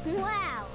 Wow!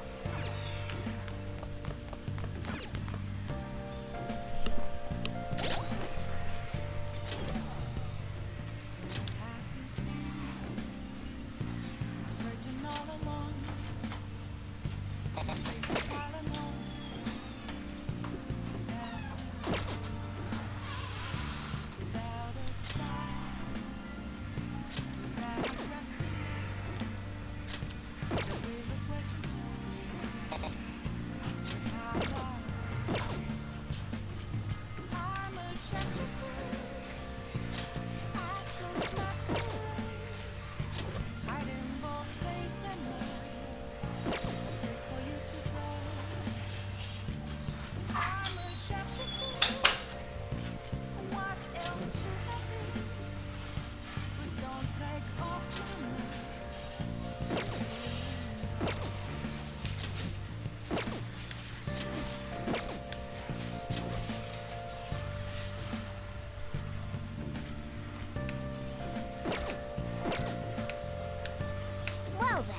Well then.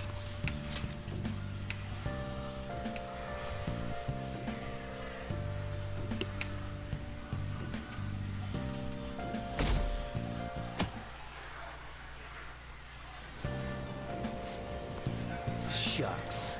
Shucks.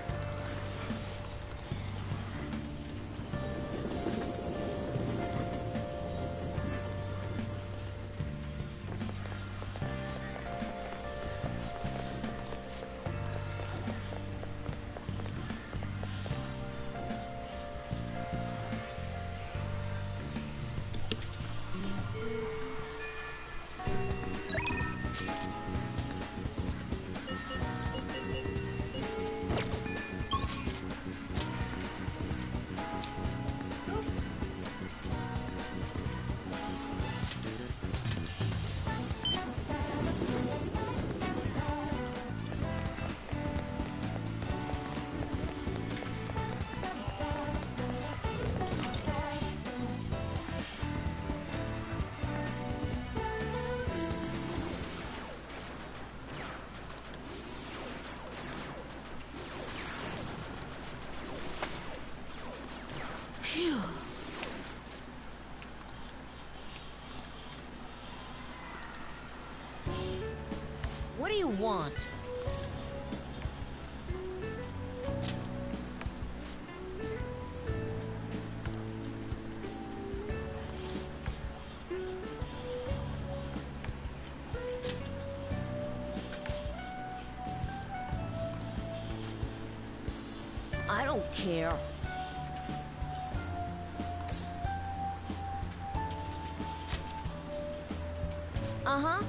Phew. What do you want? I don't care. Uh-huh.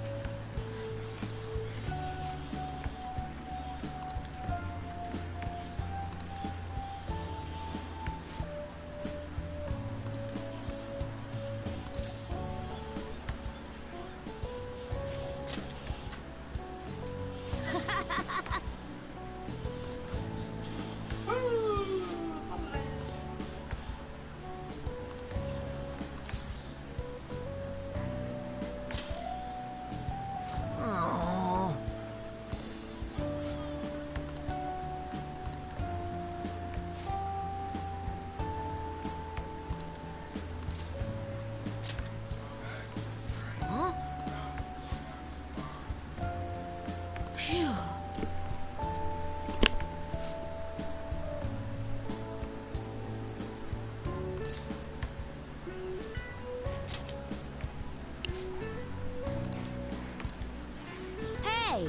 Oh. Huh? Phew. Hey!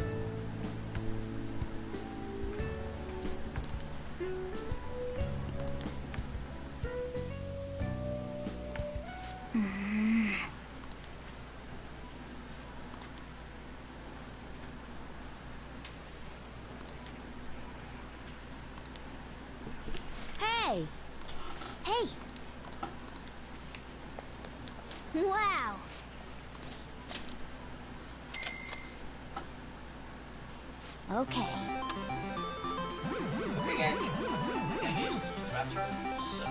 Hey! Hey! Wow! Okay. Hey guys, gonna use the restroom, so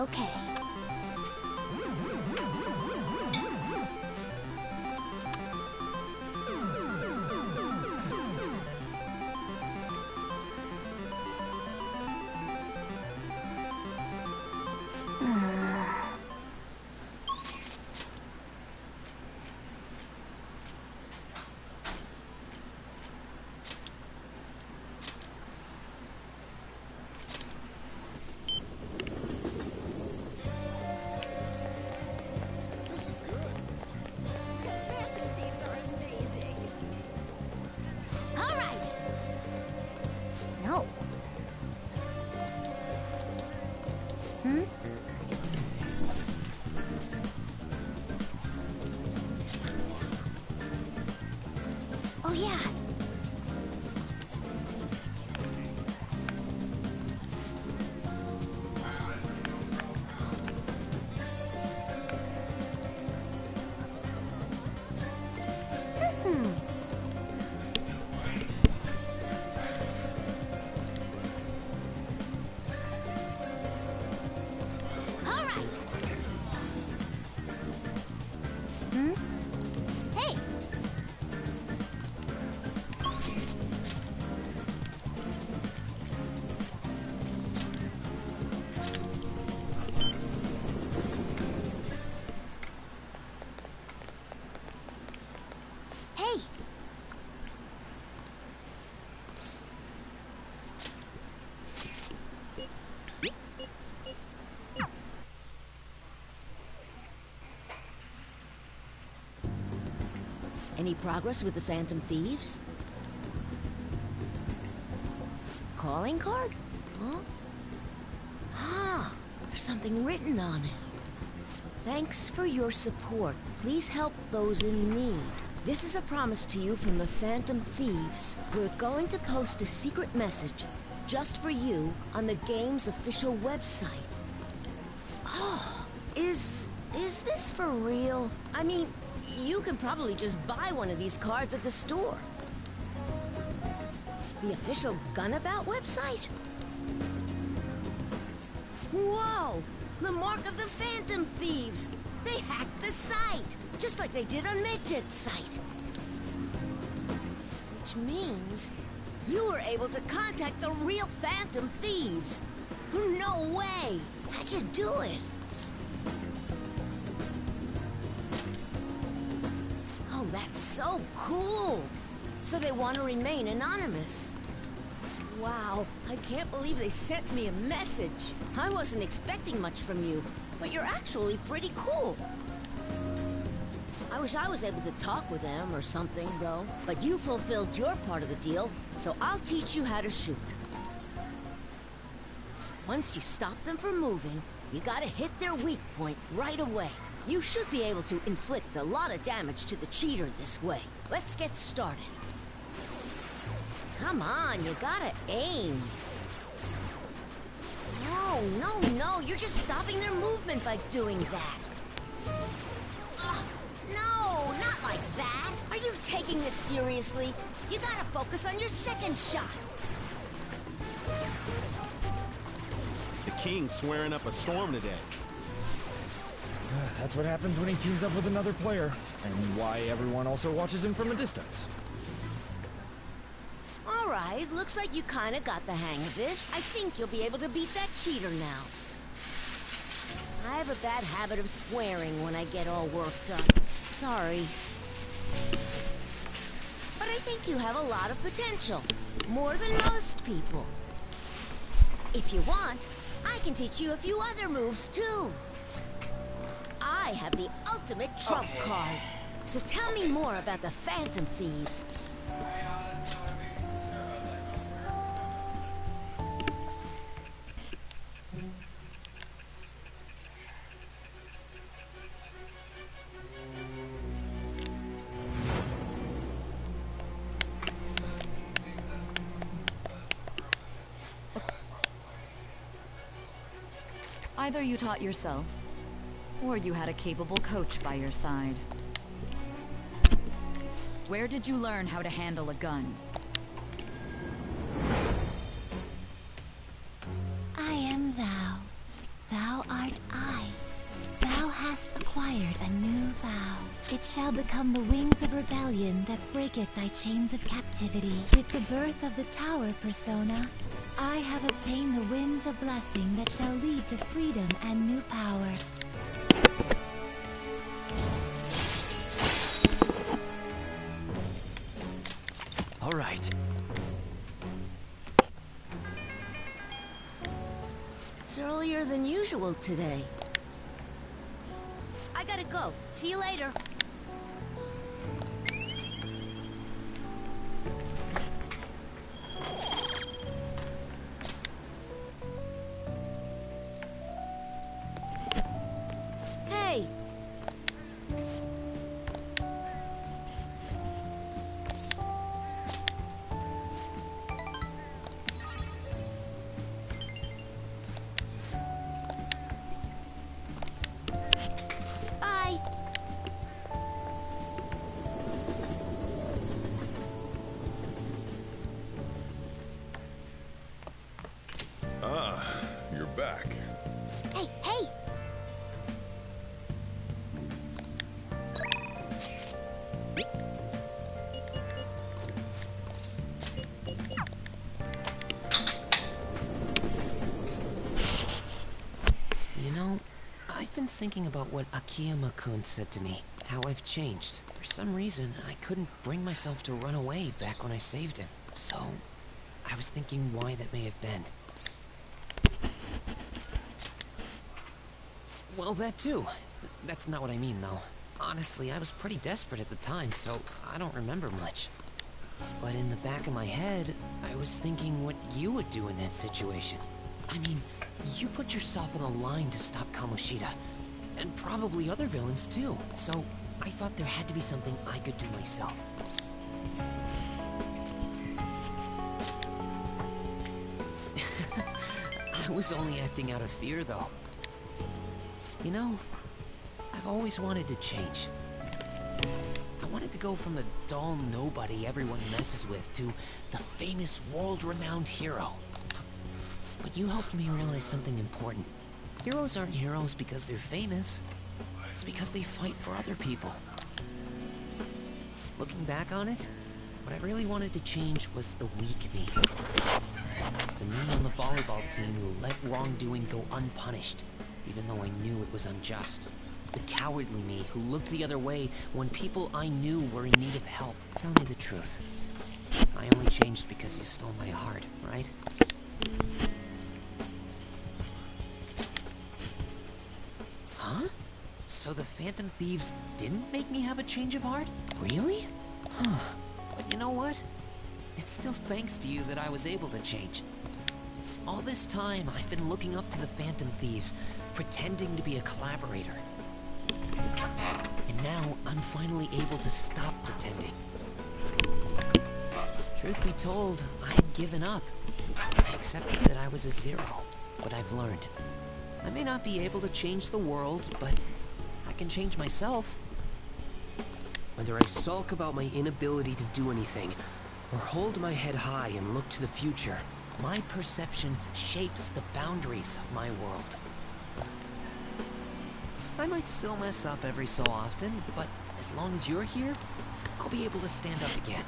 Okay. Phantom thieves are amazing. All right. No. Hmm? Oh, yeah. Hmm. All right. Hmm? Hey. Hey. Any progress with the Phantom Thieves? Calling card? Huh? Ah, there's something written on it. Thanks for your support. Please help those in need. This is a promise to you from the Phantom Thieves. We're going to post a secret message just for you on the game's official website. Oh, is this for real? I mean, you can probably just buy one of these cards at the store. The official Gunabout website? Whoa! The mark of the Phantom Thieves! They hacked the site! Just like they did on Midget's site. Which means you were able to contact the real Phantom Thieves. No way! How'd you do it? Oh, that's so cool! So they want to remain anonymous. Wow, I can't believe they sent me a message. I wasn't expecting much from you, but you're actually pretty cool. I wish I was able to talk with them or something, though. But you fulfilled your part of the deal, so I'll teach you how to shoot. Once you stop them from moving, you gotta hit their weak point right away. You should be able to inflict a lot of damage to the cheater this way. Let's get started. Come on, you gotta aim. No, you're just stopping their movement by doing that. No, not like that. Are you taking this seriously? You gotta focus on your second shot. The king's swearing up a storm today. That's what happens when he teams up with another player, and why everyone also watches him from a distance. All right, looks like you kinda got the hang of it. I think you'll be able to beat that cheater now. I have a bad habit of swearing when I get all worked up. Sorry. But I think you have a lot of potential. More than most people. If you want, I can teach you a few other moves, too. I have the ultimate trump card. So tell me more about the Phantom Thieves. Either you taught yourself, or you had a capable coach by your side. Where did you learn how to handle a gun? I am thou. Thou art shall become the wings of rebellion that breaketh thy chains of captivity. With the birth of the tower persona, I have obtained the winds of blessing that shall lead to freedom and new power. All right. It's earlier than usual today. I gotta go. See you later. Hey! Bye! Ah, you're back. Hey, hey! You know, I've been thinking about what Akiyama-kun said to me. How I've changed. For some reason, I couldn't bring myself to run away back when I saved him. So, I was thinking why that may have been. Well, that too. That's not what I mean, though. Honestly, I was pretty desperate at the time, so I don't remember much. But in the back of my head, I was thinking what you would do in that situation. I mean, you put yourself on the line to stop Kamoshida, and probably other villains too. So, I thought there had to be something I could do myself. I was only acting out of fear, though. You know, I've always wanted to change. I wanted to go from the dull nobody everyone messes with to the famous world-renowned hero. But you helped me realize something important. Heroes aren't heroes because they're famous. It's because they fight for other people. Looking back on it, what I really wanted to change was the weak me. The me on the volleyball team who let wrongdoing go unpunished, even though I knew it was unjust. The cowardly me who looked the other way when people I knew were in need of help. Tell me the truth. I only changed because you stole my heart, right? Huh? So the Phantom Thieves didn't make me have a change of heart? Really? Huh. But you know what? It's still thanks to you that I was able to change. All this time, I've been looking up to the Phantom Thieves, pretending to be a collaborator. And now, I'm finally able to stop pretending. Truth be told, I had given up. I accepted that I was a zero, but I've learned. I may not be able to change the world, but I can change myself. Whether I sulk about my inability to do anything, or hold my head high and look to the future, my perception shapes the boundaries of my world. I might still mess up every so often, but as long as you're here, I'll be able to stand up again.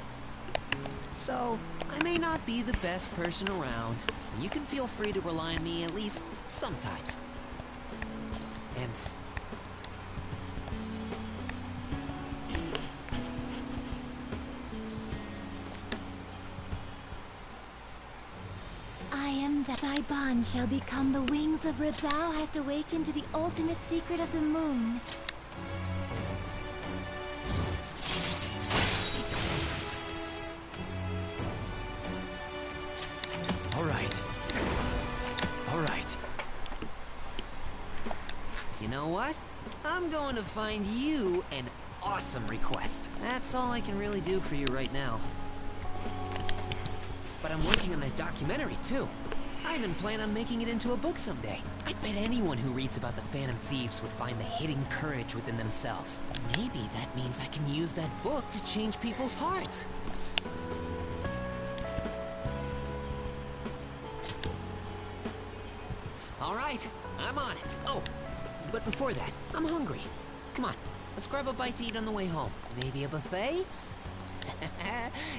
So, I may not be the best person around. You can feel free to rely on me at least sometimes. And I am that thy bond shall become the wings of Thou hast awakened to the ultimate secret of the moon. all right. You know what? I'm going to find you an awesome request. That's all I can really do for you right now. But I'm working on that documentary, too. I even plan on making it into a book someday. I bet anyone who reads about the Phantom Thieves would find the hidden courage within themselves. Maybe that means I can use that book to change people's hearts. All right, I'm on it. Oh, but before that, I'm hungry. Come on, Let's grab a bite to eat on the way home. Maybe a buffet?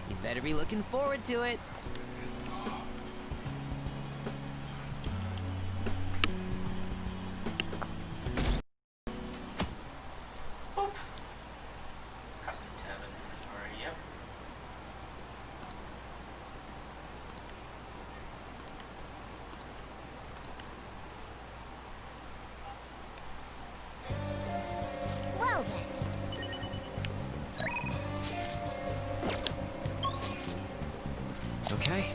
You better be looking forward to it. Boop. Custom tab inventory, yep. Well then. Okay.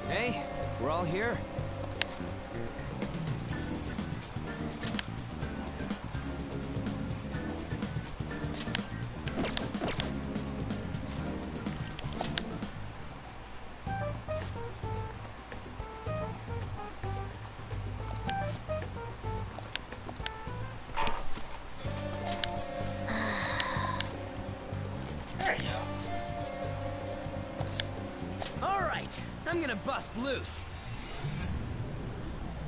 Hey, we're all here. There you go. All right, I'm gonna bust loose.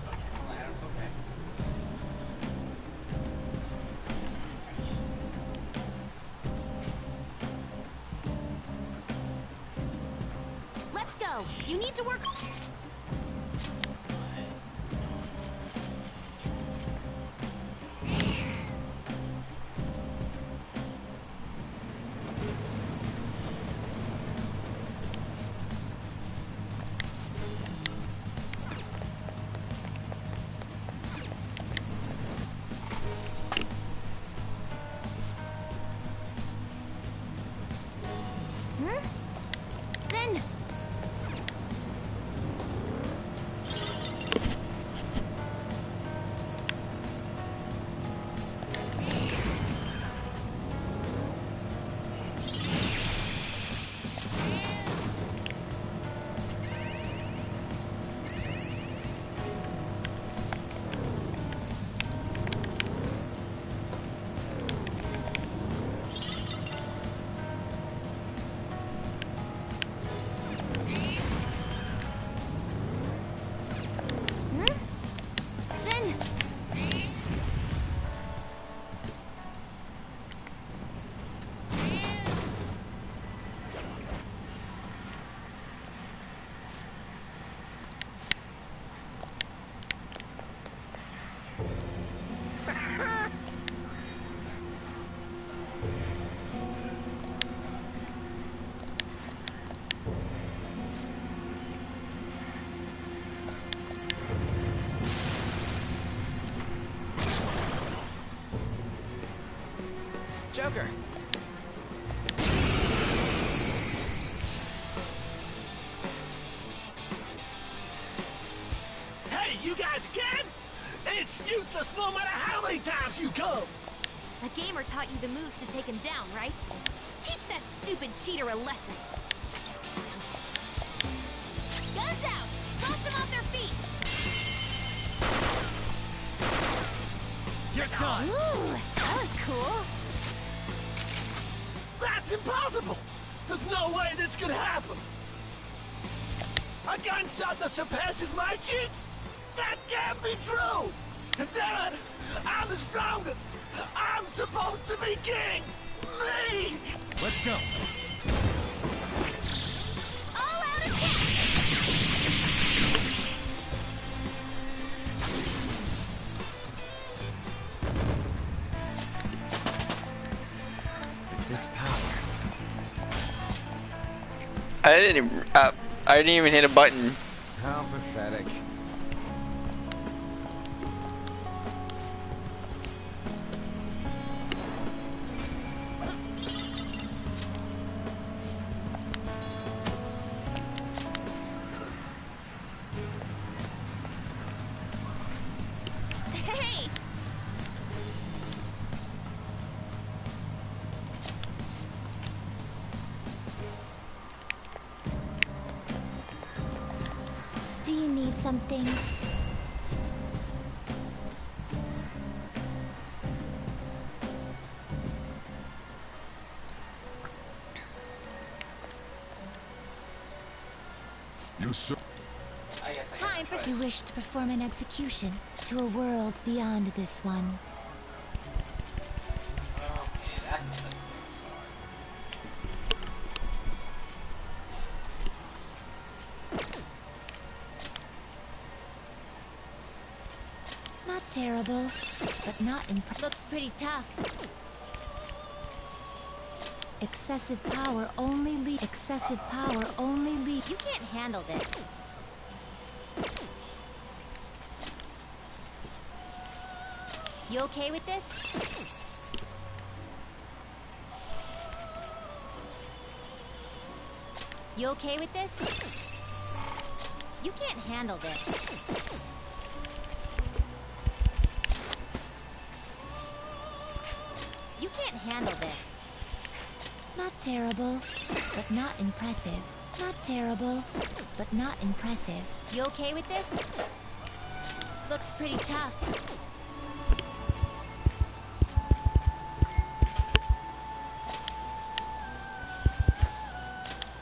Okay. Let's go. You need to work. Then. Then. Joker. Hey, you guys again? It's useless no matter how many times you come. A gamer taught you the moves to take him down, right? Teach that stupid cheater a lesson. Guns out! Toss them off their feet! You're done. Ooh, that was cool. That's impossible. There's no way this could happen. A gunshot that surpasses my cheeks? That can't be true. And damn it, I'm the strongest. I'm supposed to be king. Me. Let's go. All out attack! With this power. I didn't even hit a button. How pathetic. Hey! Do you need something? You so I guess I Time. time for you wish to perform an execution to a world beyond this one. Okay, that's the Not terrible, but not looks pretty tough. Excessive power only lead. Excessive power only lead. You can't handle this. You okay with this? You okay with this? You can't handle this. You can't handle this. Not terrible, but not impressive. Not terrible, but not impressive. You okay with this? Looks pretty tough.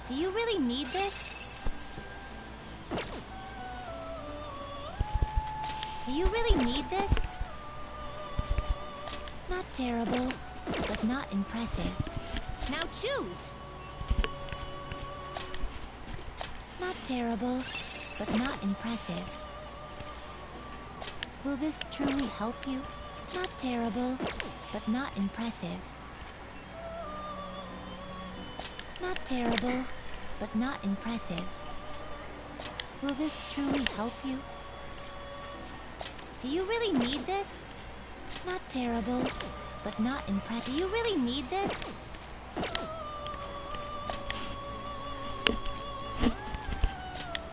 Do you really need this? Do you really need this? Not terrible, but not impressive. Now choose! Not terrible, but not impressive. Will this truly help you? Not terrible, but not impressive. Not terrible, but not impressive. Will this truly help you? Do you really need this? Not terrible, but not impressive. Do you really need this?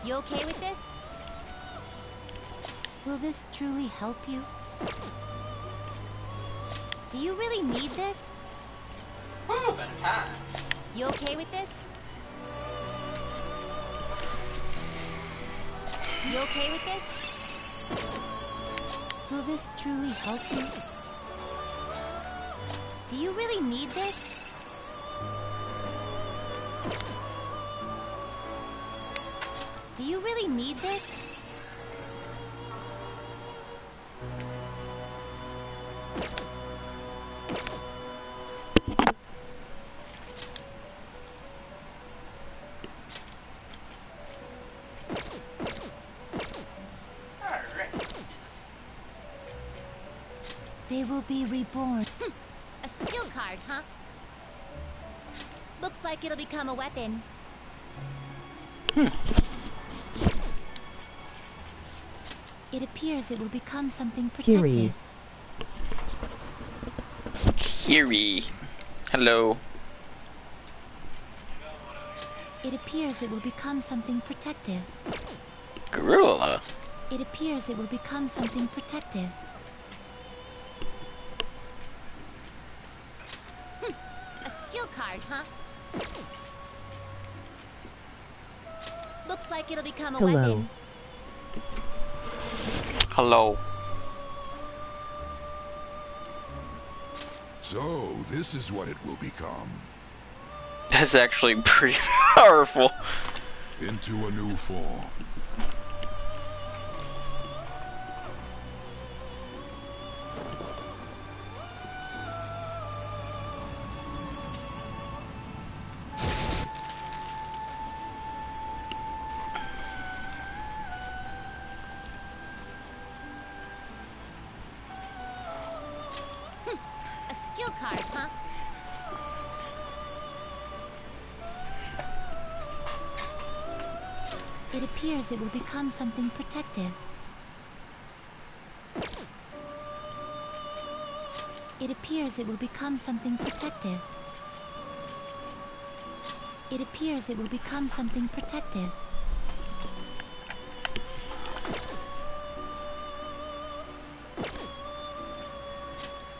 You okay with this? Will this truly help you? Do you really need this? Woo, better time. You okay with this? You okay with this? Will this truly help you? Do you really need this? Do you really need this? Alright, let's do this. They will be reborn. A skill card, huh? Looks like it'll become a weapon. It appears it will become something protective. Kiri. Hello. It appears it will become something protective. Gorilla. It appears it will become something protective. A skill card, huh? Looks like it'll become a weapon. Hello. So, this is what it will become. That's actually pretty powerful. Into a new form. A skill card, huh? It appears it will become something protective. It appears it will become something protective. It appears it will become something protective.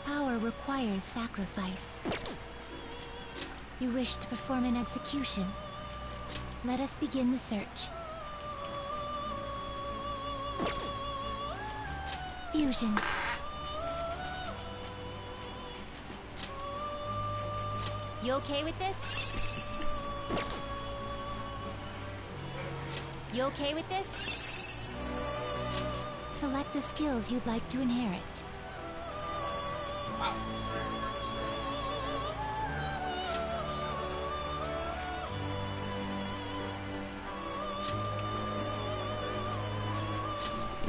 Power requires sacrifice. You wish to perform an execution. Let us begin the search. Fusion. You okay with this? You okay with this? select the skills you'd like to inherit. Wow.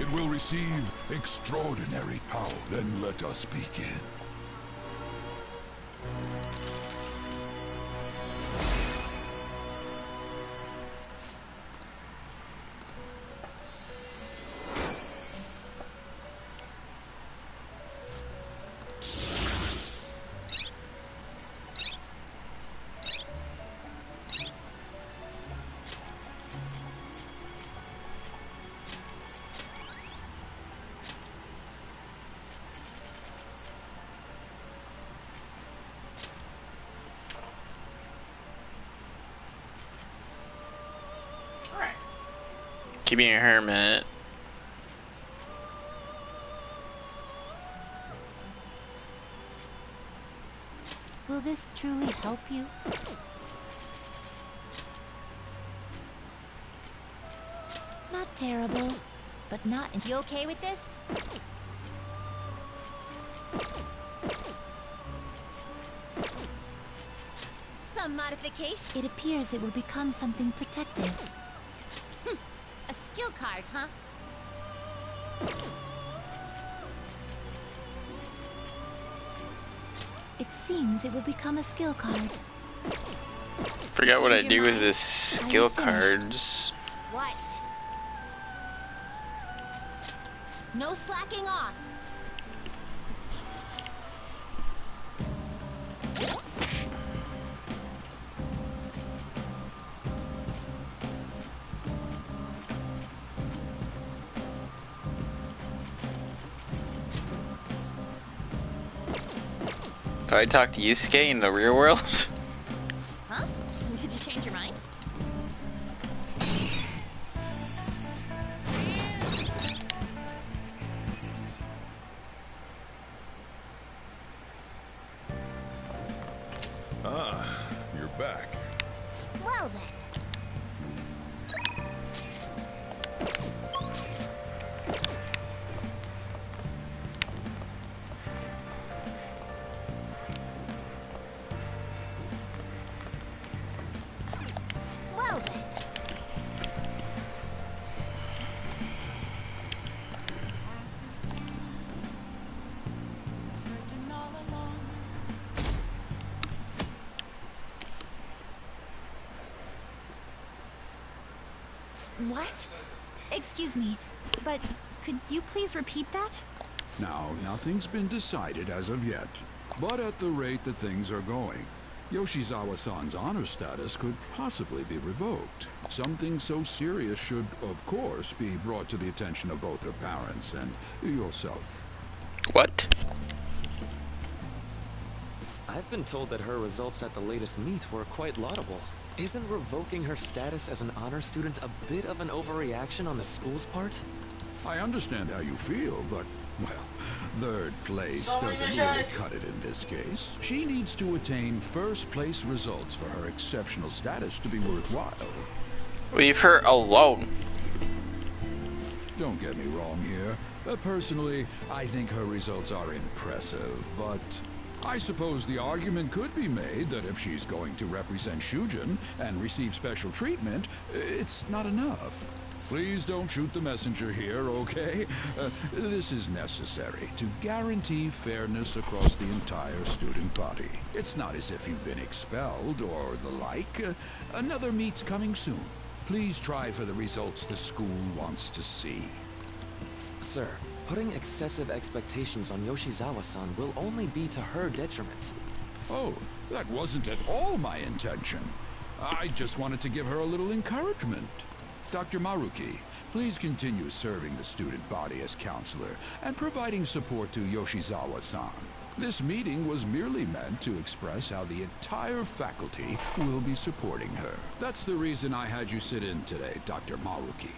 It will receive extraordinary power. Then let us begin. Keep being a hermit. Will this truly help you? Not terrible, but not... You okay with this? Some modification? It appears it will become something protective. A skill card, huh? It seems it will become a skill card. Forgot what I Change do your with mind? this skill finished. cards. What? No slacking off. Could I talk to Yusuke in the real world? Huh? Did you change your mind? Ah, you're back. Well then. Well then. What? Excuse me, but could you please repeat that? Now, nothing's been decided as of yet. But at the rate that things are going, Yoshizawa-san's honor status could possibly be revoked. Something so serious should, of course, be brought to the attention of both her parents and yourself. What? I've been told that her results at the latest meet were quite laudable. Isn't revoking her status as an honor student a bit of an overreaction on the school's part? I understand how you feel, but, well, third place doesn't really cut it in this case. She needs to attain first place results for her exceptional status to be worthwhile. Leave her alone. Don't get me wrong here. Personally, I think her results are impressive, but I suppose the argument could be made that if she's going to represent Shujin and receive special treatment, it's not enough. Please don't shoot the messenger here, okay? This is necessary to guarantee fairness across the entire student body. It's not as if you've been expelled or the like. Another meet's coming soon. Please try for the results the school wants to see. Sir, putting excessive expectations on Yoshizawa-san will only be to her detriment. Oh, that wasn't at all my intention. I just wanted to give her a little encouragement. Dr. Maruki, please continue serving the student body as counselor and providing support to Yoshizawa-san. This meeting was merely meant to express how the entire faculty will be supporting her. That's the reason I had you sit in today, Dr. Maruki.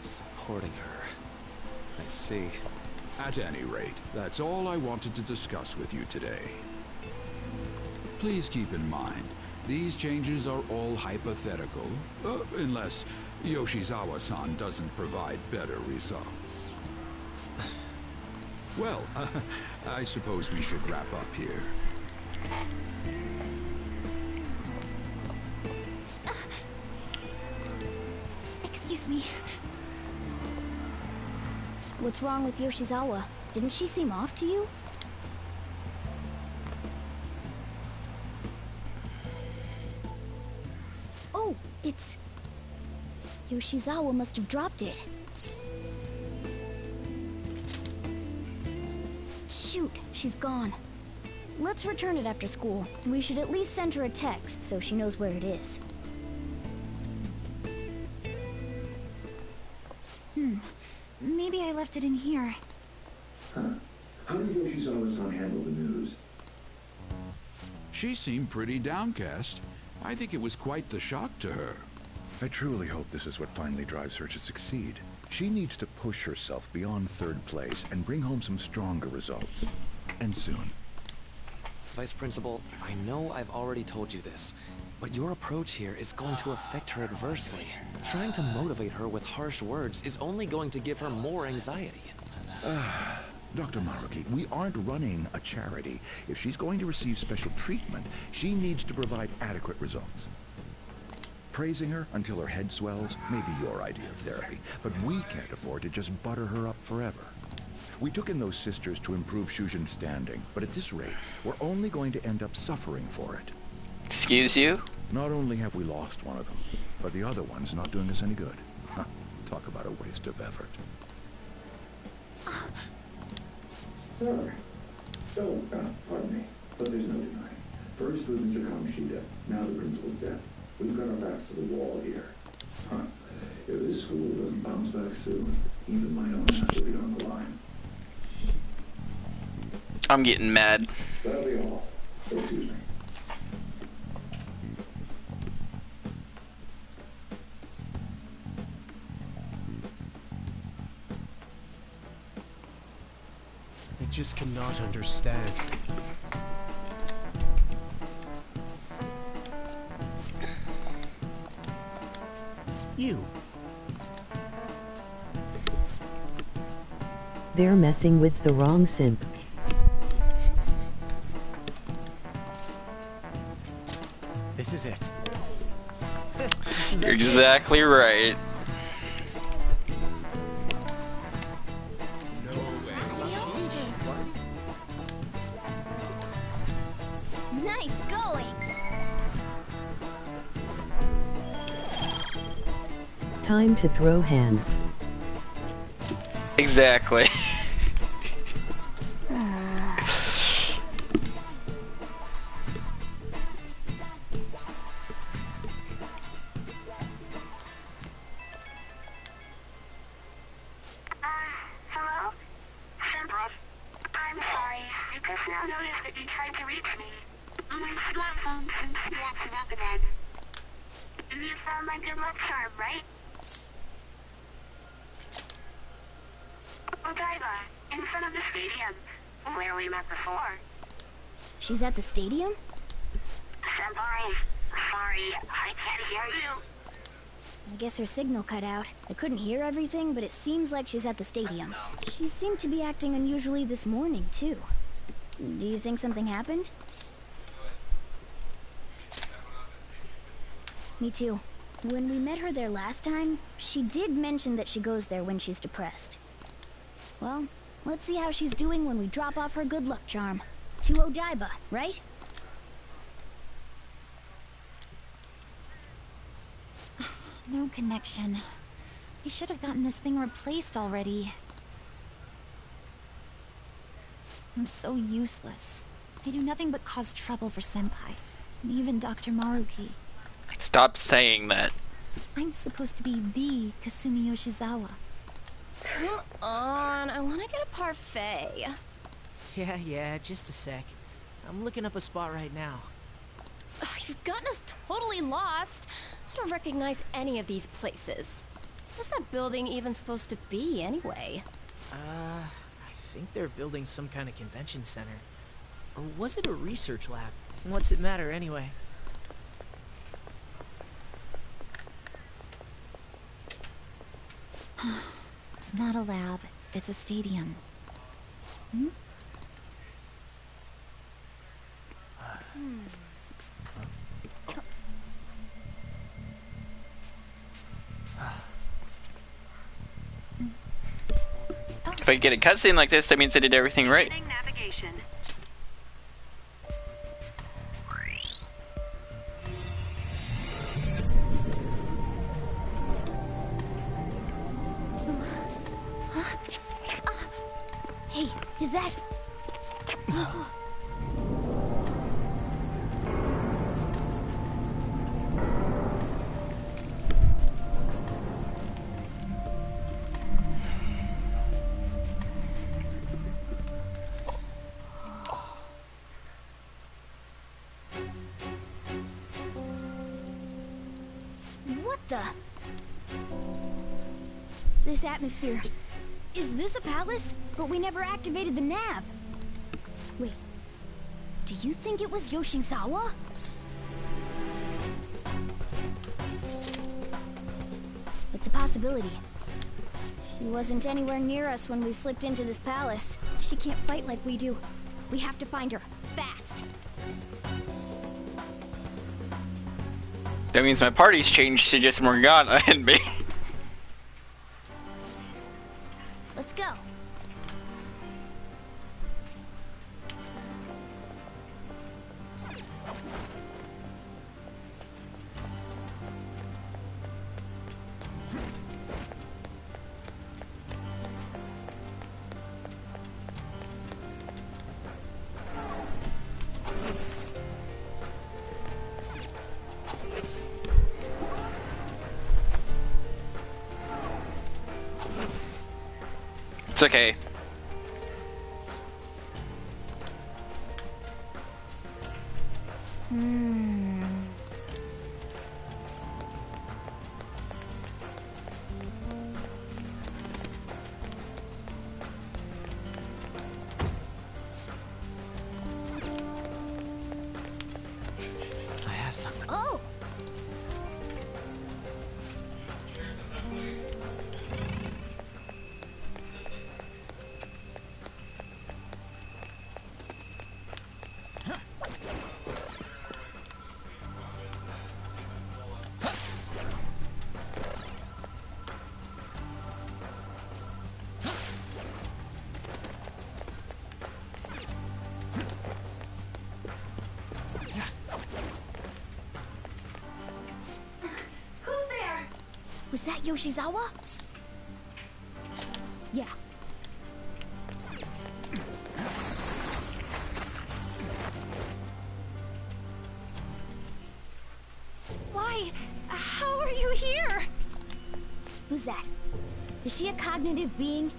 Supporting her. I see. At any rate, that's all I wanted to discuss with you today. Please keep in mind, these changes are all hypothetical, unless Yoshizawa-san doesn't provide better results. Well, I suppose we should wrap up here. Excuse me. What's wrong with Yoshizawa? Didn't she seem off to you? Oh, it's... Yoshizawa must have dropped it. Shoot, she's gone. Let's return it after school. We should at least send her a text so she knows where it is. Maybe I left it in here. Huh. How did Yoshizawa-san handle the news? She seemed pretty downcast. I think it was quite the shock to her. I truly hope this is what finally drives her to succeed. She needs to push herself beyond third place and bring home some stronger results. And soon. Vice Principal, I know I've already told you this, but your approach here is going to affect her adversely. Trying to motivate her with harsh words is only going to give her more anxiety. Dr. Maruki, we aren't running a charity. If she's going to receive special treatment, she needs to provide adequate results. Praising her until her head swells may be your idea of therapy, but we can't afford to just butter her up forever. We took in those sisters to improve Shujin's standing, but at this rate, we're only going to end up suffering for it. Excuse you? Not only have we lost one of them, but the other one's not doing us any good. Huh, talk about a waste of effort. Sir. Oh, pardon me, but there's no denying. First was Mr. Kamoshida, now the principal's death. We've got our backs to the wall here. Huh. If this school doesn't bounce back soon, even my own has to be on the line. I'm getting mad. That'll be all. Excuse me. I just cannot understand. You. They're messing with the wrong simp. This is it. You're exactly right. Nice going! Time to throw hands. Exactly. Hello? Sandra? I'm sorry. I just now noticed that you tried to reach me. My smartphone seems to be acting up again. You found my good luck charm, right? Odaiba, in front of the stadium, where we met before. She's at the stadium? Senpai, sorry, I can't hear you. I guess her signal cut out. I couldn't hear everything, but it seems like she's at the stadium. She seemed to be acting unusually this morning, too. Do you think something happened? Me too. When we met her there last time, she did mention that she goes there when she's depressed. Well, let's see how she's doing when we drop off her good luck charm. To Odaiba, right? No connection. I should have gotten this thing replaced already. I'm so useless. I do nothing but cause trouble for Senpai, and even Dr. Maruki. Stop saying that. I'm supposed to be the Kasumi Yoshizawa. Come on, I want to get a parfait. Yeah, just a sec. I'm looking up a spot right now. Ugh, you've gotten us totally lost. I don't recognize any of these places. What's that building even supposed to be, anyway? I think they're building some kind of convention center. Or was it a research lab? What's it matter, anyway? It's not a lab, it's a stadium. If I get a cutscene like this, that means I did everything right. Navigation. Hey, is that... What the... This atmosphere... Is this a palace? But we never activated the nav. Wait. Do you think it was Yoshizawa? It's a possibility. She wasn't anywhere near us when we slipped into this palace. She can't fight like we do. We have to find her. Fast. That means my party's changed to just Morgana and me. Let's go. It's okay. I have something. Oh! Was that Yoshizawa? Yeah. Why? How are you here? Who's that? Is she a cognitive being?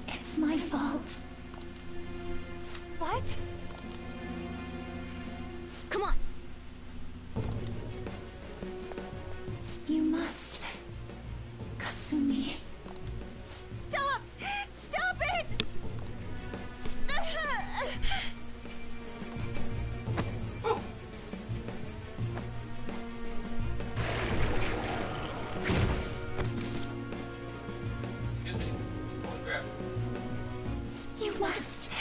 It's my fault. What? Come on. You must. Kasumi. Stop! Stop it! Excuse me. Holy crap. You must.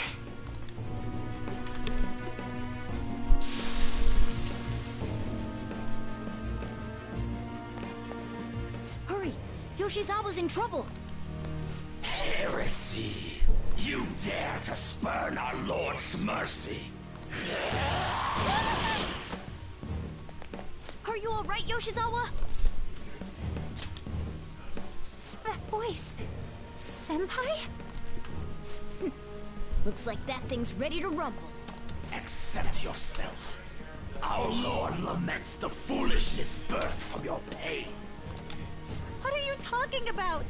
Hurry! Yoshizawa's in trouble! Heresy! You dare to spurn our Lord's mercy! Are you alright, Yoshizawa? That voice. Senpai? Looks like that thing's ready to rumble. Accept yourself. Our Lord laments the foolishness birthed from your pain. What are you talking about?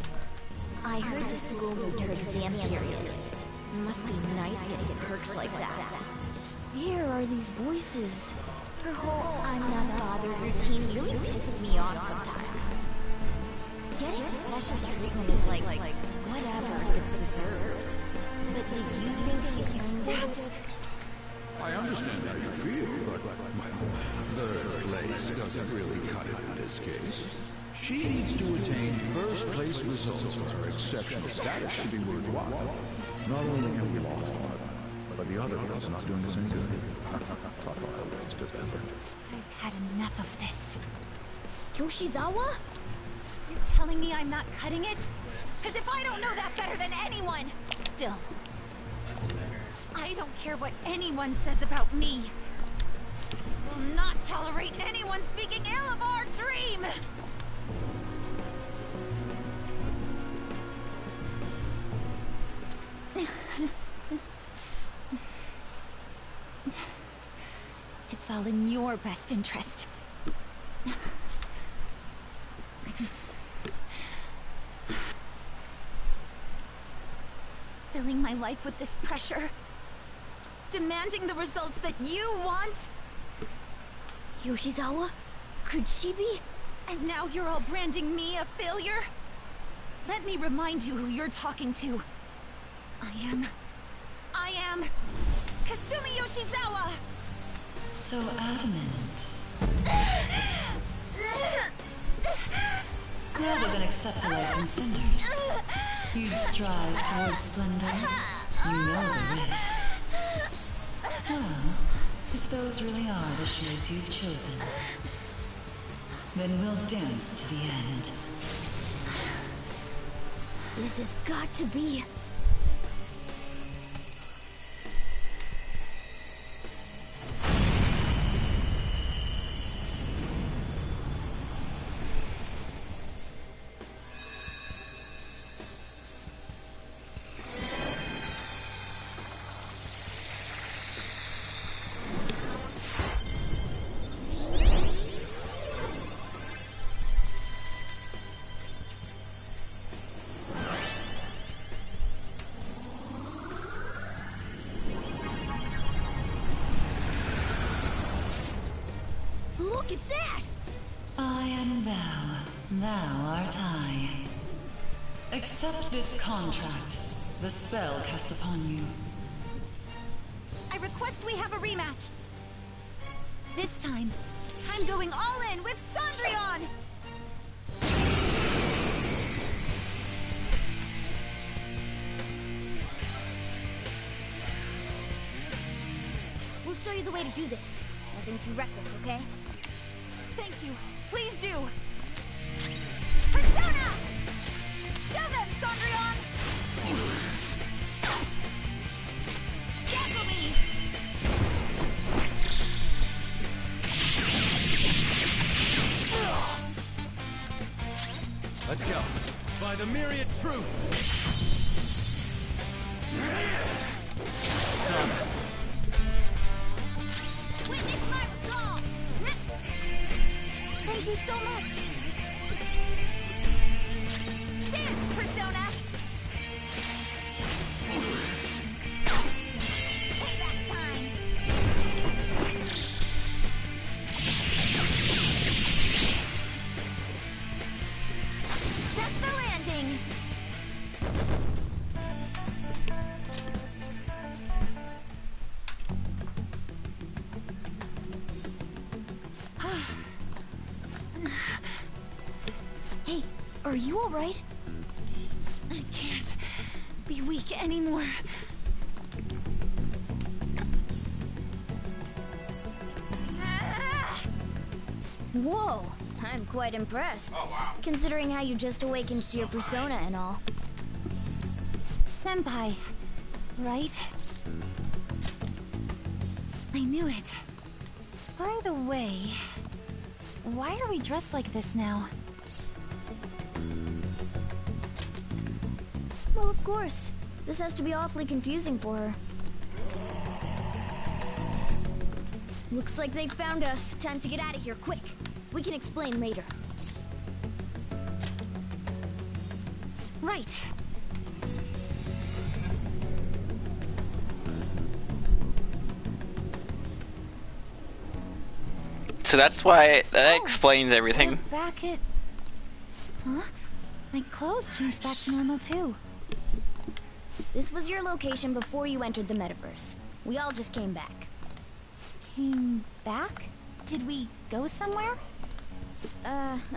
I heard the school moved her exam period. Must be nice getting perks like that. Where are these voices? Her whole I'm not bothered routine really pisses me off sometimes. Getting special treatment is like whatever if it's deserved. But do you think she's earned it? I understand how you feel, but, well, third place doesn't really cut it in this case. She needs to attain first-place results for her exceptional status to be worthwhile. Not only have we lost one of them, but the other girl's not doing us any good. Talk about a waste of effort. I've had enough of this. Yoshizawa? You're telling me I'm not cutting it? As if I don't know that better than anyone! Still, I don't care what anyone says about me. Will not tolerate anyone speaking ill of our dream! It's all in your best interest. Filling my life with this pressure. Demanding the results that you want. Yoshizawa? Could she be? And now you're all branding me a failure? Let me remind you who you're talking to. I am Kasumi Yoshizawa! So adamant. Rather than accept a life in cinders, you'd strive towards splendor. You know the risk. Well, if those really are the shoes you've chosen, then we'll dance to the end. This has got to be... Look at that! I am thou art I. Accept this contract, the spell cast upon you. I request we have a rematch. This time, I'm going all in with Cendrillon! We'll show you the way to do this. Nothing too reckless, okay? Thank you. Please do. Persona! Show them, Cendrillon! Tackle me! Let's go. By the myriad truths. Witness my resolve! Thank you so much! Dance, Persona! Payback time! That's the landing! Hey, are you alright? I can't be weak anymore. Whoa, I'm quite impressed. Oh, wow. Considering how you just awakened to your persona and all. Senpai, right? I knew it. By the way, why are we dressed like this now? Well, of course. This has to be awfully confusing for her. Looks like they found us. Time to get out of here, quick. We can explain later. Right. So that's why that explains everything. Look back at... Huh? My clothes changed back to normal too. This was your location before you entered the metaverse. We all just came back. Came back? Did we go somewhere?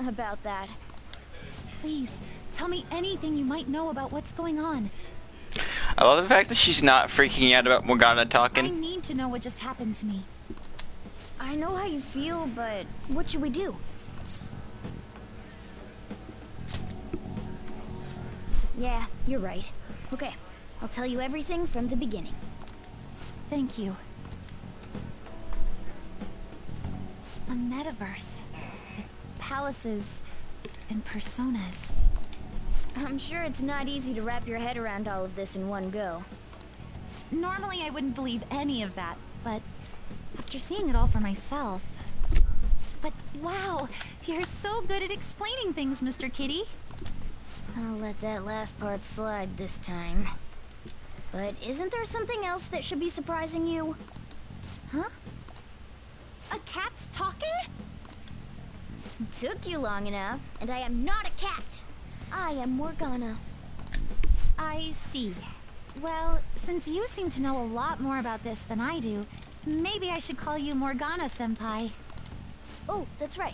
About that. Please, tell me anything you might know about what's going on. I love the fact that she's not freaking out about Morgana I talking. need to know what just happened to me. I know how you feel, but what should we do? Yeah, you're right. Okay, I'll tell you everything from the beginning. Thank you. A metaverse. With palaces and personas. I'm sure it's not easy to wrap your head around all of this in one go. Normally I wouldn't believe any of that, but after seeing it all for myself... But wow, you're so good at explaining things, Mr. Kitty. I'll let that last part slide this time. But isn't there something else that should be surprising you? Huh? A cat's talking? Took you long enough, and I am not a cat. I am Morgana. I see. Well, since you seem to know a lot more about this than I do, maybe I should call you Morgana-senpai. Oh, that's right.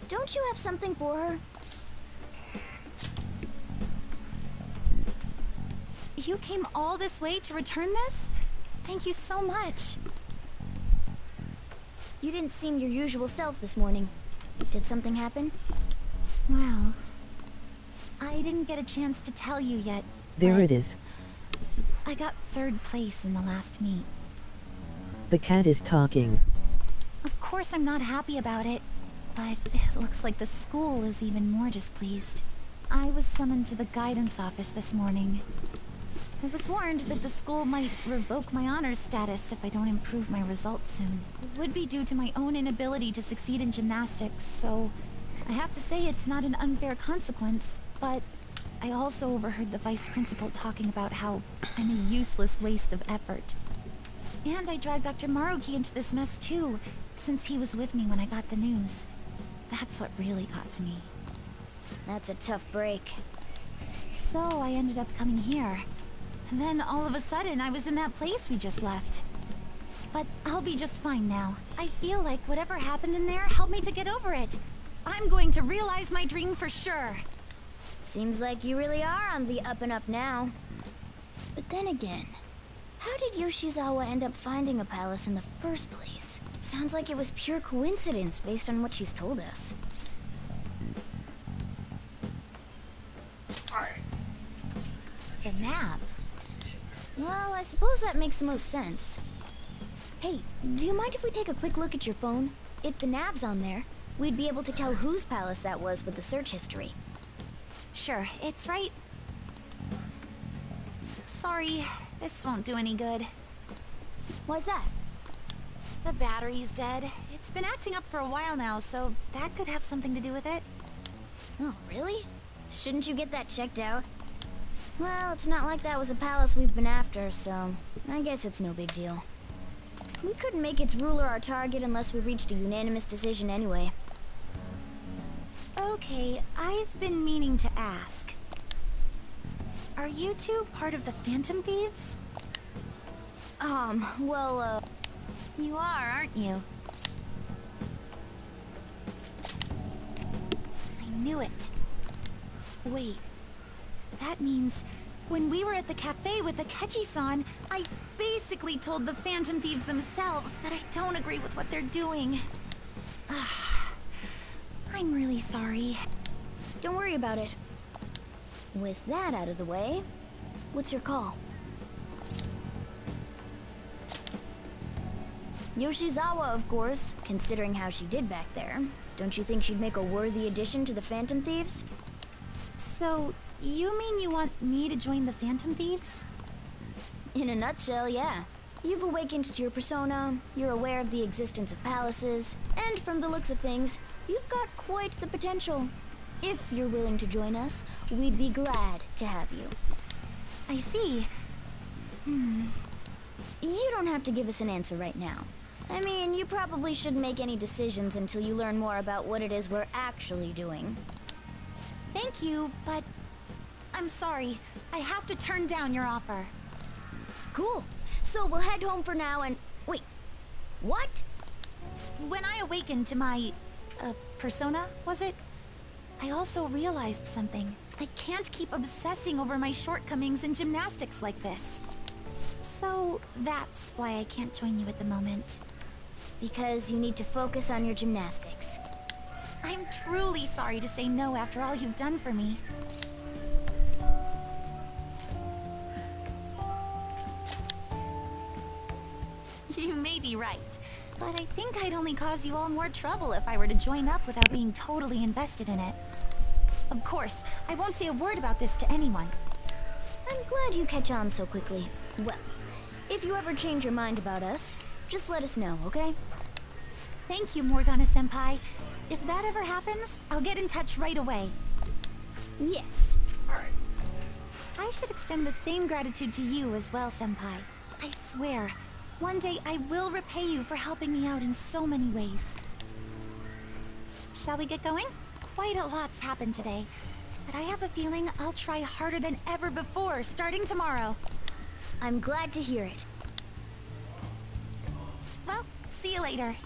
Don't you have something for her? You came all this way to return this? Thank you so much. You didn't seem your usual self this morning. Did something happen? Well, I didn't get a chance to tell you yet. There it is. I got 3rd place in the last meet. The cat is talking. Of course I'm not happy about it, but it looks like the school is even more displeased. I was summoned to the guidance office this morning. I was warned that the school might revoke my honors status if I don't improve my results soon. It would be due to my own inability to succeed in gymnastics, so I have to say it's not an unfair consequence, but I also overheard the vice principal talking about how I'm a useless waste of effort. And I dragged Dr. Maruki into this mess too, since he was with me when I got the news. That's what really got to me. That's a tough break. So I ended up coming here. And then all of a sudden I was in that place we just left. But I'll be just fine now. I feel like whatever happened in there helped me to get over it. I'm going to realize my dream for sure. Seems like you really are on the up and up now. But then again, how did Yoshizawa end up finding a palace in the first place? Sounds like it was pure coincidence based on what she's told us. The nap? Well, I suppose that makes the most sense. Hey, do you mind if we take a quick look at your phone? If the nav's on there, we'd be able to tell whose palace that was with the search history. Sure, it's right... Sorry, this won't do any good. Why's that? The battery's dead. It's been acting up for a while now, so that could have something to do with it. Oh, really? Shouldn't you get that checked out? Well, it's not like that was a palace we've been after, so I guess it's no big deal. We couldn't make its ruler our target unless we reached a unanimous decision anyway. Okay, I've been meaning to ask. Are you two part of the Phantom Thieves? Well, You are, aren't you? I knew it. Wait. That means when we were at the cafe with the Kechi-san, I basically told the Phantom Thieves themselves that I don't agree with what they're doing. I'm really sorry. Don't worry about it. With that out of the way, what's your call? Yoshizawa, of course, considering how she did back there. Don't you think she'd make a worthy addition to the Phantom Thieves? So, you mean you want me to join the Phantom Thieves? In a nutshell, yeah. You've awakened to your persona, you're aware of the existence of palaces, and from the looks of things, you've got quite the potential. If you're willing to join us, we'd be glad to have you. I see. You don't have to give us an answer right now. I mean, you probably shouldn't make any decisions until you learn more about what it is we're actually doing. Thank you, but I'm sorry. I have to turn down your offer. Cool. So we'll head home for now and... Wait. What? When I awakened to my... persona, was it? I also realized something. I can't keep obsessing over my shortcomings in gymnastics like this. So that's why I can't join you at the moment. Because you need to focus on your gymnastics. I'm truly sorry to say no after all you've done for me. You may be right, but I think I'd only cause you all more trouble if I were to join up without being totally invested in it. Of course, I won't say a word about this to anyone. I'm glad you catch on so quickly. Well, if you ever change your mind about us, just let us know, okay? Thank you, Morgana-senpai. If that ever happens, I'll get in touch right away. Yes. I should extend the same gratitude to you as well, senpai. I swear, one day I will repay you for helping me out in so many ways. Shall we get going? Quite a lot's happened today, but I have a feeling I'll try harder than ever before starting tomorrow. I'm glad to hear it. Well, see you later.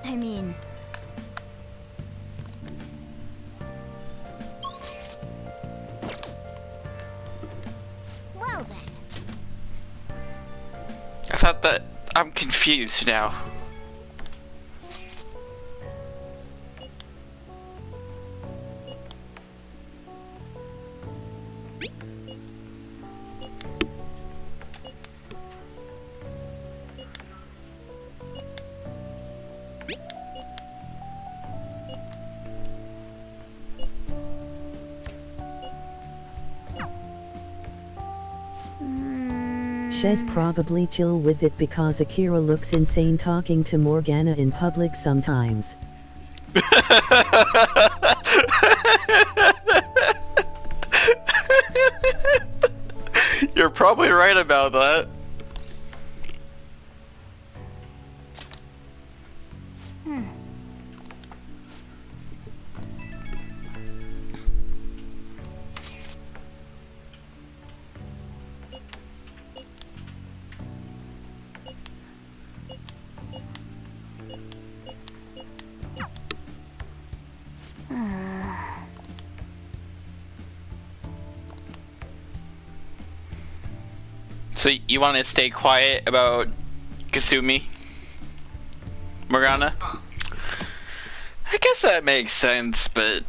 I mean... Well then. I thought that... I'm confused now. Shez probably chill with it because Akira looks insane talking to Morgana in public sometimes. You're probably right about that. So you want to stay quiet about Kasumi, Morgana? I guess that makes sense, but...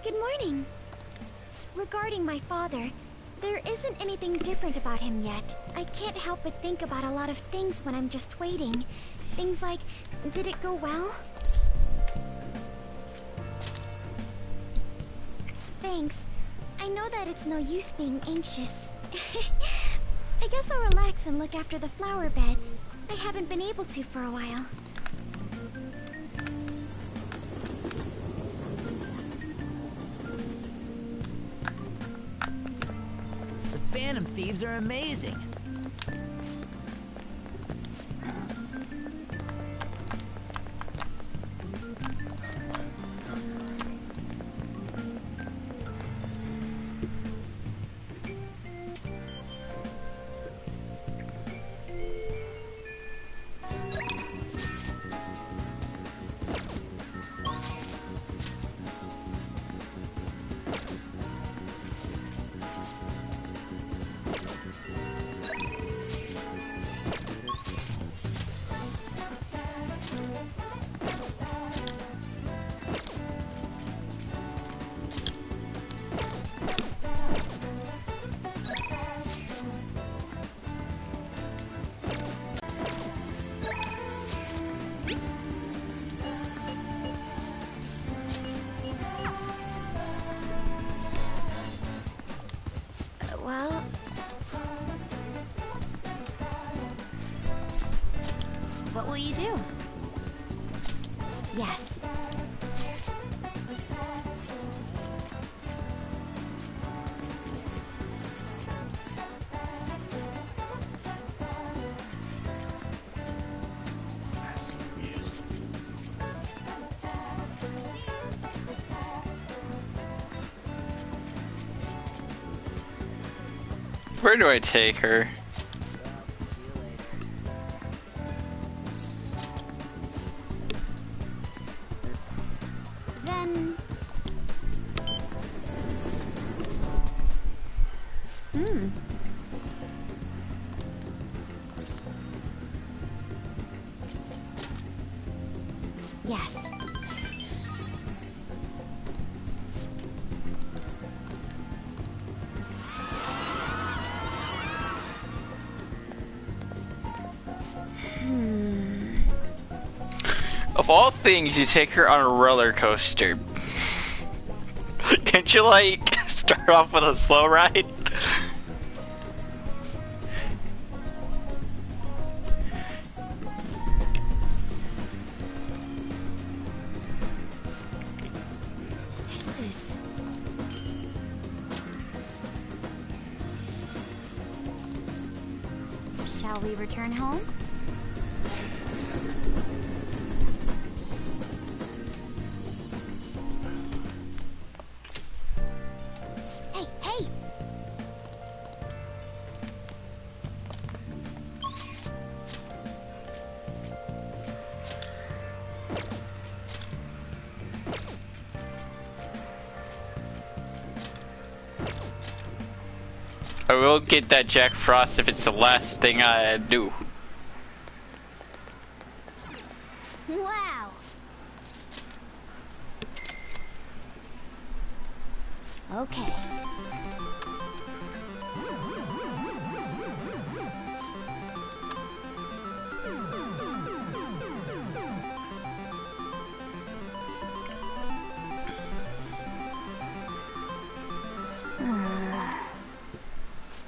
Good morning. Regarding my father, there isn't anything different about him yet. I can't help but think about a lot of things when I'm just waiting. Things like, did it go well? Thanks. I know that it's no use being anxious. I guess I'll relax and look after the flower bed. I haven't been able to for a while. The Phantom Thieves are amazing. Well... What will you do? Yes. Where do I take her? Then... Yes. Of all things, you take her on a roller coaster. Can't you, like, start off with a slow ride? This is... Shall we return home? Hey, hey! I will get that Jack Frost if it's the last thing I do. Wow! Okay.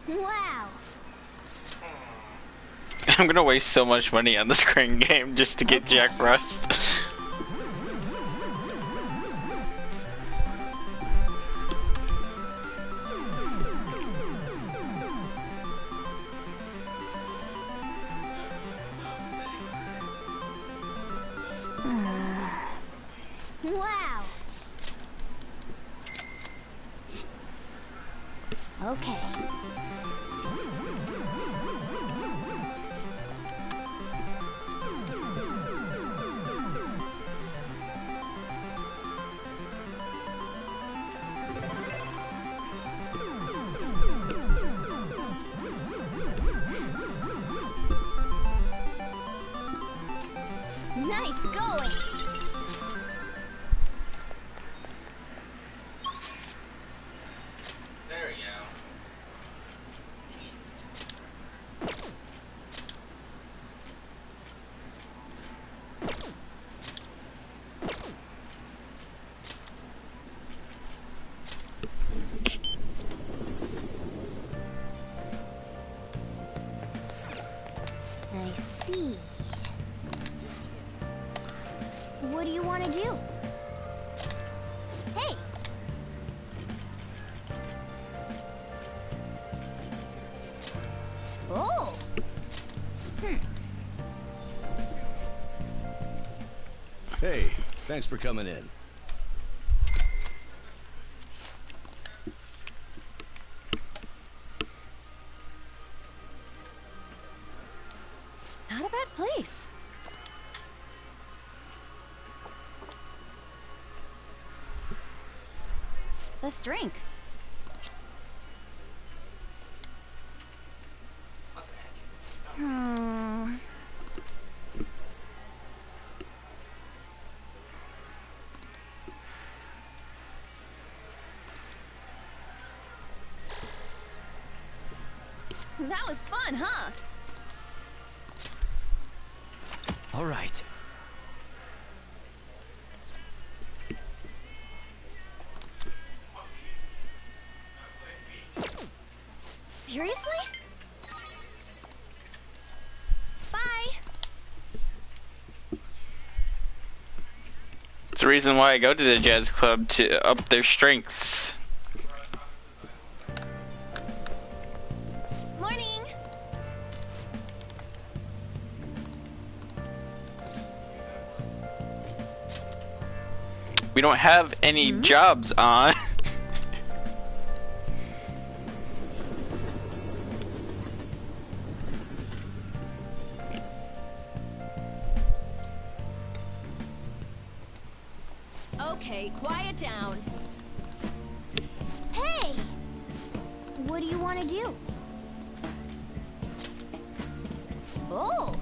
Wow! I'm gonna waste so much money on this crane game just to get Jack Frost. Wow! Okay. Nice going! There we go. I see. What do you want to do? Hey! Oh! Hey, thanks for coming in. Not a bad place. Let's drink. That was fun, huh? All right. Seriously? Bye. It's the reason why I go to the jazz club, to up their strengths. Morning. We don't have any jobs on. Okay, quiet down. Hey! What do you want to do? Oh!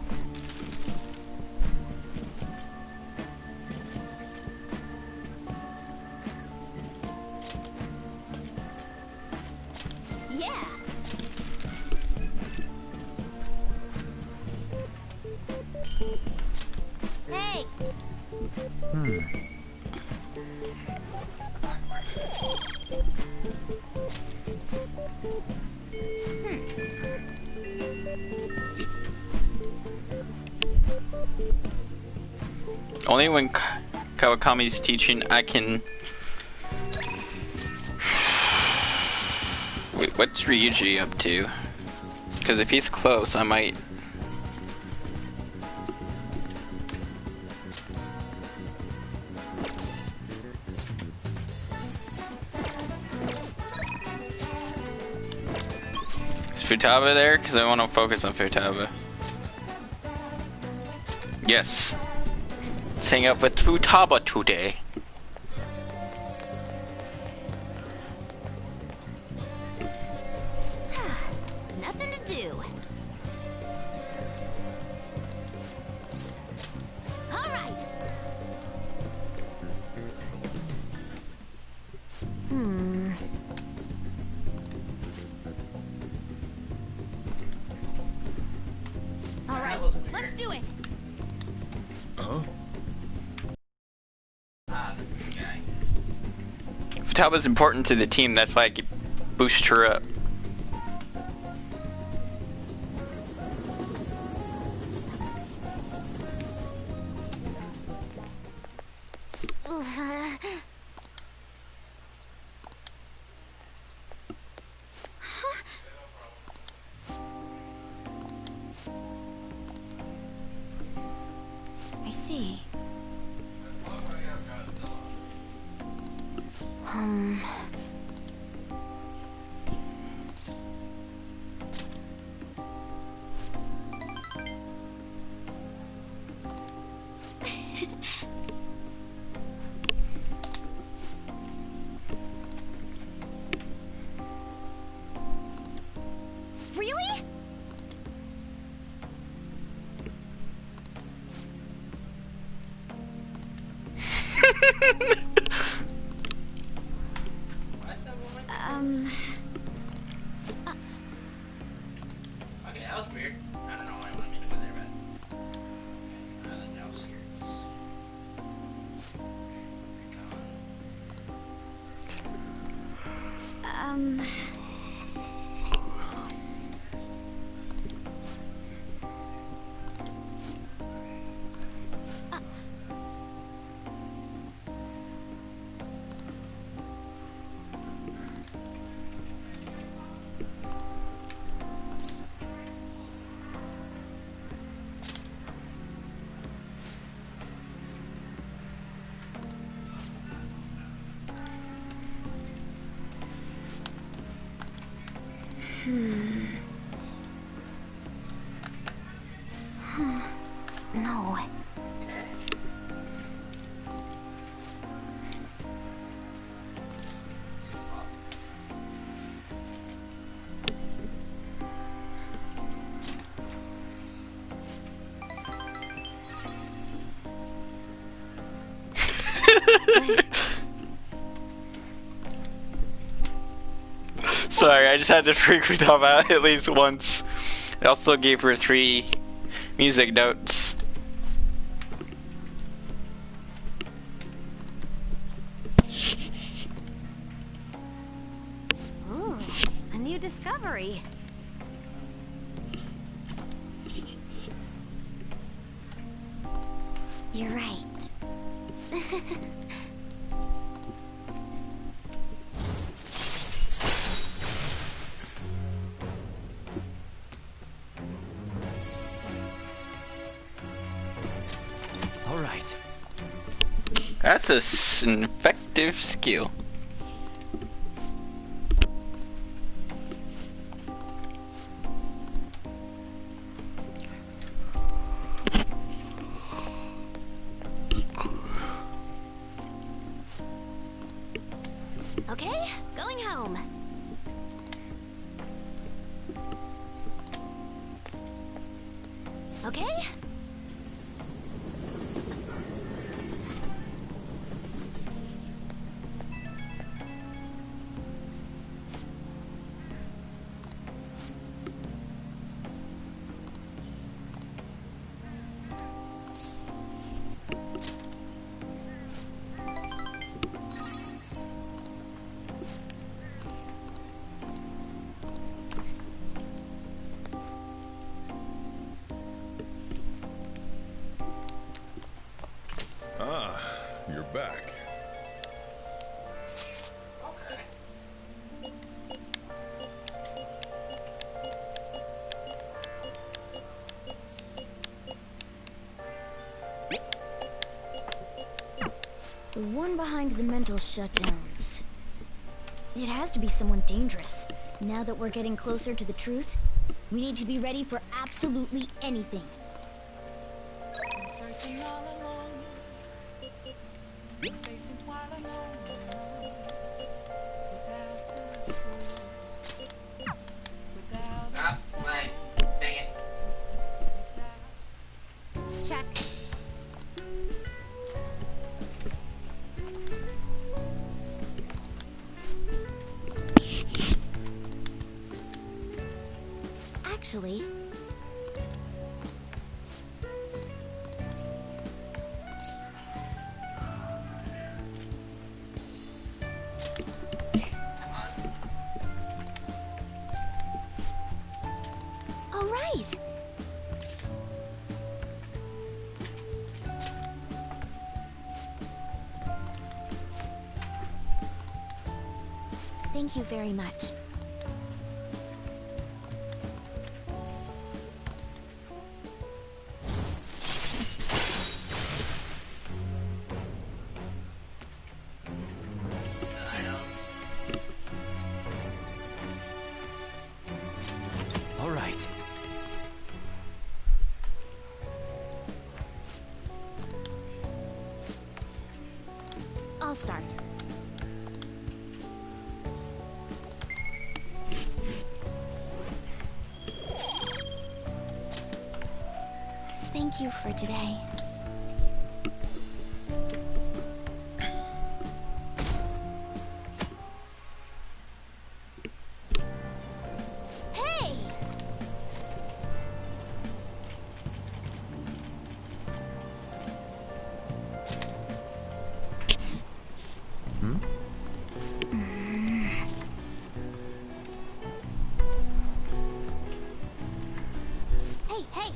Yeah! Hey! Only when Kawakami's teaching, I can... Wait, what's Ryuji up to? Because if he's close, I might... Is Futaba there? Because I want to focus on Futaba. Yes. Let's hang out with Futaba today. Nothing to do. All right. All right, let's do it. Huh? Futaba's important to the team, that's why I could boost her up. I see. Really? Okay, that was weird. I don't know why I wanted me to go there, but... no skirts. No. Sorry, I just had to freak Futaba out at least once. I also gave her 3 music notes. Ooh, a new discovery. You're right. All right. That's an effective skill. Okay, going home. Okay? Ah, you're back. The one behind the mental shutdowns. It has to be someone dangerous. Now that we're getting closer to the truth, we need to be ready for absolutely anything. I'm searching all alone, facing twilight alone, without the truth, without a sign. Dang it. Check. Actually, all right. Thank you very much. All right. I'll start. Thank you for today. Hey! Hey, hey!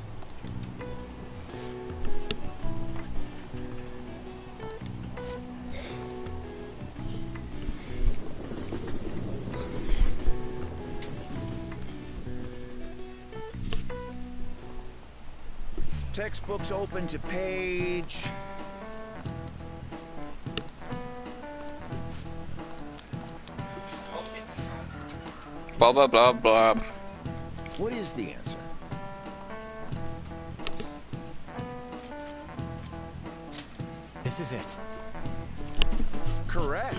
Textbooks open to page... Blah blah blah blah. What is the answer? This is it. Correct.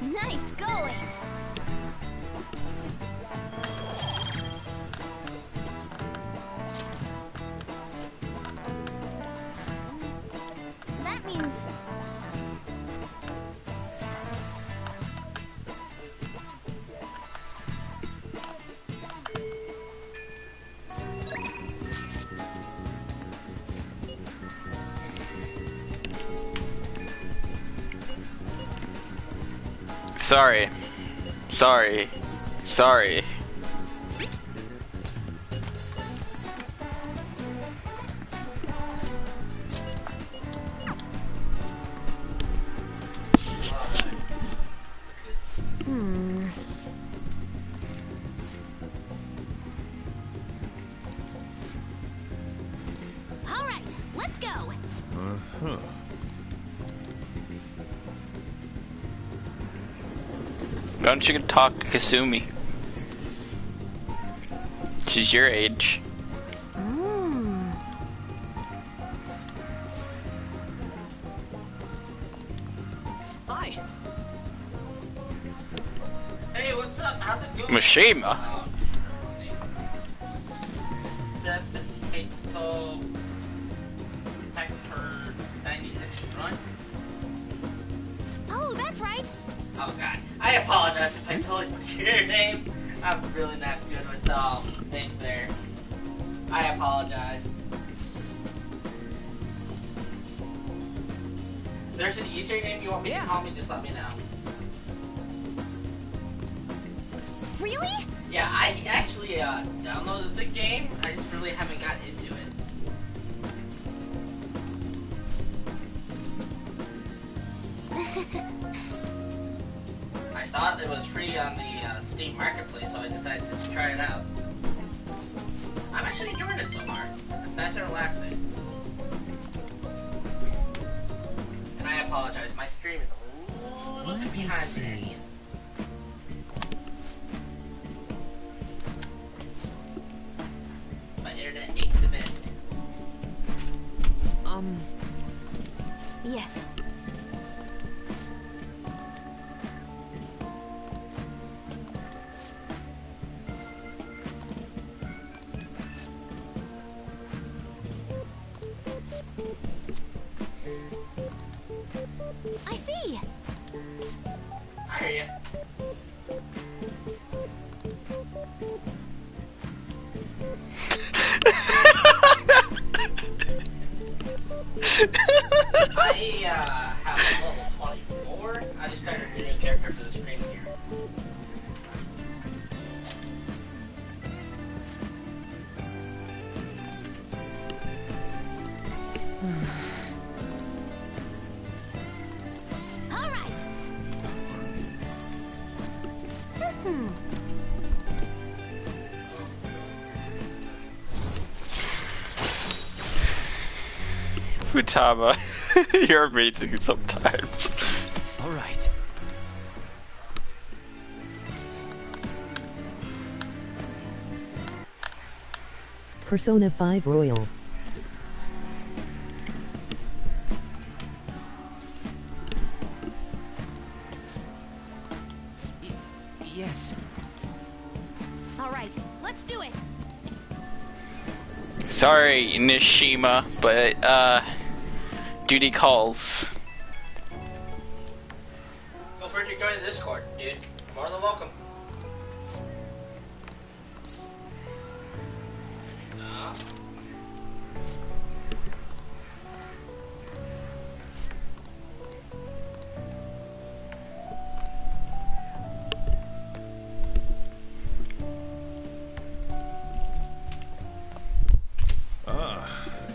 Nice going! That means... Sorry. Sorry. Sorry. All right, let's go. Uh-huh. Why don't you talk to Kasumi? She's your age. Hi. Hey, what's up? How's it going? Mishima. Sepito Hector 96 run. Oh, that's right. Oh god. I apologize if I totally butchered your name. I'm really not good with names there. I apologize. If there's an easier name you want me to call me, just let me know. Really? Yeah, I actually downloaded the game. I just really haven't got into it. I saw it was free on the Steam Marketplace, so I decided to try it out. I'm actually enjoying it so far. It's nice and relaxing. And I apologize, my stream is a little bit behind today. My internet ain't the best. Yes. I see. I hear ya. I have a level 24. I just started a new character for the stream here. All right. Futaba, you're amazing sometimes. All right. Persona 5 Royal. Yes. All right, let's do it. Sorry, Nishima, but duty calls. Feel free to join the Discord, dude. More than welcome.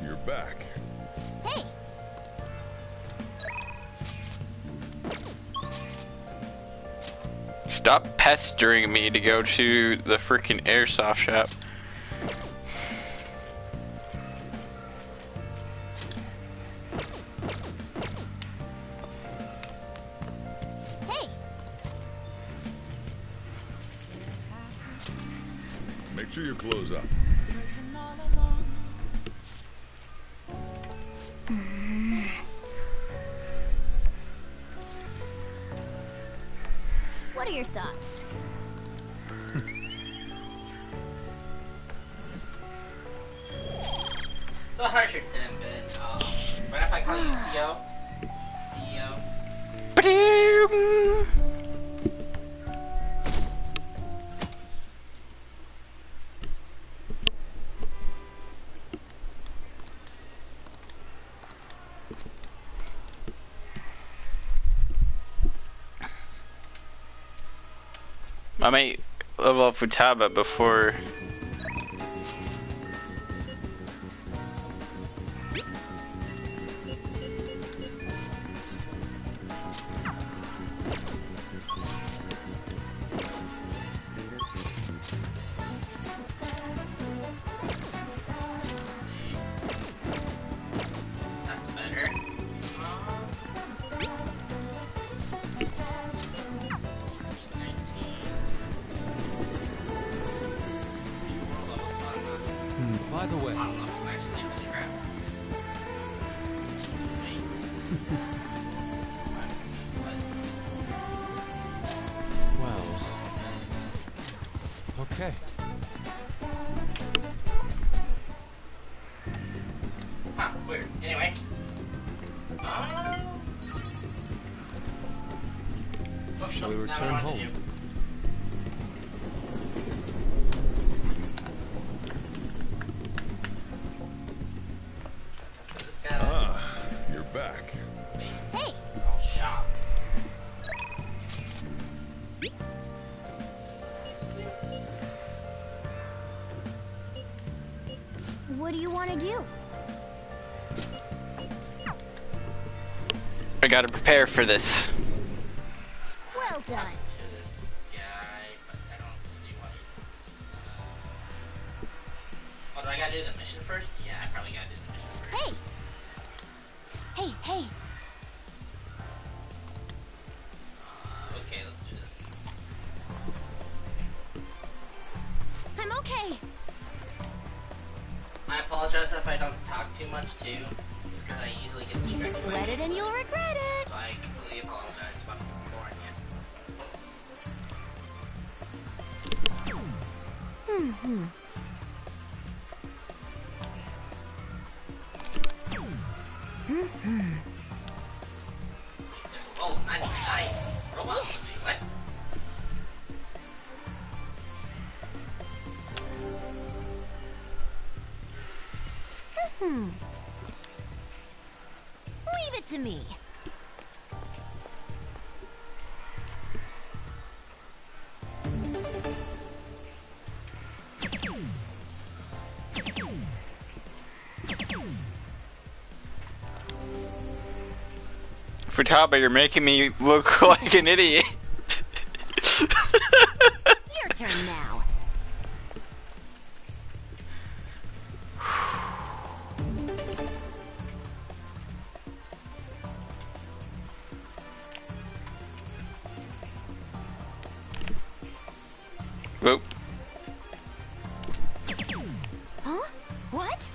You're back. Hey. Stop pestering me to go to the freaking airsoft shop. Hey. Make sure you close up. What are your thoughts? So how's your day been? Mind if I call you Theo? Theo? I might level up Futaba before. That's better. By the way. okay. Huh, weird. Anyway. Shall we return home? Ah, you're back. Hey! Shop. What do you want to do? I gotta prepare for this. Well done. Oh, do I gotta do the mission first? Yeah, I probably gotta do the mission first. Hey! Hey, hey! Okay, let's do this. I'm okay. I apologize if I don't talk too much too, just because I easily get distracted. Sweat it and you'll regret it. So I completely apologize if I'm boring you. Hmm. Oh, nice. Robot. Yes. What? Leave it to me. Futaba, you're making me look like an idiot. Your turn now. Whoop. Huh? What?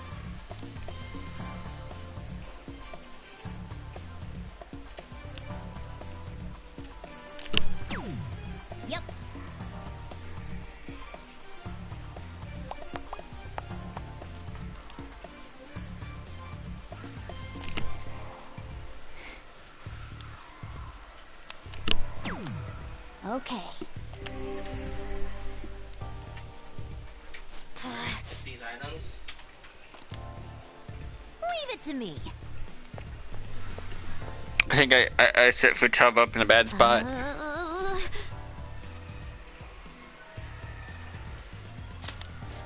Yep. Okay. These items. Leave it to me. I think I set Futaba up in a bad spot.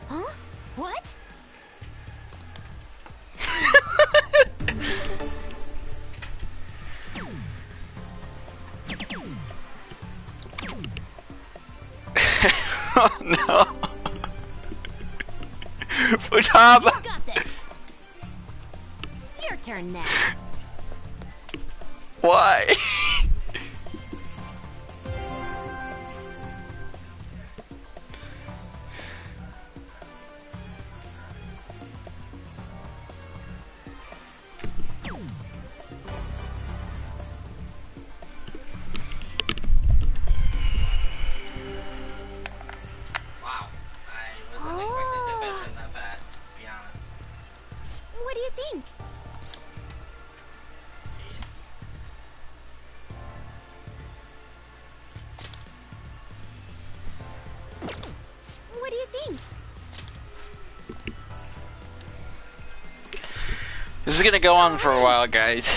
Huh? What? Oh no. Futaba! You got this. Your turn now. Why? Wow. I wasn't expecting to finish it that fast, to be honest. What do you think? What do you think? This is gonna go on for a while, guys.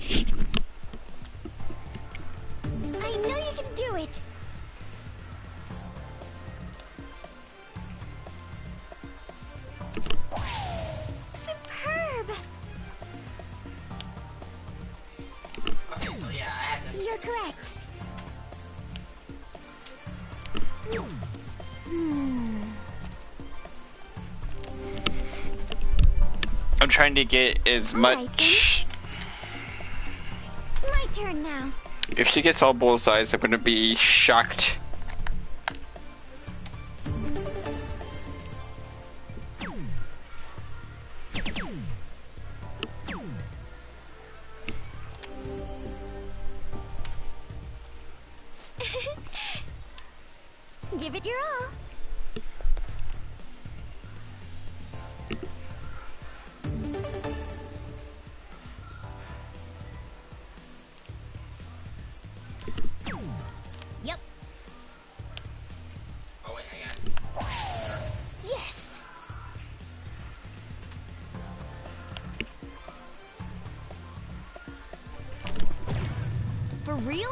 I know you can do it. Superb. Okay, so yeah, I had to. You're correct. I'm trying to get as much. My turn now. If she gets all bullseyes, I'm gonna be shocked. it your all. Yep. Oh wait, I guess. Yes. For real?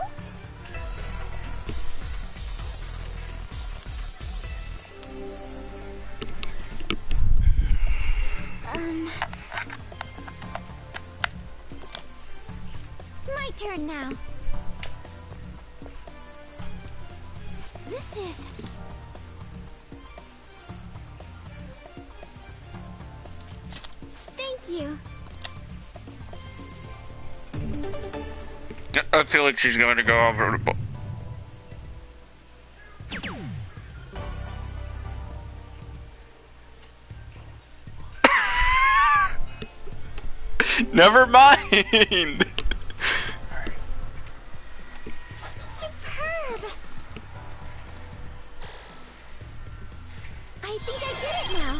My turn now. This is... Thank you. I feel like she's going to go over the Never mind! Superb! I think I get it now.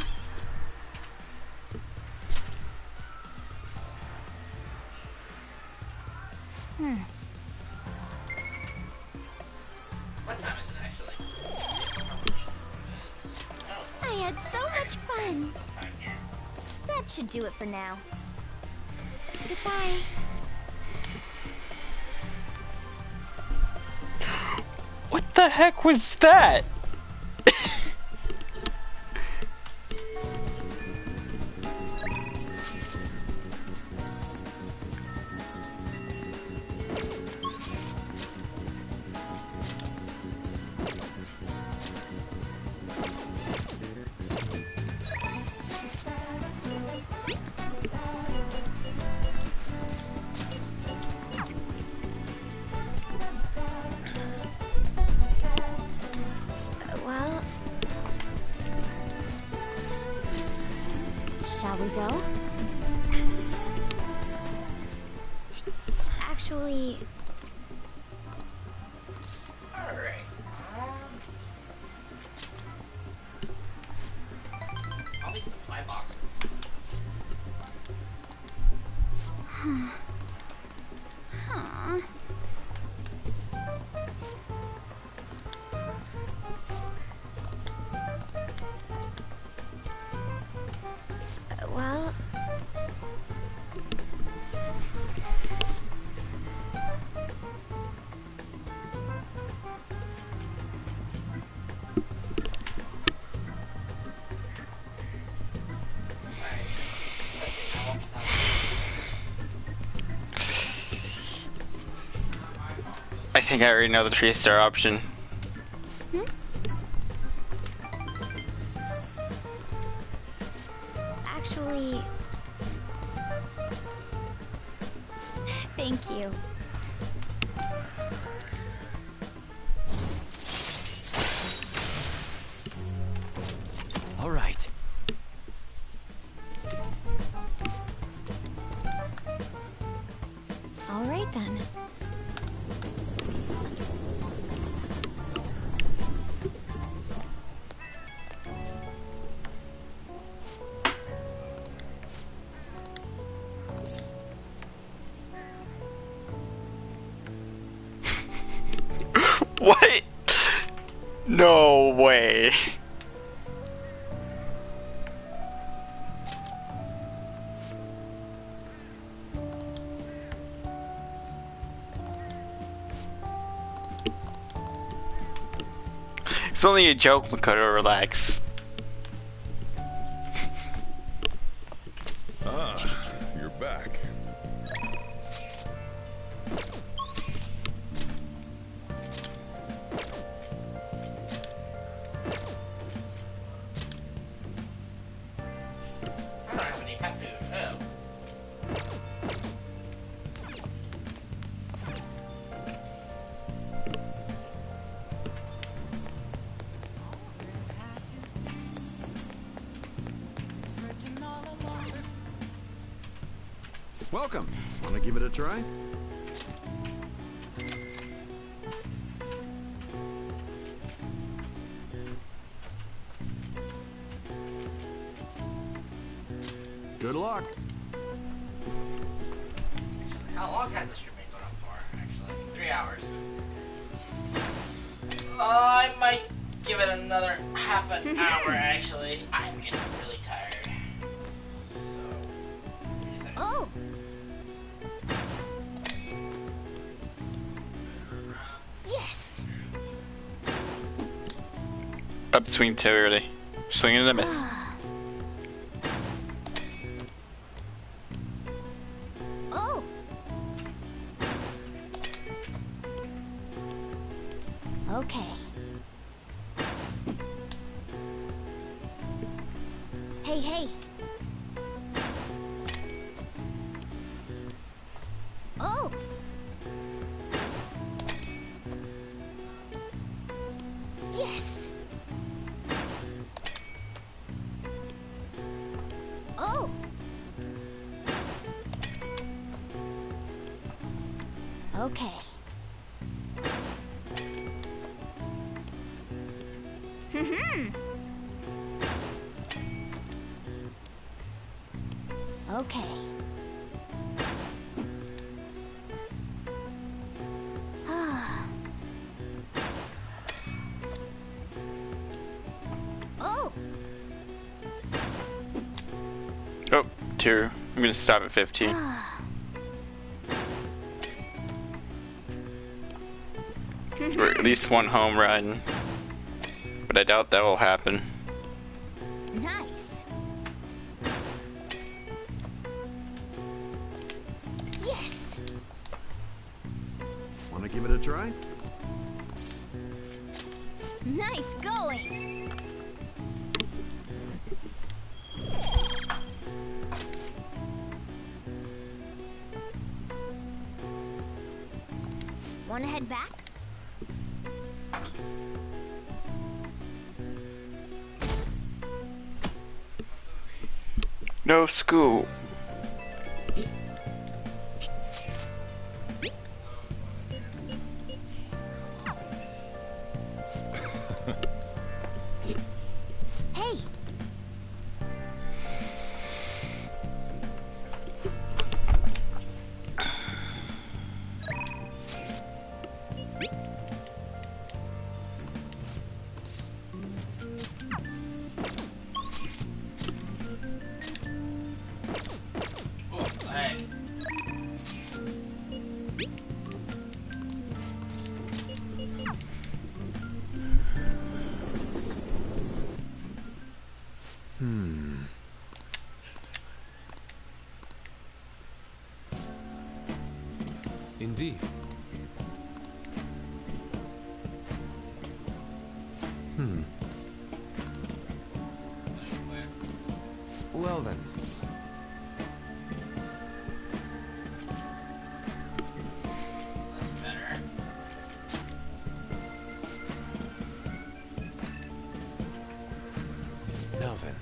What time is it actually? I had so much fun. That should do it for now. Goodbye. What the heck was that? Well... Shall we go? Actually... Alright. All these supply boxes. Huh. Well... I think I already know the 3-star option. Actually... Thank you. All right. All right then. What? No way. It's only a joke, Makoto, relax. Ah, you're back. I don't have any pet food. Oh. Welcome. Want to give it a try? luck. How long has the stream been going on for, actually? 3 hours. I might give it another half an hour, actually. I'm getting really tired. So, oh! Yes! Up swing too early. Swing and a miss. Oh! Okay. Hey, hey. Oh! Yes! Oh! Okay. Okay. Oh! Oh, 2. I'm gonna stop at 15. Or at least 1 home run. But I doubt that will happen. Nice. Yes. Want to give it a try? Nice going. Want to head back? No school. Hey. Indeed. Well then. that's better. Now then.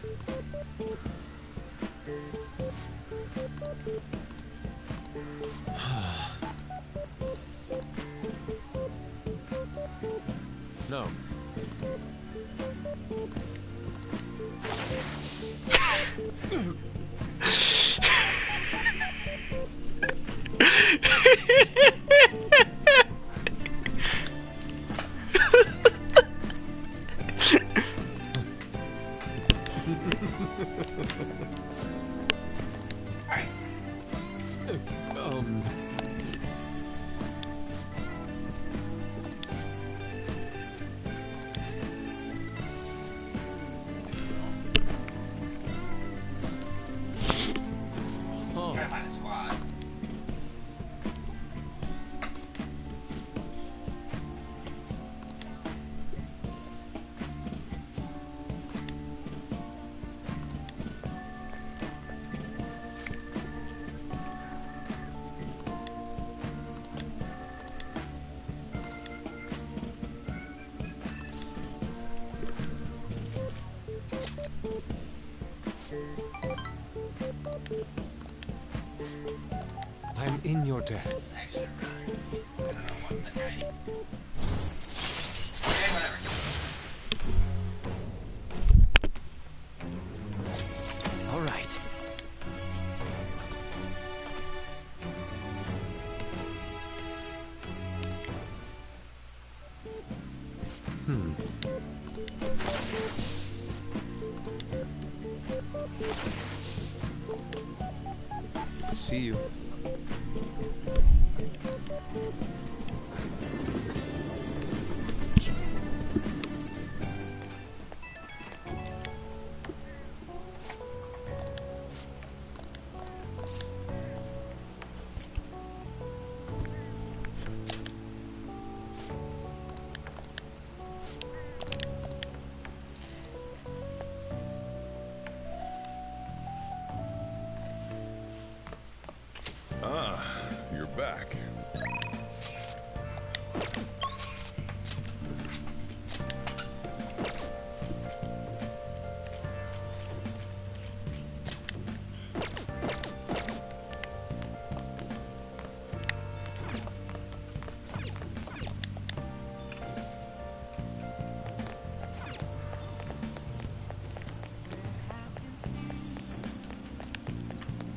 No. Alright. Trying to find a squad. I'm in your debt. It's actually really easy. I don't know what the guy. Okay, whatever. All right. See you. Ah, you're back.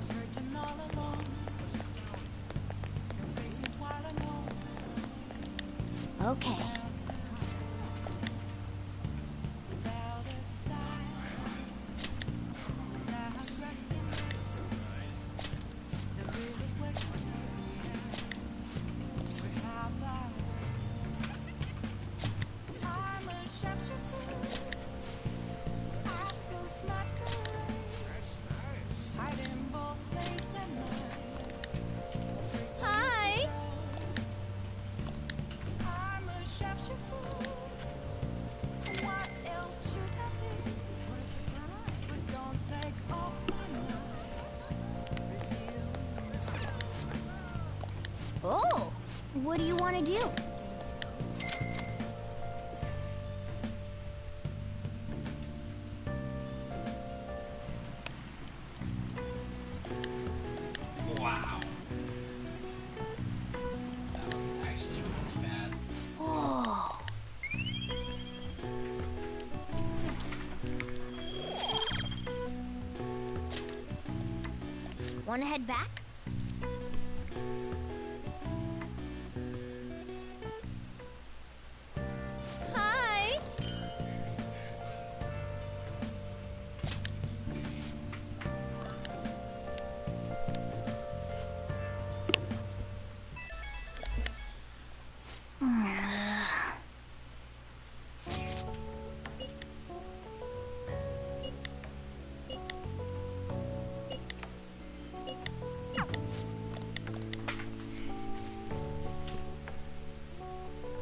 Searching all along, you're facing while alone. Okay. Without a sign, without grasping the river where you take me. Where have I? I'm a sharpshooter. Afros masquerade. Hiding both face and mind. Hi! I'm a sharpshooter. What else should I be? Please don't take off my mind. Oh! What do you want to do? Wow. That was actually really fast. Oh. Want to head back? Hi!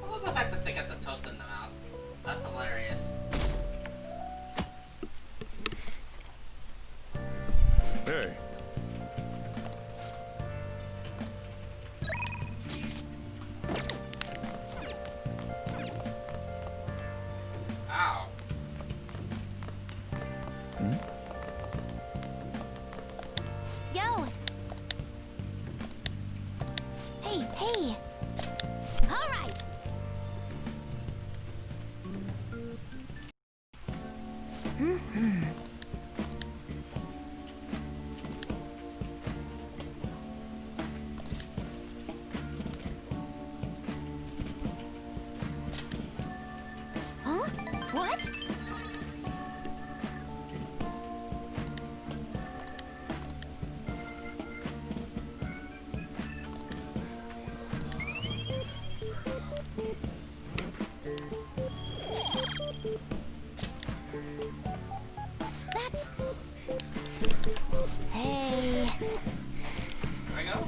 I love the fact that they got the toast in the mouth. That's hilarious. Hey. Ow. Yo! Hey, hey! All right! Mm-hmm. Huh? What? That's... Hey... There we go.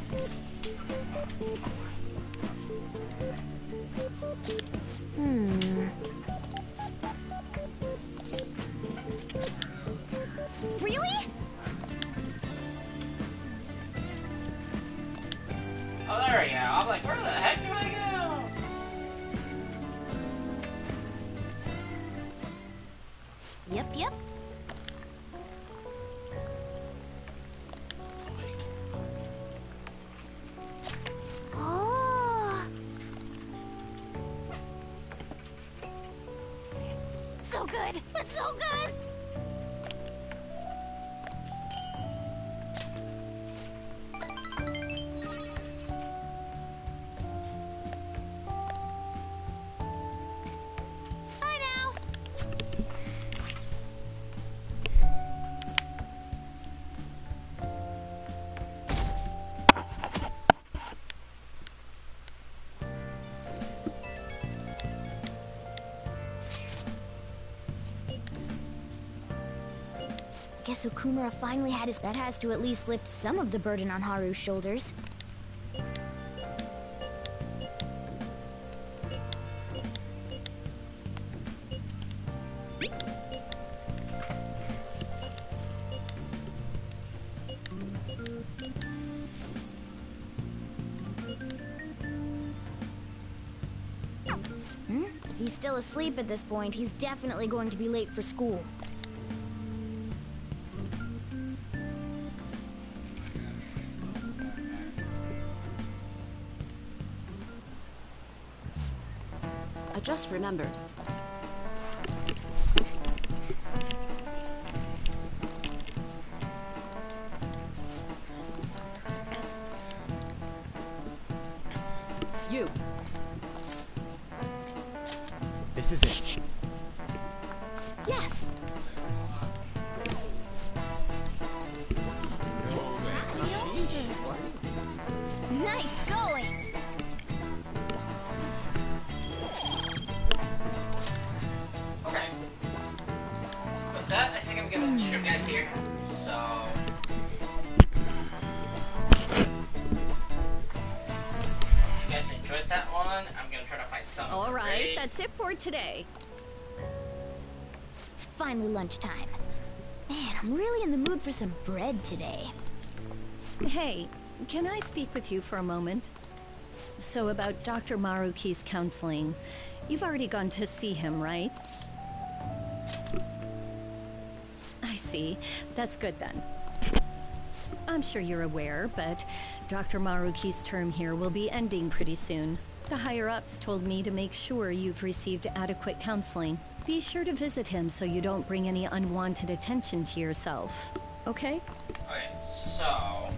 Really? Oh, there we go. I'm like, where the heck do I go? Yep, yep. Oh! So good! It's so good! so Kumara finally had his... That has to at least lift some of the burden on Haru's shoulders. If he's still asleep at this point, he's definitely going to be late for school. I just remembered. You. This is it. Yes. Nice going! Okay. With that, I think I'm gonna stream guys here. So. If you guys enjoyed that one, I'm gonna try to find some. All right, that's it for today. It's finally lunchtime. Man, I'm really in the mood for some bread today. Hey, can I speak with you for a moment? So about Dr. Maruki's counseling, you've already gone to see him, right? I see. That's good then. I'm sure you're aware, but Dr. Maruki's term here will be ending pretty soon. The higher-ups told me to make sure you've received adequate counseling. Be sure to visit him so you don't bring any unwanted attention to yourself. Okay? Okay, so.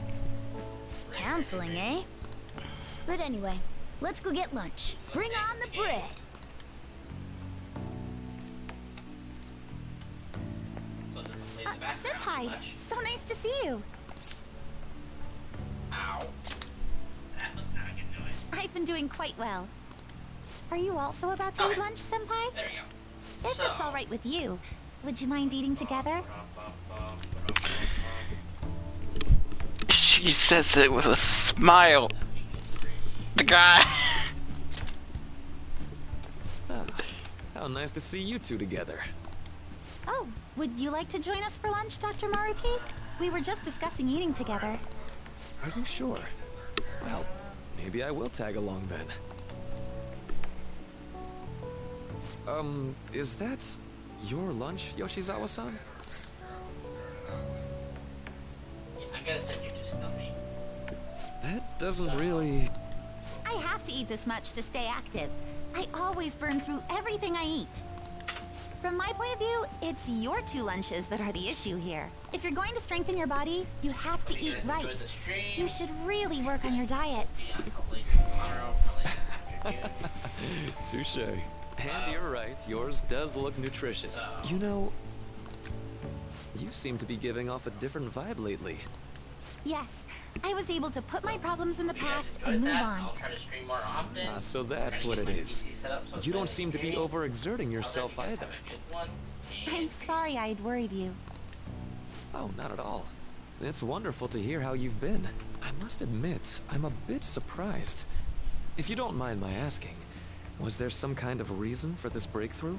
Counseling, eh? But anyway, let's go get lunch. Bring on the bread! Senpai, so nice to see you. Ow. That was not a good noise. I've been doing quite well. Are you also about to eat lunch, Senpai? There we go. If it's all right with you, would you mind eating together? She says it with a smile. The guy. How nice to see you two together. Oh, would you like to join us for lunch, Dr. Maruki? We were just discussing eating together. Are you sure? Well, maybe I will tag along then. Is that your lunch, Yoshizawa-san? I'm gonna send you to Stuffy. That doesn't really... I have to eat this much to stay active. I always burn through everything I eat. From my point of view, it's your 2 lunches that are the issue here. If you're going to strengthen your body, you have to eat right. You should really work on your diets. Touche. And you're right, yours does look nutritious. You know, you seem to be giving off a different vibe lately. Yes, I was able to put my problems in the past and move on. I'll try to stream more often. Ah, so that's what it is. You don't seem to be overexerting yourself either. I'm sorry I'd worried you. Oh, not at all. It's wonderful to hear how you've been. I must admit, I'm a bit surprised. If you don't mind my asking, was there some kind of reason for this breakthrough?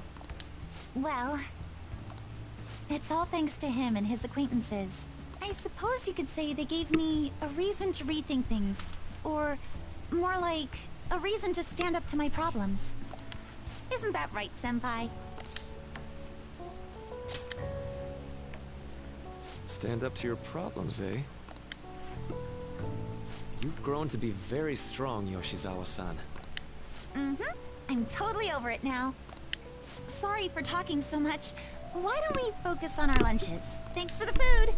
Well, it's all thanks to him and his acquaintances. I suppose you could say they gave me a reason to rethink things. Or, more like, a reason to stand up to my problems. Isn't that right, Senpai? Stand up to your problems, eh? You've grown to be very strong, Yoshizawa-san. Mm-hmm. I'm totally over it now. Sorry for talking so much. Why don't we focus on our lunches? Thanks for the food!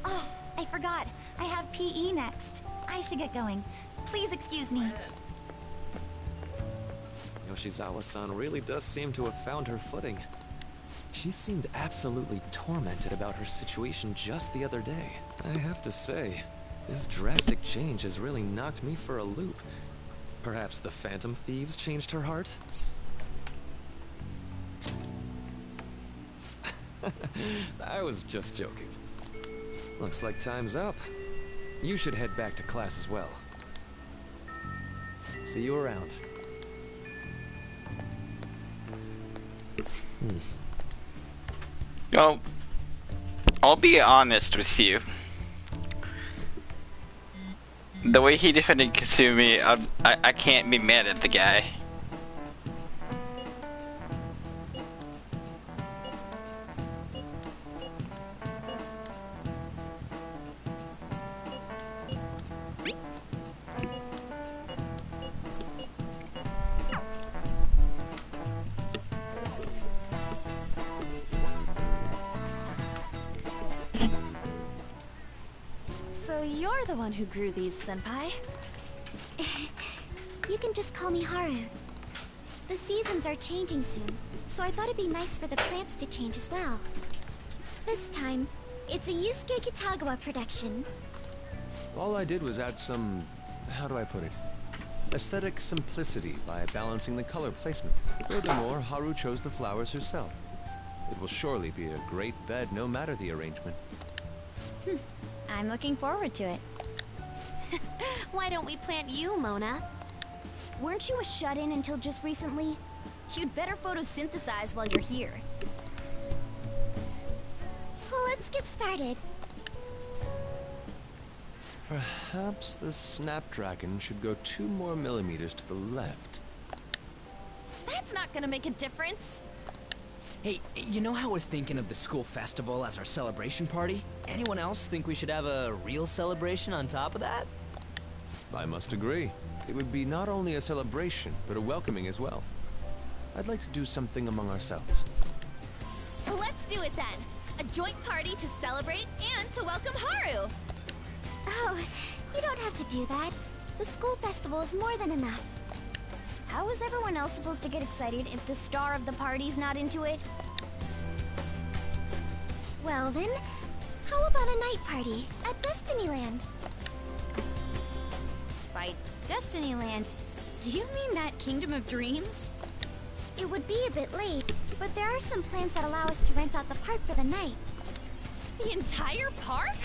Oh, I forgot. I have PE next. I should get going. Please excuse me. Yoshizawa-san really does seem to have found her footing. She seemed absolutely tormented about her situation just the other day. I have to say, this drastic change has really knocked me for a loop. Perhaps the Phantom Thieves changed her heart? I was just joking. Looks like time's up. You should head back to class as well. See you around. Well, I'll be honest with you. The way he defended Kasumi, I can't be mad at the guy. So you're the one who grew these, Senpai? You can just call me Haru. The seasons are changing soon, so I thought it'd be nice for the plants to change as well. This time, it's a Yusuke Kitagawa production. All I did was add some, how do I put it, aesthetic simplicity by balancing the color placement. Furthermore, Haru chose the flowers herself. It will surely be a great bed no matter the arrangement. I'm looking forward to it. Why don't we plant you, Mona? Weren't you a shut-in until just recently? You'd better photosynthesize while you're here. Well, let's get started. Perhaps the Snapdragon should go 2 more millimeters to the left. That's not gonna make a difference. Hey, you know how we're thinking of the school festival as our celebration party? Anyone else think we should have a real celebration on top of that? I must agree. It would be not only a celebration, but a welcoming as well. I'd like to do something among ourselves. Let's do it then. A joint party to celebrate and to welcome Haru. Oh, you don't have to do that. The school festival is more than enough. How is everyone else supposed to get excited if the star of the party's not into it? Well then, how about a night party at Destinyland? By Destinyland, do you mean that Kingdom of Dreams? It would be a bit late, but there are some plans that allow us to rent out the park for the night. The entire park?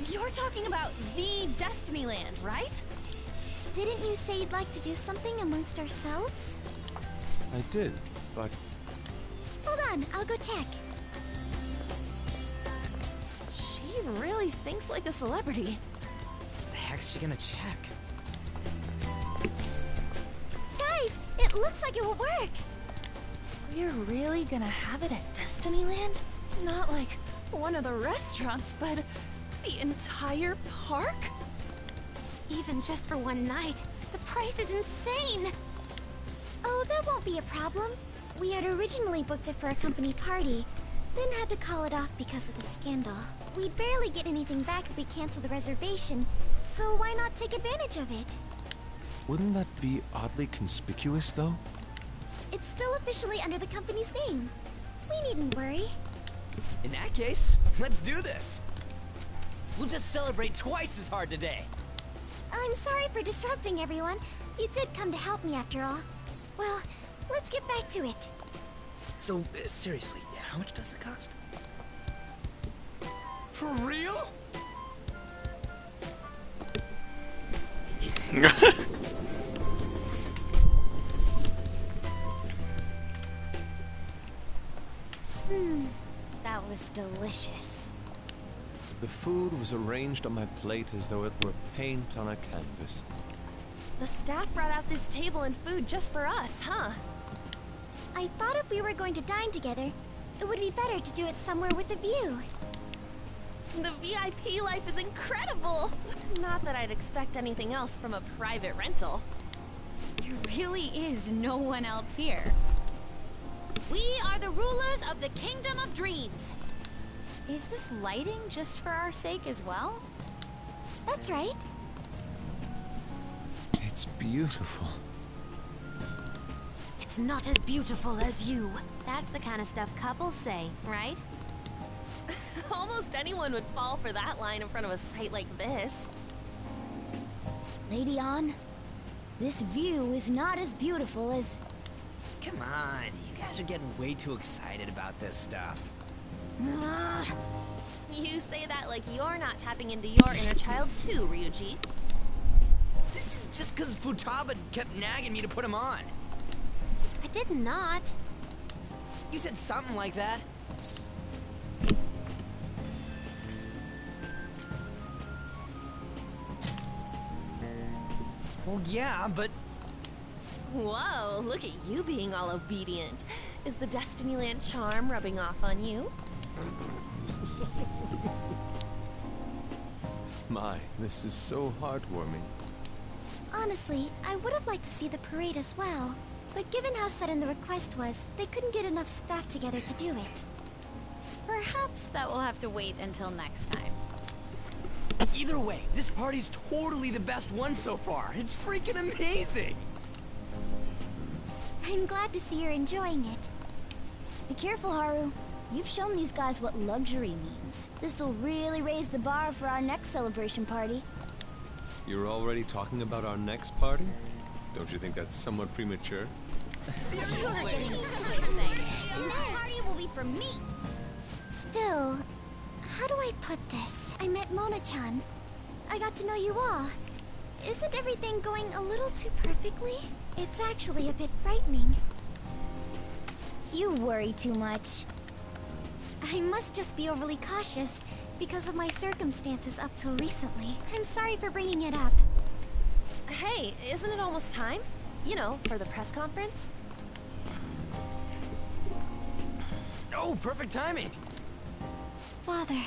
You're talking about the Destinyland, right? Didn't you say you'd like to do something amongst ourselves? I did, but... Hold on, I'll go check. She really thinks like a celebrity. What the heck's she gonna check? Guys, it looks like it will work. We're really gonna have it at Destinyland? Not like one of the restaurants, but the entire park? Even just for one night, the price is insane! Oh, that won't be a problem. We had originally booked it for a company party, then had to call it off because of the scandal. We'd barely get anything back if we cancel the reservation, so why not take advantage of it? Wouldn't that be oddly conspicuous, though? It's still officially under the company's name. We needn't worry. In that case, let's do this! We'll just celebrate twice as hard today! I'm sorry for disrupting everyone. You did come to help me after all. Well, let's get back to it. So, seriously, how much does it cost? For real? That was delicious. The food was arranged on my plate as though it were paint on a canvas. The staff brought out this table and food just for us, huh? I thought if we were going to dine together, it would be better to do it somewhere with a view. The VIP life is incredible! Not that I'd expect anything else from a private rental. There really is no one else here. We are the rulers of the Kingdom of Dreams. Is this lighting just for our sake as well? That's right. It's beautiful. It's not as beautiful as you. That's the kind of stuff couples say, right? Almost anyone would fall for that line in front of a site like this. Lady An, this view is not as beautiful as... Come on, you guys are getting way too excited about this stuff. You say that like you're not tapping into your inner child too, Ryuji. This is just because Futaba kept nagging me to put him on. I did not. You said something like that. Well, yeah, but... Whoa, look at you being all obedient. Is the Destinyland charm rubbing off on you? My, this is so heartwarming. Honestly, I would have liked to see the parade as well. But given how sudden the request was, they couldn't get enough staff together to do it. Perhaps that will have to wait until next time. Either way, this party's totally the best one so far. It's freaking amazing! I'm glad to see you're enjoying it. Be careful, Haru. You've shown these guys what luxury means. This'll really raise the bar for our next celebration party. You're already talking about our next party? Don't you think that's somewhat premature? Seriously? The party will be for me! Still, how do I put this? I met Mona-chan. I got to know you all. Isn't everything going a little too perfectly? It's actually a bit frightening. You worry too much. I must just be overly cautious because of my circumstances up till recently. I'm sorry for bringing it up. Hey, isn't it almost time? You know, for the press conference? Oh, perfect timing! Father.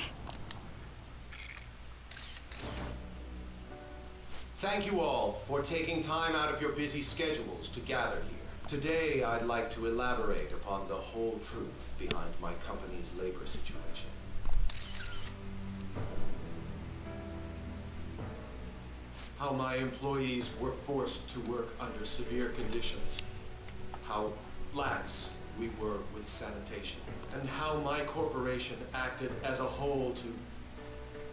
Thank you all for taking time out of your busy schedules to gather here. Today, I'd like to elaborate upon the whole truth behind my company's labor situation. How my employees were forced to work under severe conditions. How lax we were with sanitation. And how my corporation acted as a whole to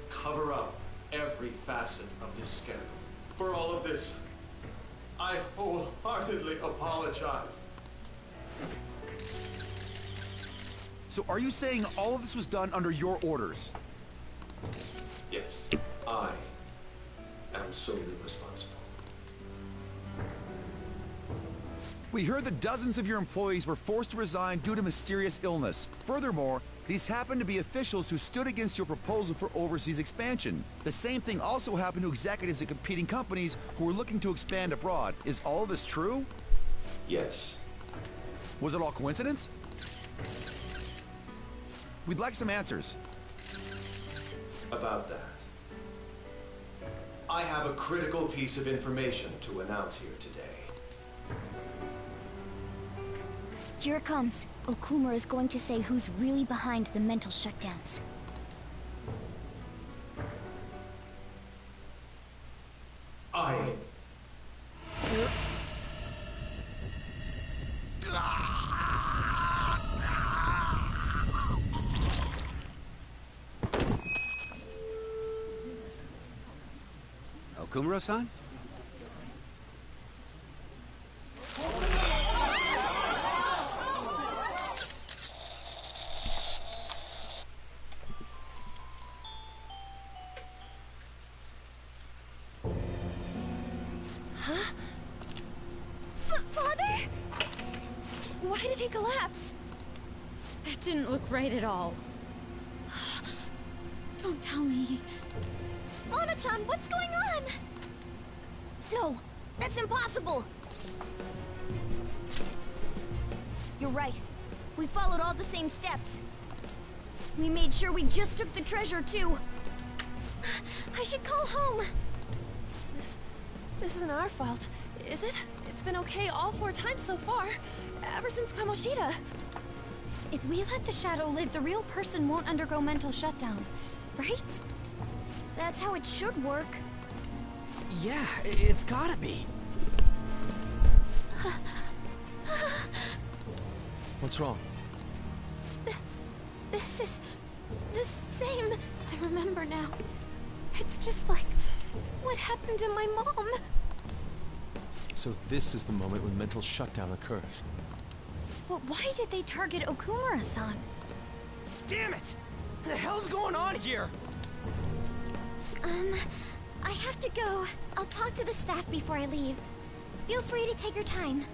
cover up every facet of this scandal. For all of this, I wholeheartedly apologize. So are you saying all of this was done under your orders? Yes, I am solely responsible. We heard that dozens of your employees were forced to resign due to mysterious illness. Furthermore, these happened to be officials who stood against your proposal for overseas expansion. The same thing also happened to executives at competing companies who were looking to expand abroad. Is all of this true? Yes. Was it all coincidence? We'd like some answers. About that, I have a critical piece of information to announce here today. Here it comes. Okumura is going to say who's really behind the mental shutdowns. I... Okumura-san? Huh? Father? Why did he collapse? That didn't look right at all. Don't tell me. Mona-chan, what's going on? No, that's impossible! You're right. We followed all the same steps. We made sure we just took the treasure, too. I should call home. This isn't our fault, is it? It's been okay all 4 times so far, ever since Kamoshida. If we let the shadow live, the real person won't undergo mental shutdown, right? That's how it should work. Yeah, it's gotta be. What's wrong? This is the same. I remember now. It's just like what happened to my mom. So this is the moment when mental shutdown occurs. But why did they target Okumura-san? Damn it! What the hell's going on here? I have to go. I'll talk to the staff before I leave. Feel free to take your time.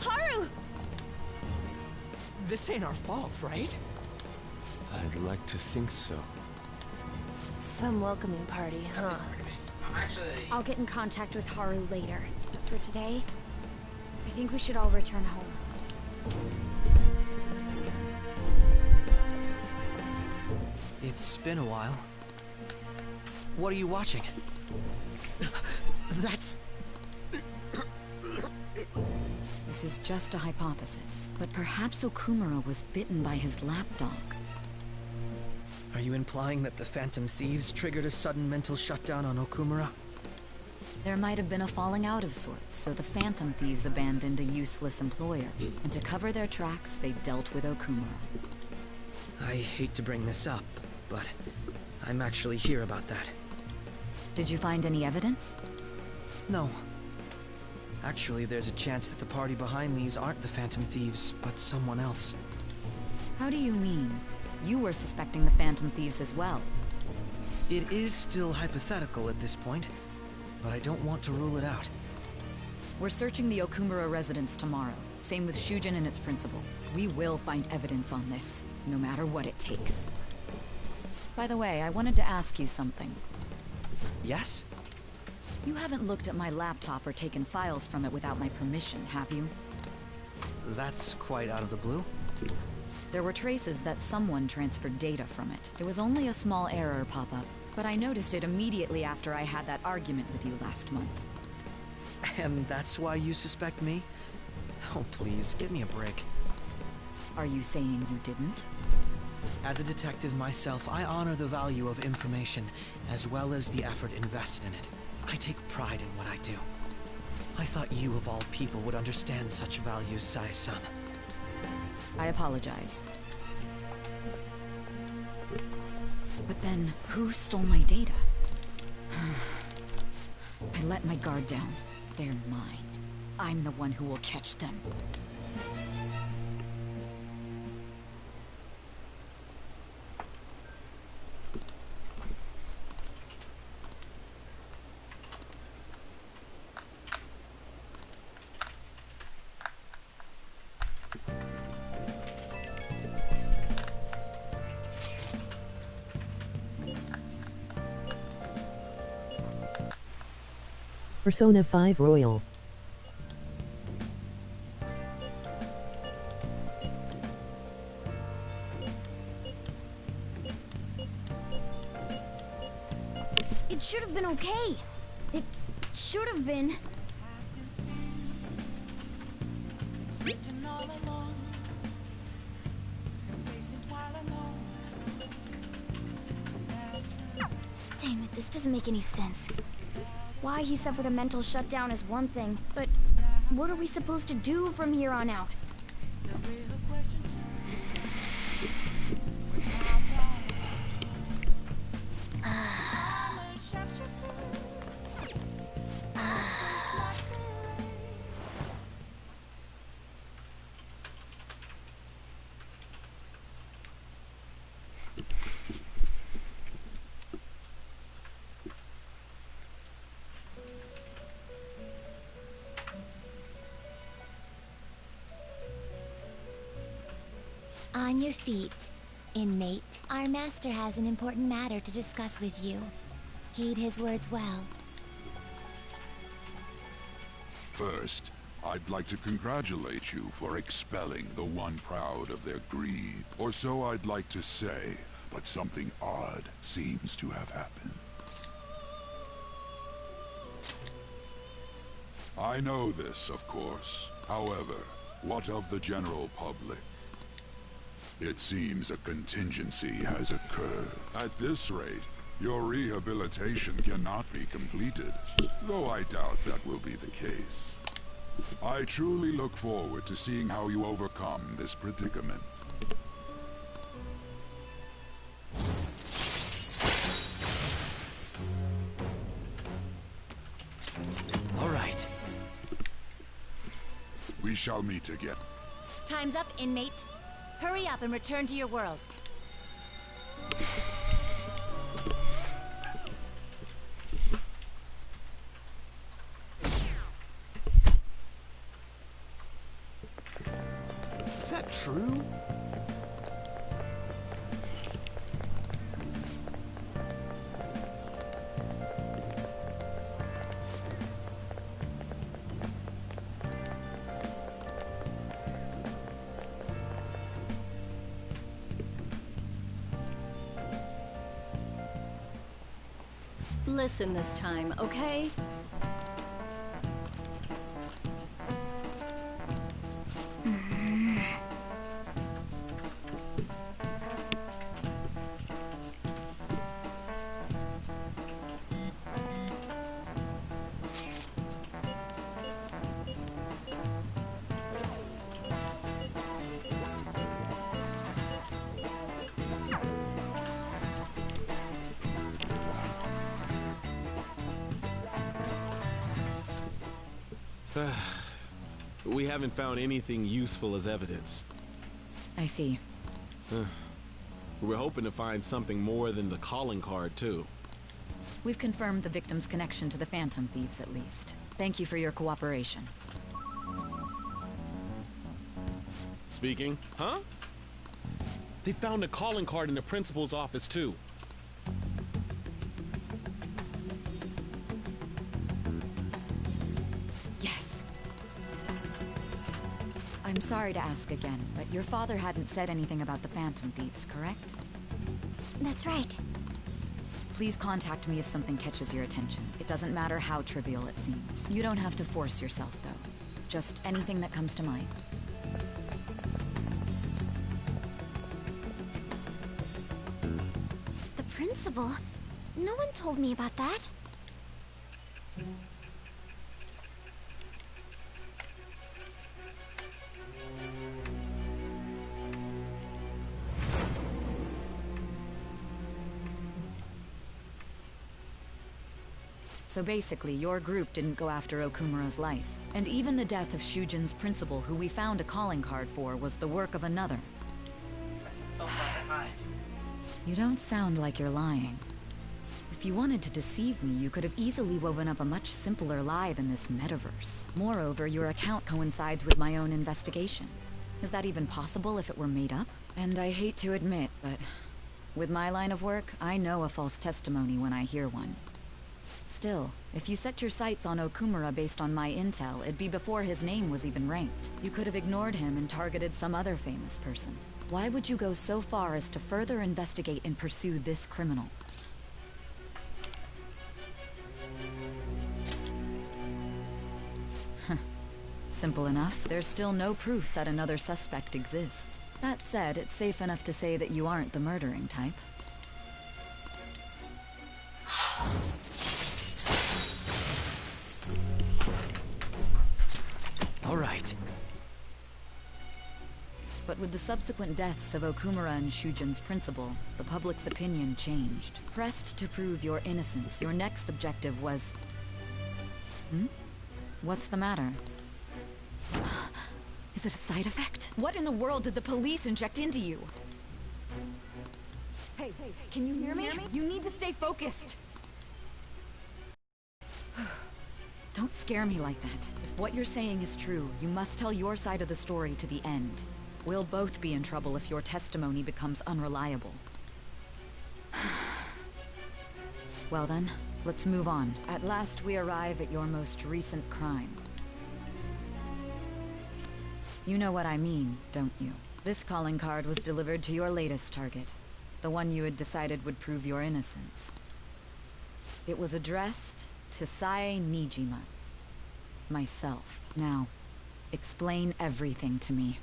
Haru! This ain't our fault, right? I'd like to think so. Some welcoming party, huh? I'll get in contact with Haru later. For today, I think we should all return home. It's been a while. What are you watching? That's... This is just a hypothesis, but perhaps Okumura was bitten by his lapdog. Are you implying that the Phantom Thieves triggered a sudden mental shutdown on Okumura? There might have been a falling out of sorts, so the Phantom Thieves abandoned a useless employer, and to cover their tracks, they dealt with Okumura. I hate to bring this up, but I'm actually here about that. Did you find any evidence? No. Actually, there's a chance that the party behind these aren't the Phantom Thieves, but someone else. How do you mean? You were suspecting the Phantom Thieves as well. It is still hypothetical at this point, but I don't want to rule it out. We're searching the Okumura residence tomorrow. Same with Shujin and its principal. We will find evidence on this, no matter what it takes. By the way, I wanted to ask you something. Yes? You haven't looked at my laptop or taken files from it without my permission, have you? That's quite out of the blue. There were traces that someone transferred data from it. It was only a small error pop-up, but I noticed it immediately after I had that argument with you last month. And that's why you suspect me? Oh, please, give me a break. Are you saying you didn't? As a detective myself, I honor the value of information, as well as the effort invested in it. I take pride in what I do. I thought you, of all people, would understand such values, Sai-san. I apologize. But then, who stole my data? I let my guard down. They're mine. I'm the one who will catch them. Persona 5 Royal. It should have been okay. It should have been. Damn it, this doesn't make any sense. Why he suffered a mental shutdown is one thing, but what are we supposed to do from here on out? On your feet, inmate. Our master has an important matter to discuss with you. Heed his words well. First, I'd like to congratulate you for expelling the one proud of their greed. Or so I'd like to say, but something odd seems to have happened. I know this, of course. However, what of the general public? It seems a contingency has occurred. At this rate, your rehabilitation cannot be completed, though I doubt that will be the case. I truly look forward to seeing how you overcome this predicament. All right. We shall meet again. Time's up, inmate. Hurry up and return to your world. Is that true? Listen this time, okay? We haven't found anything useful as evidence. I see. We're hoping to find something more than the calling card, too. We've confirmed the victim's connection to the Phantom Thieves, at least. Thank you for your cooperation. Speaking? Huh? They found a calling card in the principal's office, too. I'm sorry to ask again, but your father hadn't said anything about the Phantom Thieves, correct? That's right. Please contact me if something catches your attention. It doesn't matter how trivial it seems. You don't have to force yourself, though. Just anything that comes to mind. The principal? No one told me about that. So basically, your group didn't go after Okumura's life. And even the death of Shujin's principal, who we found a calling card for, was the work of another. So far behind. You don't sound like you're lying. If you wanted to deceive me, you could have easily woven up a much simpler lie than this metaverse. Moreover, your account coincides with my own investigation. Is that even possible if it were made up? And I hate to admit, but with my line of work, I know a false testimony when I hear one. Still, if you set your sights on Okumura based on my intel, it'd be before his name was even ranked. You could have ignored him and targeted some other famous person. Why would you go so far as to further investigate and pursue this criminal? Simple enough. There's still no proof that another suspect exists. That said, it's safe enough to say that you aren't the murdering type. All right. But with the subsequent deaths of Okumura and Shujin's principal, the public's opinion changed. Pressed to prove your innocence, your next objective was... What's the matter? Is it a side effect? What in the world did the police inject into you? Hey, can you hear me? You need to stay focused. Don't scare me like that. If what you're saying is true, you must tell your side of the story to the end. We'll both be in trouble if your testimony becomes unreliable. Well then, let's move on. At last we arrive at your most recent crime. You know what I mean, don't you? This calling card was delivered to your latest target. The one you had decided would prove your innocence. It was addressed to Sae Nijima. Myself. Now, explain everything to me.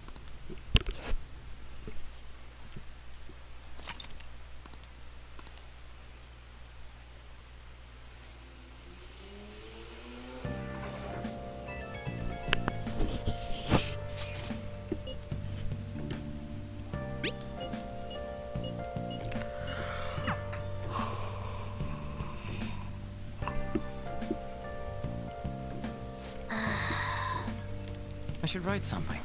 I should write something.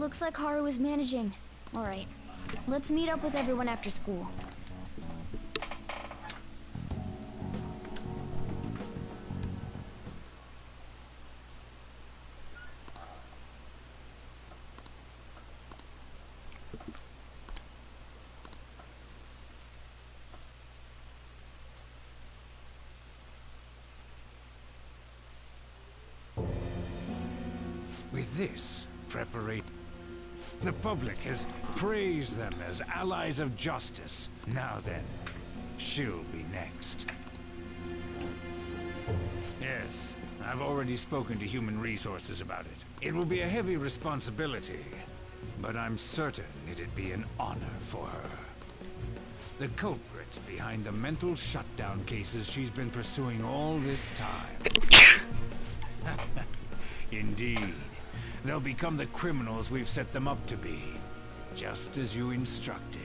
Looks like Haru is managing. Alright, let's meet up with everyone after school. With this preparation, the public has praised them as allies of justice. Now then, she'll be next. Yes, I've already spoken to Human Resources about it. It will be a heavy responsibility, but I'm certain it'd be an honor for her. The culprits behind the mental shutdown cases she's been pursuing all this time. Indeed. They'll become the criminals we've set them up to be, just as you instructed.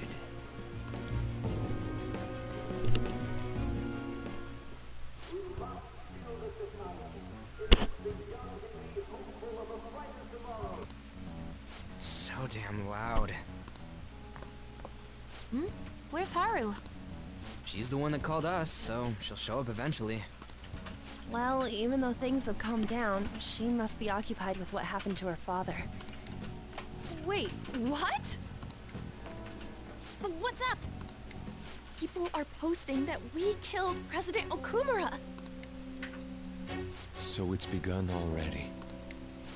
So damn loud. Where's Haru? She's the one that called us, so she'll show up eventually. Well, even though things have calmed down, she must be occupied with what happened to her father. Wait, what? What's up? People are posting that we killed President Okumura. So it's begun already.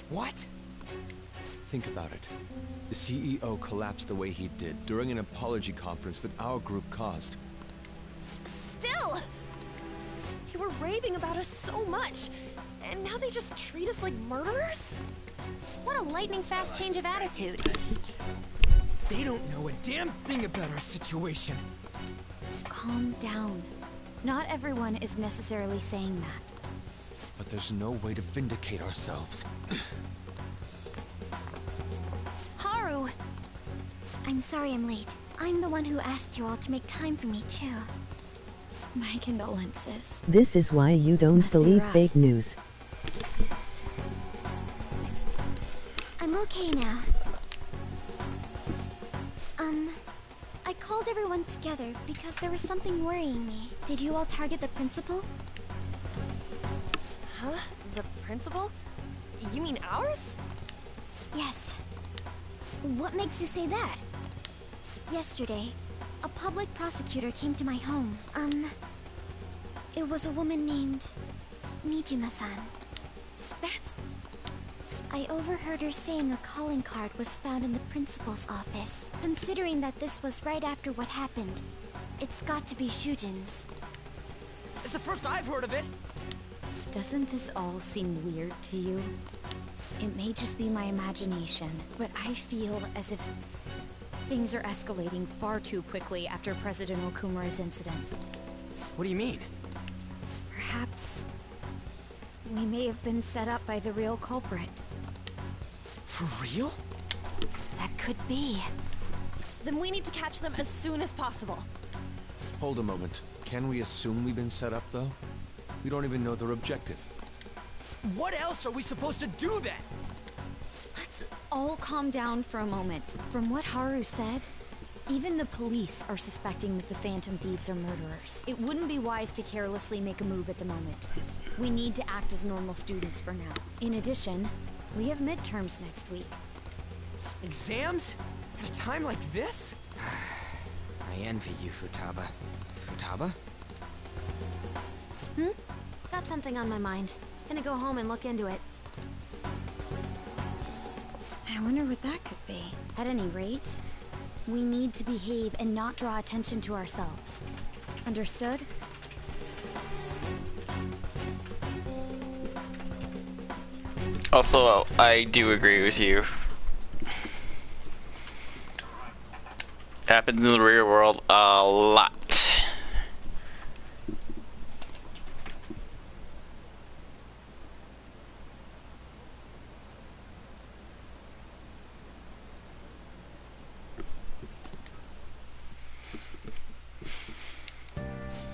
What? Think about it. The CEO collapsed the way he did during an apology conference that our group caused. Still! They were raving about us so much, and now they just treat us like murderers? What a lightning-fast change of attitude. They don't know a damn thing about our situation. Calm down. Not everyone is necessarily saying that. But there's no way to vindicate ourselves. Haru! I'm sorry I'm late. I'm the one who asked you all to make time for me, too. My condolences. This is why you don't believe fake news. I'm okay now. I called everyone together because there was something worrying me. Did you all target the principal? Huh? The principal? You mean ours? Yes. What makes you say that? Yesterday, a public prosecutor came to my home. It was a woman named Nijima-san. That's... I overheard her saying a calling card was found in the principal's office. Considering that this was right after what happened, it's got to be Shujin's. It's the first I've heard of it! Doesn't this all seem weird to you? It may just be my imagination, but I feel as if things are escalating far too quickly after President Okumura's incident. What do you mean? Perhaps we may have been set up by the real culprit. For real? That could be. Then we need to catch them as soon as possible. Hold a moment. Can we assume we've been set up, though? We don't even know their objective. What else are we supposed to do then? Let's all calm down for a moment. From what Haru said, even the police are suspecting that the Phantom Thieves are murderers. It wouldn't be wise to carelessly make a move at the moment. We need to act as normal students for now. In addition, we have midterms next week. Exams? At a time like this? I envy you, Futaba. Futaba? Got something on my mind. Gonna go home and look into it. I wonder what that could be. At any rate, we need to behave and not draw attention to ourselves. Understood? Also, I do agree with you. Happens in the real world a lot.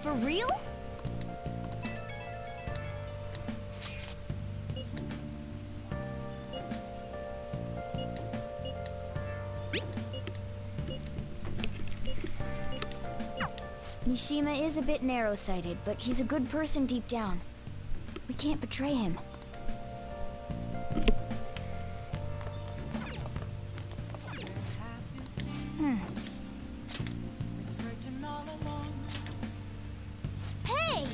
For real? Mishima is a bit narrow-sighted, but he's a good person deep down. We can't betray him. Hey!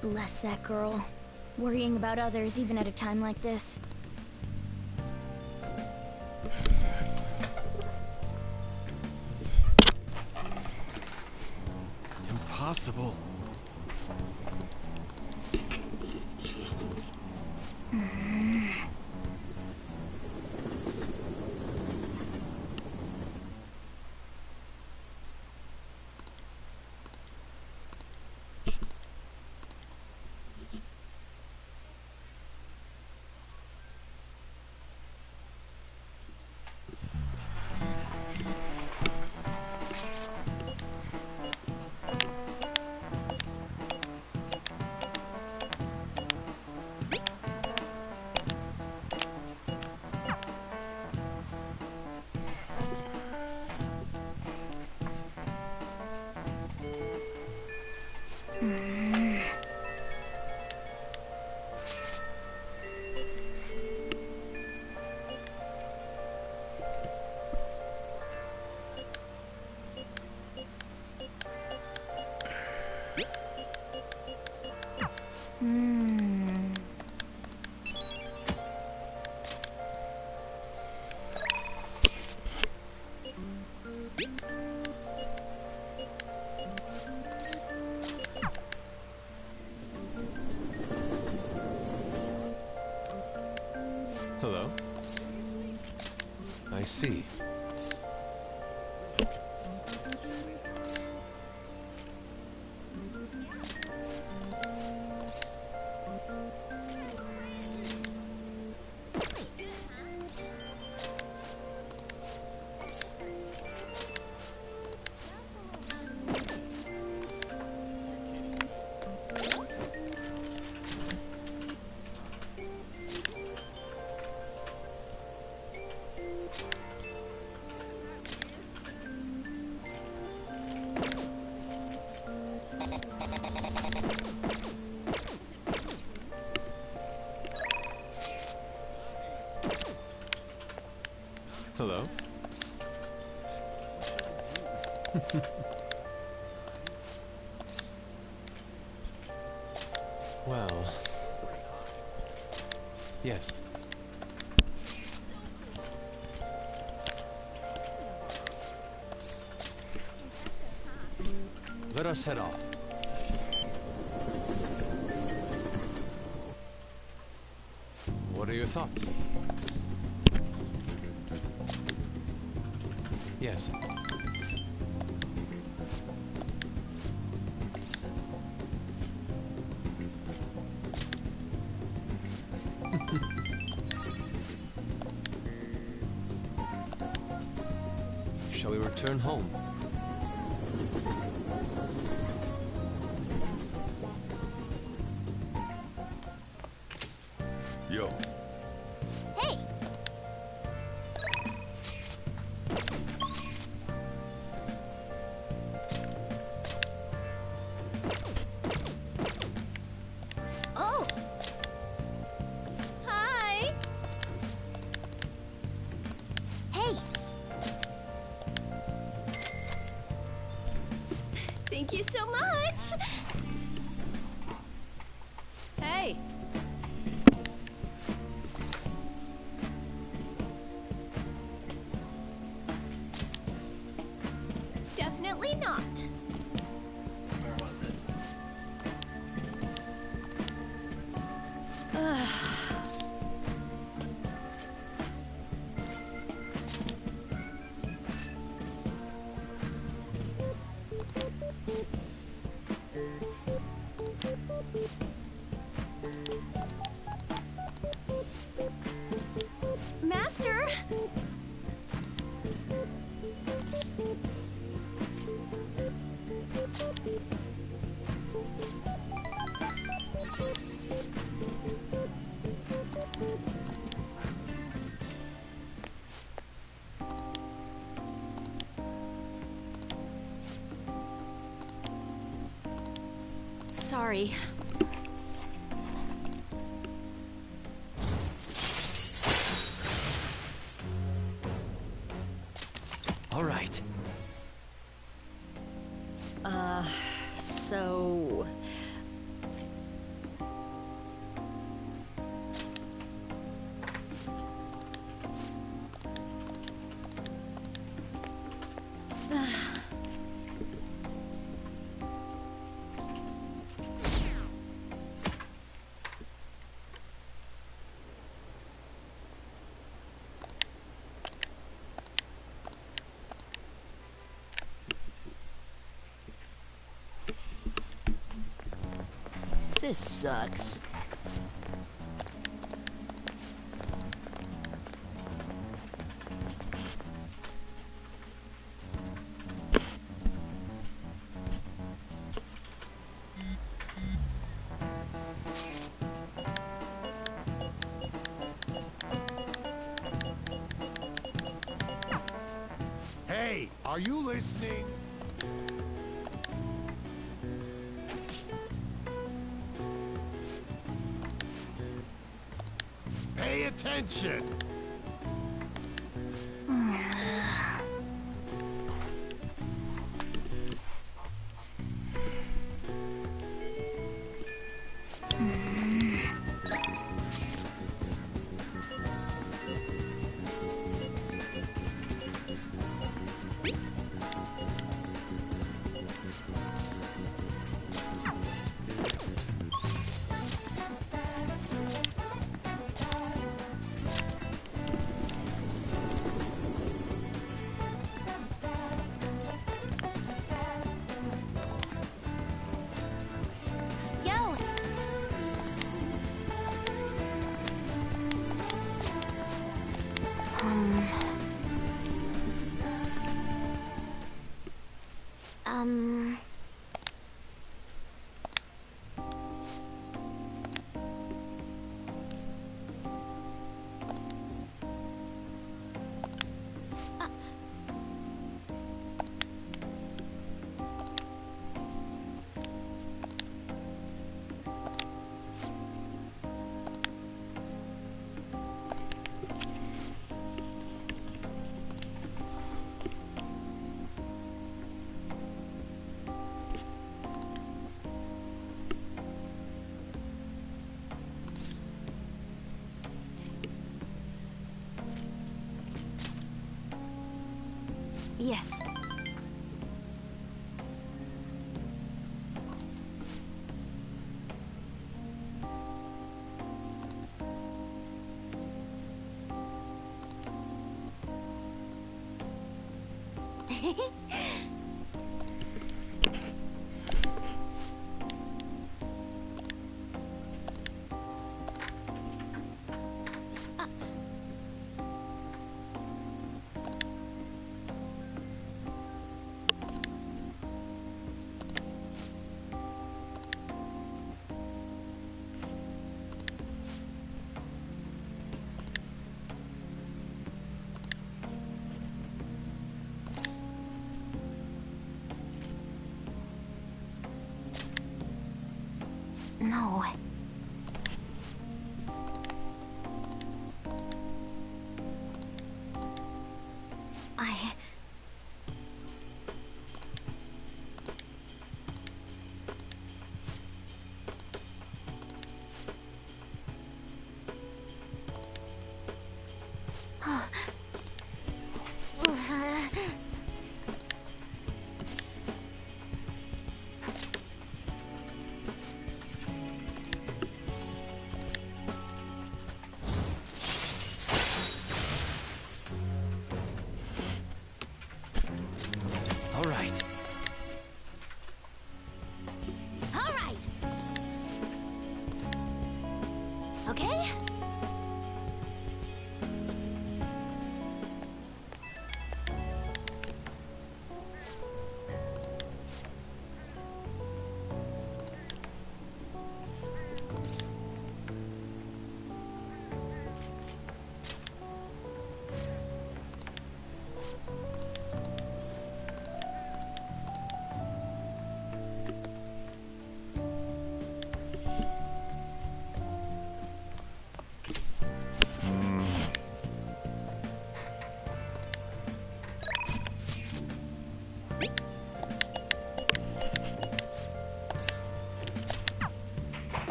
Bless that girl. Worrying about others even at a time like this. Impossible. Hello? I see. Hello? Well... Yes. Let us head off. What are your thoughts? Yes. Shall we return home? Yo. Hey! Oh! Hi! Hey! Thank you so much! Hey! Absolutely not. Where was it? Master! Sorry. All right. So... This sucks. Hey, are you listening? Pay attention! Yo! Um... Yes. No. I...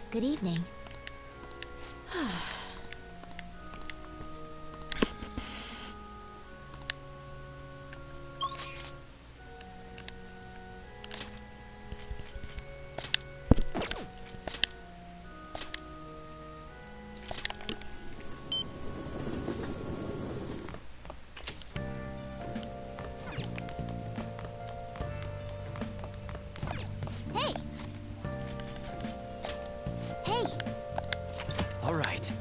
Good evening. Hey! Hey! All right.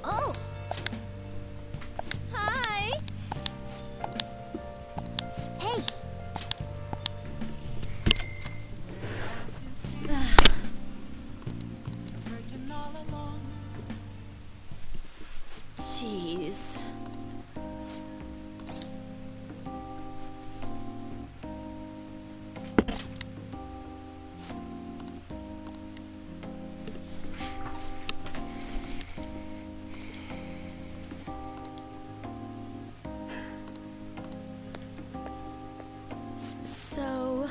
Oh! Hi! Hey! Jeez. So...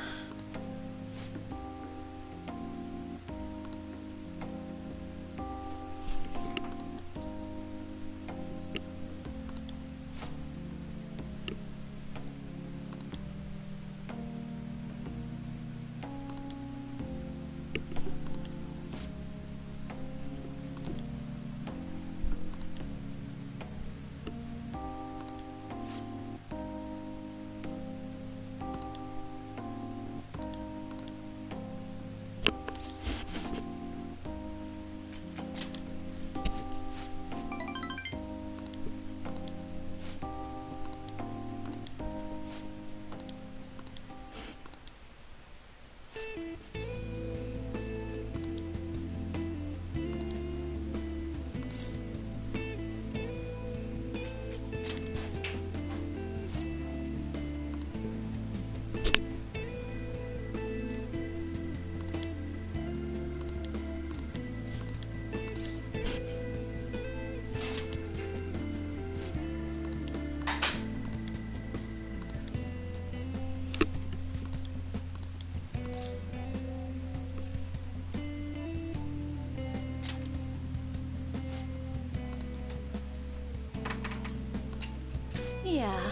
Yeah.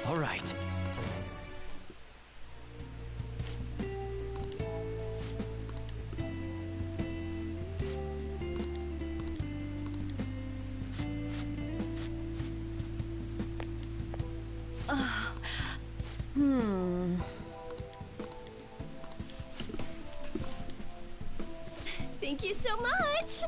All right. Hmm. Thank you so much!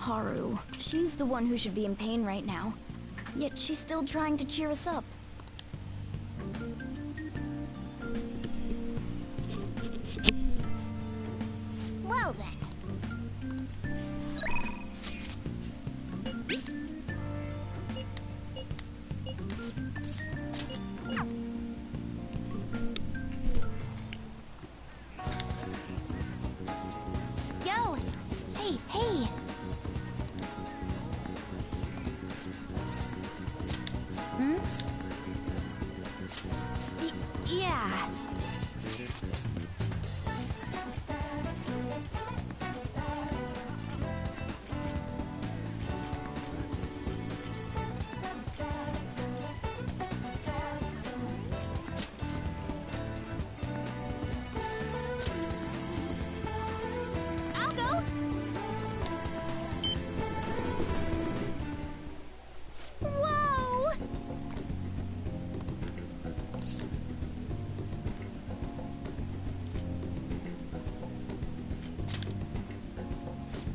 Haru. She's the one who should be in pain right now. Yet she's still trying to cheer us up. Well then. Yo! Hey, hey! Hmm? yeah. I'll go. Whoa!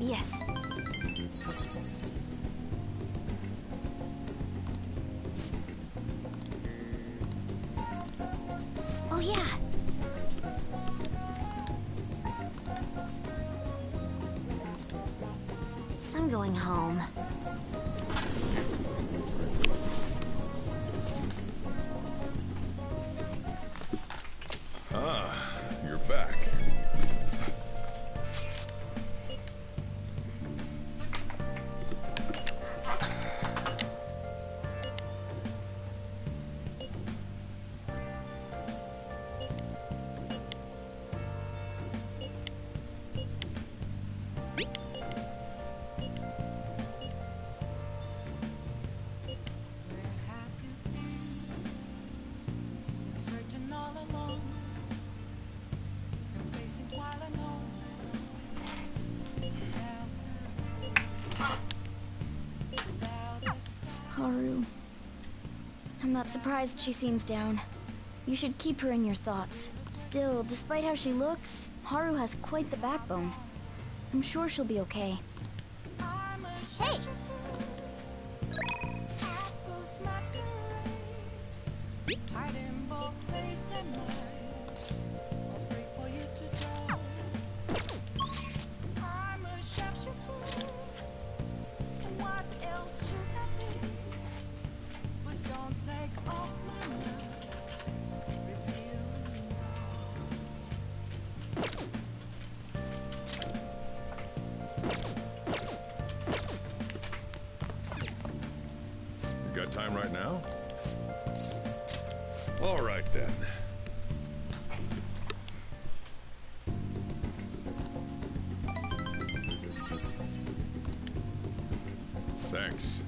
Yes. Oh yeah. I'm going home. Ah, you're back. Haru. I'm not surprised she seems down. You should keep her in your thoughts. Still, despite how she looks, Haru has quite the backbone. I'm sure she'll be okay. Hey! You got time right now? All right then. Thanks.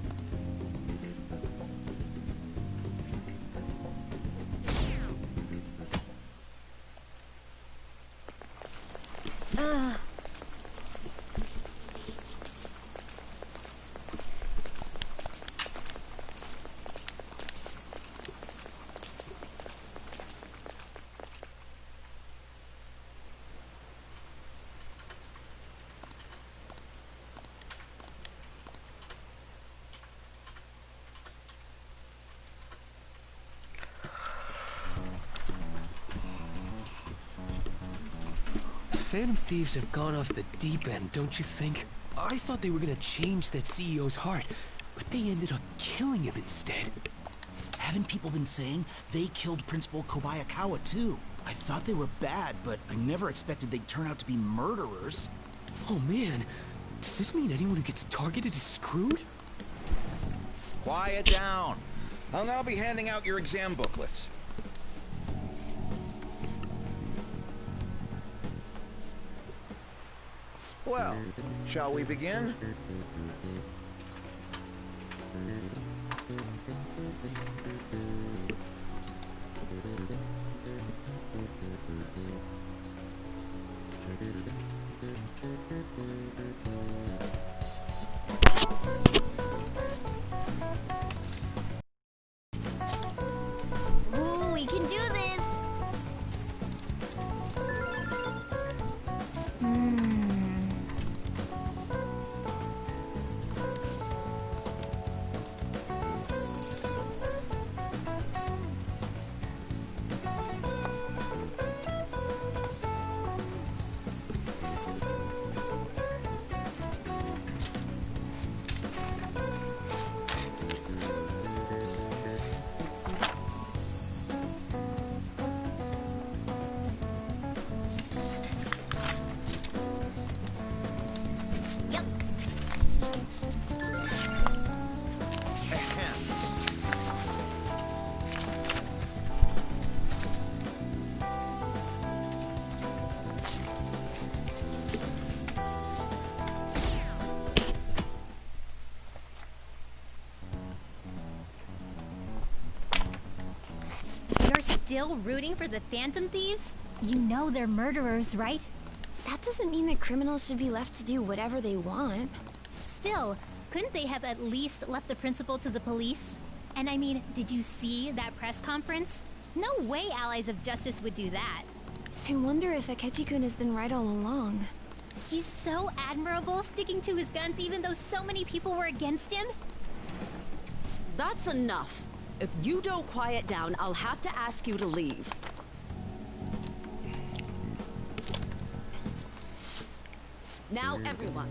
Phantom Thieves have gone off the deep end, don't you think? I thought they were gonna change that CEO's heart, but they ended up killing him instead. Haven't people been saying they killed Principal Kobayakawa too? I thought they were bad, but I never expected they'd turn out to be murderers. Oh man, does this mean anyone who gets targeted is screwed? Quiet down. I'll now be handing out your exam booklets. Well, shall we begin? Ooh, we can do this! still rooting for the Phantom Thieves? You know they're murderers, right? That doesn't mean that criminals should be left to do whatever they want. Still, couldn't they have at least left the principal to the police? And I mean, did you see that press conference? No way Allies of Justice would do that. I wonder if Akechi-kun has been right all along. He's so admirable, sticking to his guns even though so many people were against him. That's enough. If you don't quiet down, I'll have to ask you to leave. Now, everyone.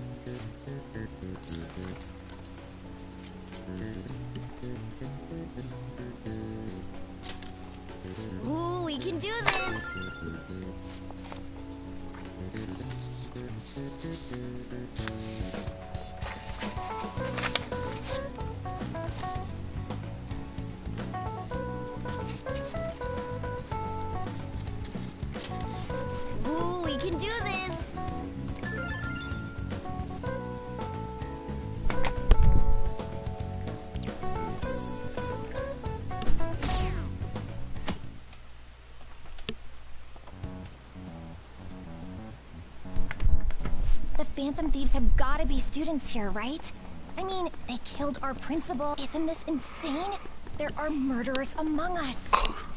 Ooh, we can do this! Ooh, we can do this! The Phantom Thieves have gotta be students here, right? I mean, they killed our principal. Isn't this insane? There are murderers among us.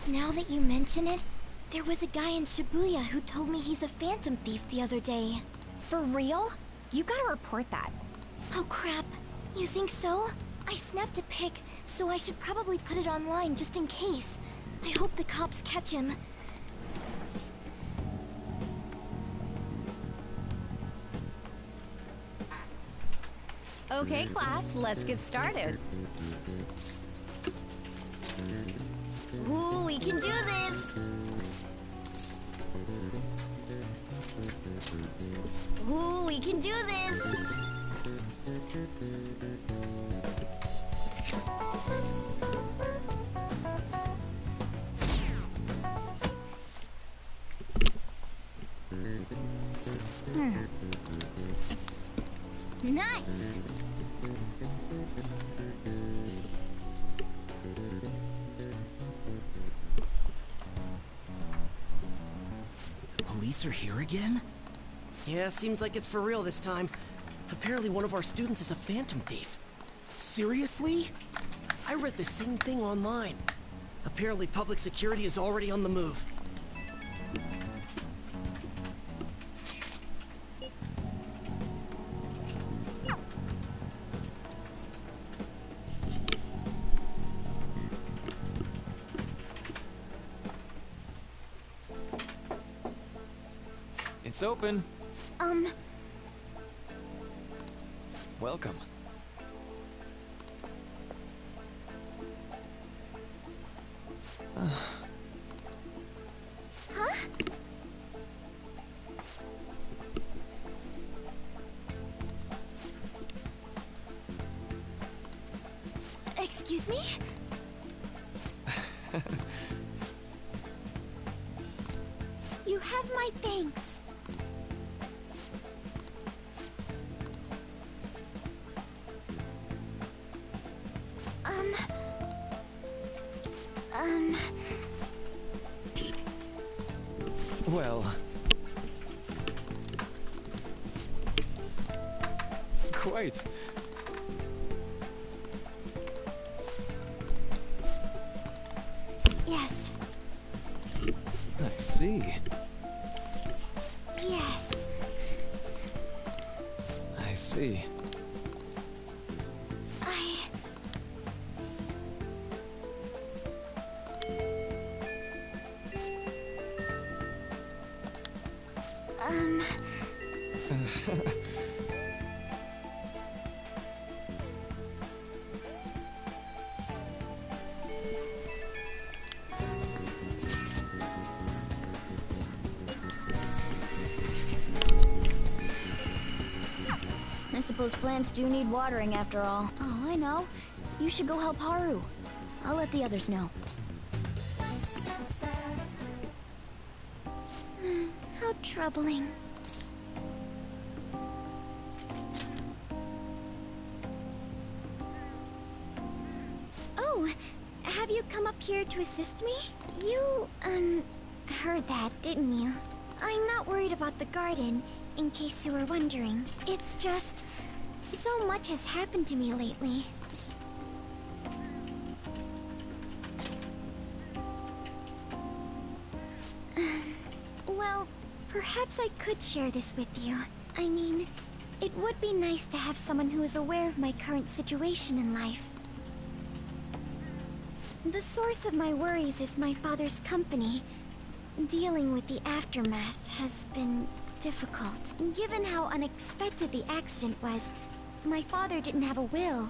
Now that you mention it, there was a guy in Shibuya who told me he's a Phantom Thief the other day. For real? You gotta report that. Oh crap, you think so? I snapped a pic, so I should probably put it online just in case. I hope the cops catch him. Okay, class, let's get started. Ooh, we can do this! Ooh, we can do this! Nice! The police are here again? Yeah, seems like it's for real this time. Apparently one of our students is a Phantom Thief. Seriously? I read the same thing online. Apparently public security is already on the move. It's open. Welcome. Huh? Excuse me? You have my thanks. Well... Quite. Yes. I see. Yes. I see. I suppose plants do need watering after all. Oh, I know. You should go help Haru. I'll let the others know. How troubling. Oh, have you come up here to assist me? You, heard that, didn't you? I'm not worried about the garden, in case you were wondering. It's just, so much has happened to me lately. Well, perhaps I could share this with you. I mean, it would be nice to have someone who is aware of my current situation in life. The source of my worries is my father's company. Dealing with the aftermath has been difficult. Given how unexpected the accident was, my father didn't have a will.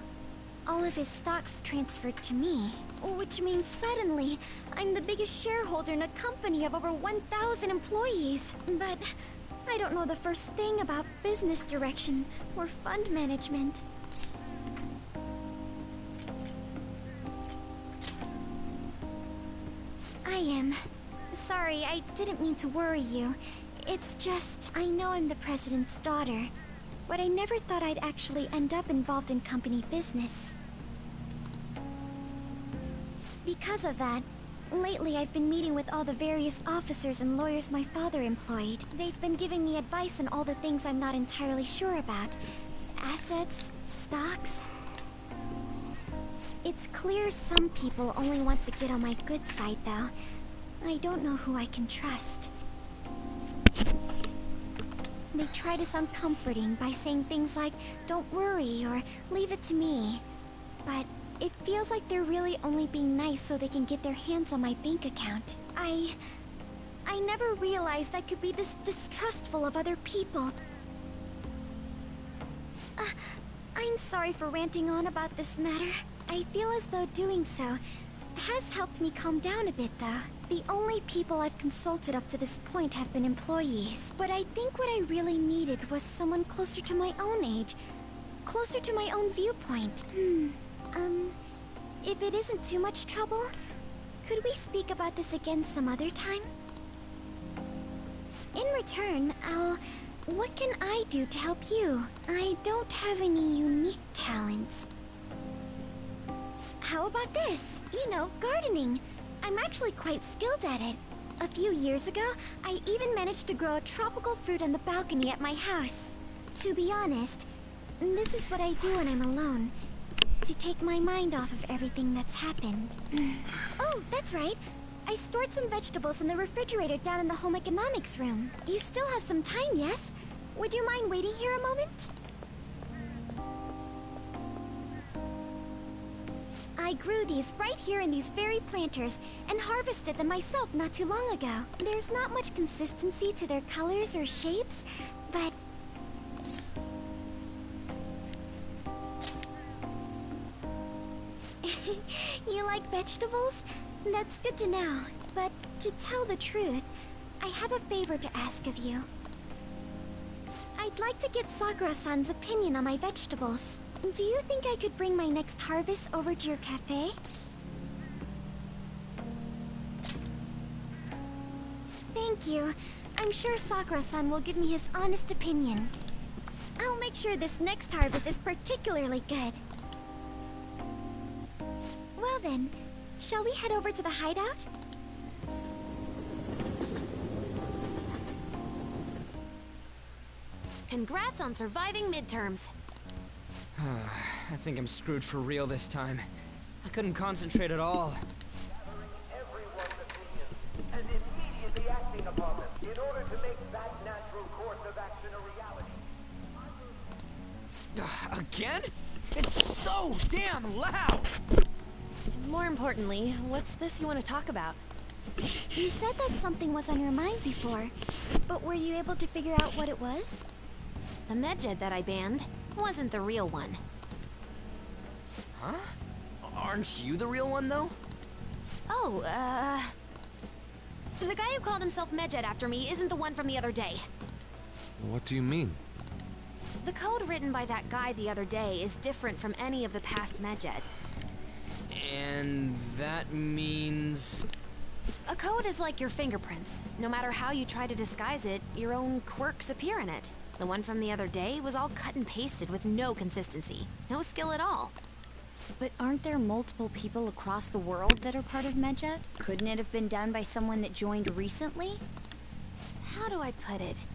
All of his stocks transferred to me, which means suddenly I'm the biggest shareholder in a company of over 1,000 employees. But I don't know the first thing about business direction or fund management. I am. Sorry, I didn't mean to worry you. It's just, I know I'm the president's daughter, but I never thought I'd actually end up involved in company business. Because of that, lately I've been meeting with all the various officers and lawyers my father employed. They've been giving me advice on all the things I'm not entirely sure about. Assets, stocks. It's clear some people only want to get on my good side, though. I don't know who I can trust. They try to sound comforting by saying things like, "Don't worry," or "Leave it to me." But it feels like they're really only being nice so they can get their hands on my bank account. I never realized I could be this distrustful of other people. I'm sorry for ranting on about this matter. I feel as though doing so has helped me calm down a bit, though. The only people I've consulted up to this point have been employees. But I think what I really needed was someone closer to my own age. Closer to my own viewpoint. If it isn't too much trouble, could we speak about this again some other time? In return, what can I do to help you? I don't have any unique talents. How about this? You know, gardening. I'm actually quite skilled at it. A few years ago, I even managed to grow a tropical fruit on the balcony at my house. To be honest, this is what I do when I'm alone. To take my mind off of everything that's happened. Oh, that's right. I stored some vegetables in the refrigerator down in the home economics room. You still have some time, yes? Would you mind waiting here a moment? I grew these right here in these very planters and harvested them myself not too long ago. There's not much consistency to their colors or shapes, but... You like vegetables? That's good to know. But to tell the truth, I have a favor to ask of you. I'd like to get Sakura-san's opinion on my vegetables. Do you think I could bring my next harvest over to your cafe? Thank you. I'm sure Sakura-san will give me his honest opinion. I'll make sure this next harvest is particularly good. Well then, shall we head over to the hideout? Congrats on surviving midterms. I think I'm screwed for real this time. I couldn't concentrate at all. And immediately acting upon them in order to make that natural course of action a reality. Again? It's so damn loud! More importantly, what's this you want to talk about? You said that something was on your mind before, but were you able to figure out what it was? The medjed that I banned wasn't the real one. Huh? Aren't you the real one, though? Oh, the guy who called himself Medjed after me isn't the one from the other day. What do you mean? The code written by that guy the other day is different from any of the past Medjed. And that means... A code is like your fingerprints. No matter how you try to disguise it, your own quirks appear in it. The one from the other day was all cut and pasted with no consistency. No skill at all. But aren't there multiple people across the world that are part of Medjet? Couldn't it have been done by someone that joined recently? How do I put it?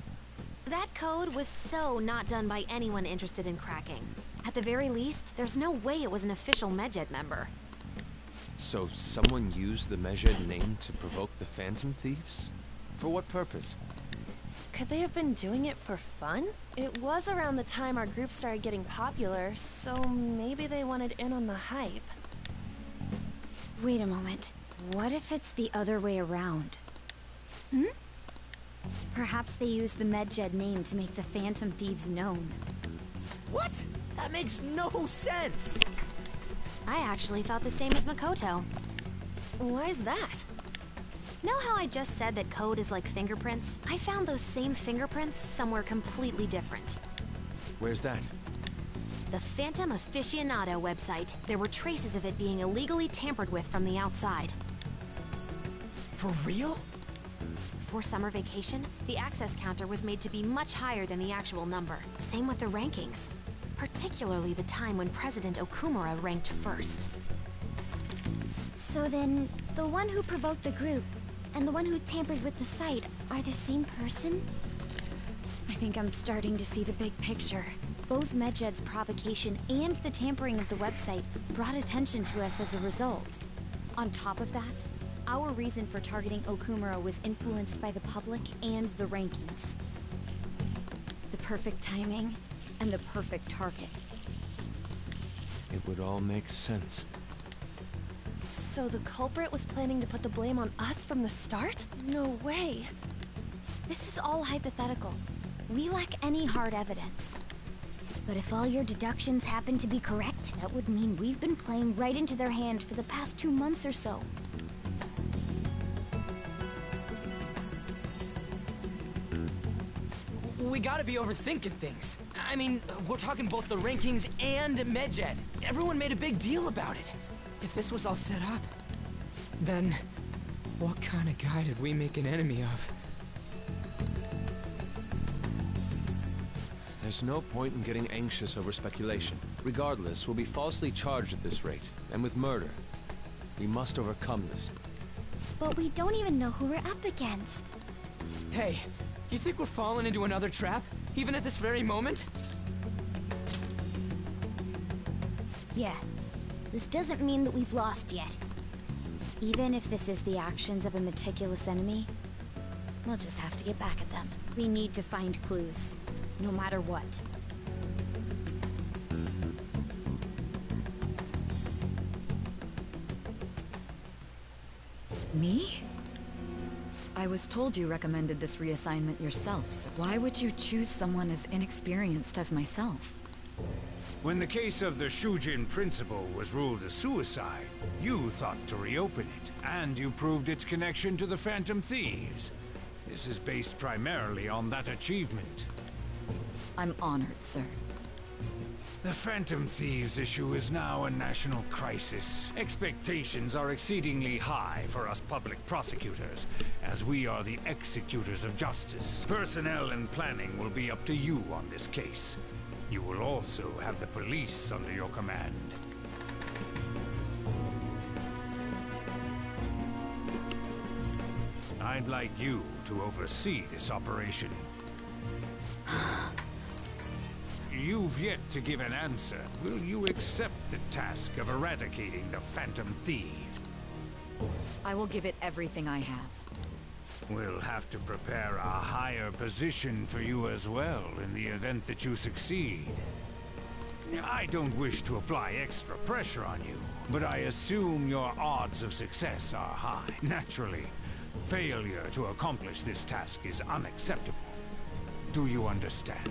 That code was so not done by anyone interested in cracking. At the very least, there's no way it was an official Medjet member. So someone used the Medjet name to provoke the Phantom Thieves? For what purpose? Could they have been doing it for fun? It was around the time our group started getting popular, so maybe they wanted in on the hype. Wait a moment. What if it's the other way around? Perhaps they used the Medjet name to make the Phantom Thieves known. What? That makes no sense! I actually thought the same as Makoto. Why's that? Know how I just said that code is like fingerprints? I found those same fingerprints somewhere completely different. Where's that? The Phantom Aficionado website. There were traces of it being illegally tampered with from the outside. For real? For summer vacation, the access counter was made to be much higher than the actual number. Same with the rankings. Particularly the time when President Okumura ranked first. So then, the one who provoked the group and the one who tampered with the site are the same person? I think I'm starting to see the big picture. Both Medjed's provocation and the tampering of the website brought attention to us as a result. On top of that, our reason for targeting Okumura was influenced by the public and the rankings. The perfect timing and the perfect target. It would all make sense. So the culprit was planning to put the blame on us from the start? No way. This is all hypothetical. We lack any hard evidence. But if all your deductions happen to be correct, that would mean we've been playing right into their hand for the past 2 months or so. We gotta be overthinking things. I mean, we're talking both the rankings and Medjet. Everyone made a big deal about it. If this was all set up, then what kind of guy did we make an enemy of? There's no point in getting anxious over speculation. Regardless, we'll be falsely charged at this rate, and with murder. We must overcome this. But we don't even know who we're up against. Hey, you think we're falling into another trap? Even at this very moment? Yeah. This doesn't mean that we've lost yet. Even if this is the actions of a meticulous enemy, we'll just have to get back at them. We need to find clues, no matter what. Me? I was told you recommended this reassignment yourself, so why would you choose someone as inexperienced as myself? When the case of the Shujin principal was ruled a suicide, you thought to reopen it, and you proved its connection to the Phantom Thieves. This is based primarily on that achievement. I'm honored, sir. The Phantom Thieves issue is now a national crisis. Expectations are exceedingly high for us public prosecutors, as we are the executors of justice. Personnel and planning will be up to you on this case. You will also have the police under your command. I'd like you to oversee this operation. You've yet to give an answer. Will you accept the task of eradicating the Phantom Thief? I will give it everything I have. We'll have to prepare a higher position for you as well in the event that you succeed. I don't wish to apply extra pressure on you, but I assume your odds of success are high. Naturally, failure to accomplish this task is unacceptable. Do you understand?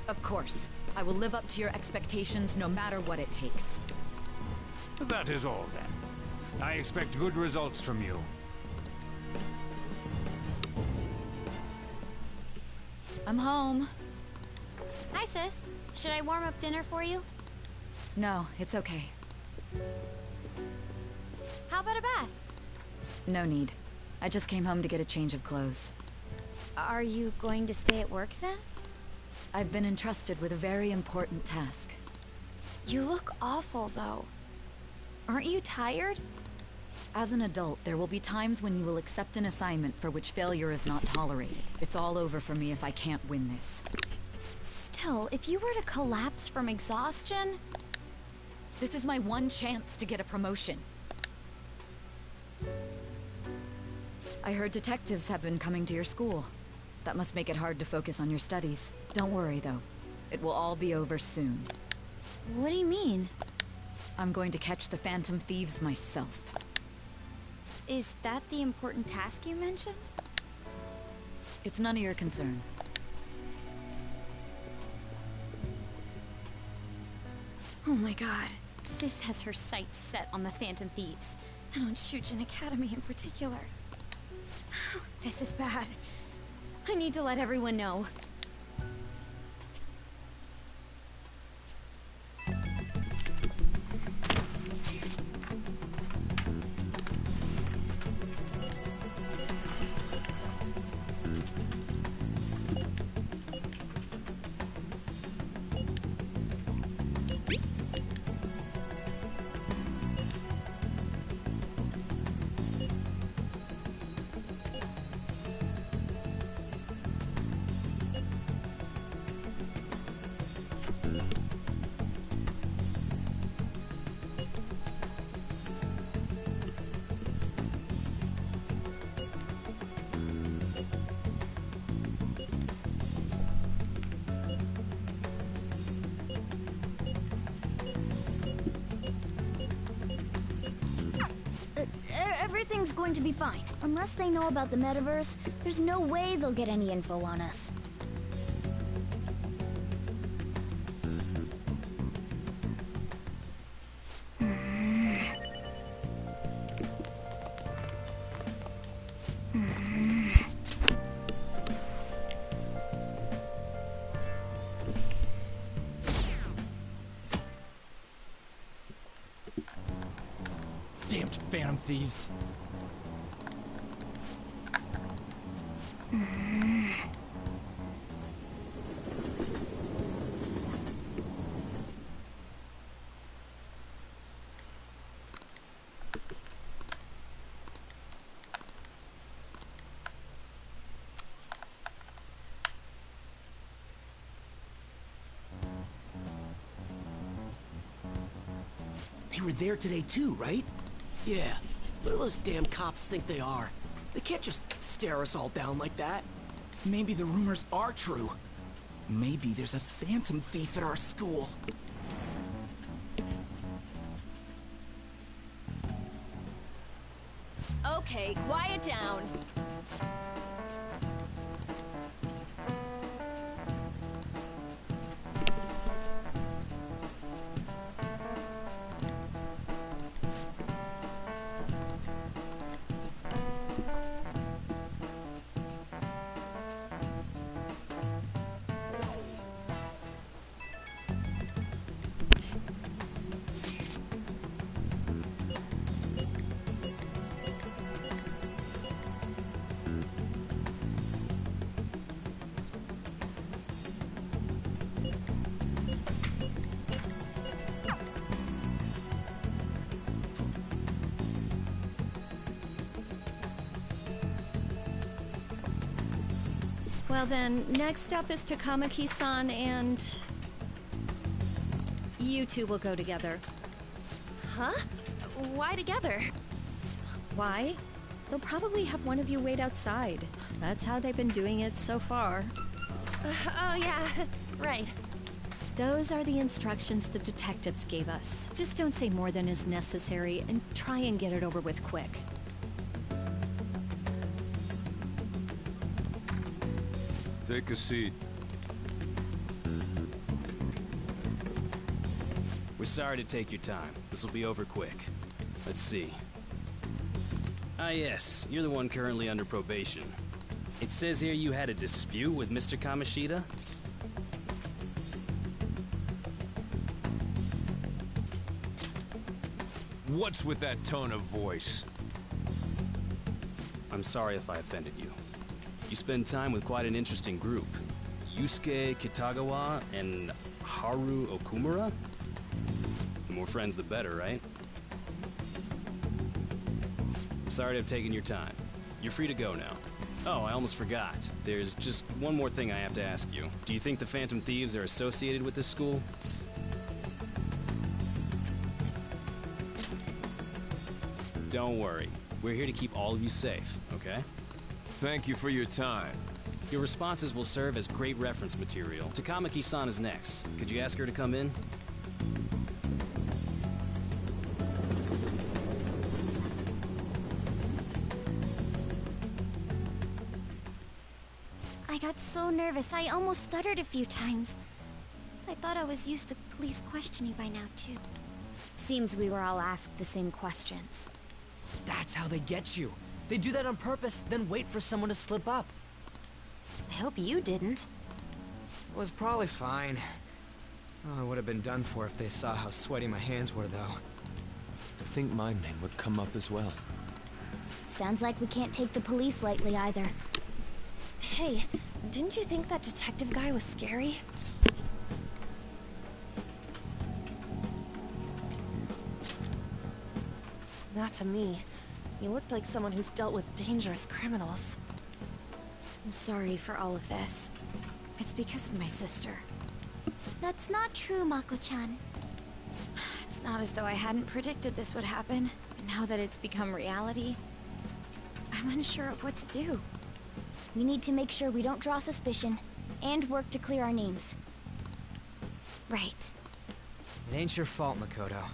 Of course. I will live up to your expectations no matter what it takes. That is all then. I expect good results from you. I'm home. Hi, sis. Should I warm up dinner for you? No, it's okay. How about a bath? No need. I just came home to get a change of clothes. Are you going to stay at work then? I've been entrusted with a very important task. You look awful, though. Aren't you tired? As an adult, there will be times when you will accept an assignment for which failure is not tolerated. It's all over for me if I can't win this. Still, if you were to collapse from exhaustion... This is my one chance to get a promotion. I heard detectives have been coming to your school. That must make it hard to focus on your studies. Don't worry, though. It will all be over soon. What do you mean? I'm going to catch the Phantom Thieves myself. Is that the important task you mentioned? It's none of your concern. Oh my god. Sis has her sights set on the Phantom Thieves, and on Shujin Academy in particular. This is bad. I need to let everyone know. Everything's going to be fine. Unless they know about the metaverse, there's no way they'll get any info on us. Damned Phantom Thieves. They were there today too, right? Yeah. What do those damn cops think they are? They can't just stare us all down like that. Maybe the rumors are true. Maybe there's a phantom thief at our school. Okay, quiet down. Well then, next up is Takamaki-san and... you two will go together. Huh? Why together? Why? They'll probably have one of you wait outside. That's how they've been doing it so far. Oh yeah, right. Those are the instructions the detectives gave us. Just don't say more than is necessary and try and get it over with quick. Take a seat. We're sorry to take your time. This will be over quick. Let's see. Ah yes, you're the one currently under probation. It says here you had a dispute with Mr. Kamishita? What's with that tone of voice? I'm sorry if I offended you. You spend time with quite an interesting group. Yusuke Kitagawa and Haru Okumura? More friends the better, right? Sorry to have taken your time. You're free to go now. Oh, I almost forgot. There's just one more thing I have to ask you. Do you think the Phantom Thieves are associated with this school? Don't worry. We're here to keep all of you safe, okay? Thank you for your time. Your responses will serve as great reference material. Takamaki-san is next. Could you ask her to come in? I got so nervous, I almost stuttered a few times. I thought I was used to police questioning by now, too. Seems we were all asked the same questions. That's how they get you. They do that on purpose, then wait for someone to slip up. I hope you didn't. It was probably fine. Oh, I would have been done for if they saw how sweaty my hands were, though. I think my name would come up as well. Sounds like we can't take the police lightly either. Hey, didn't you think that detective guy was scary? Not to me. He looked like someone who's dealt with dangerous criminals. I'm sorry for all of this. It's because of my sister. That's not true, Mako-chan. It's not as though I hadn't predicted this would happen. And now that it's become reality, I'm unsure of what to do. We need to make sure we don't draw suspicion, and work to clear our names. Right. It ain't your fault, Makoto.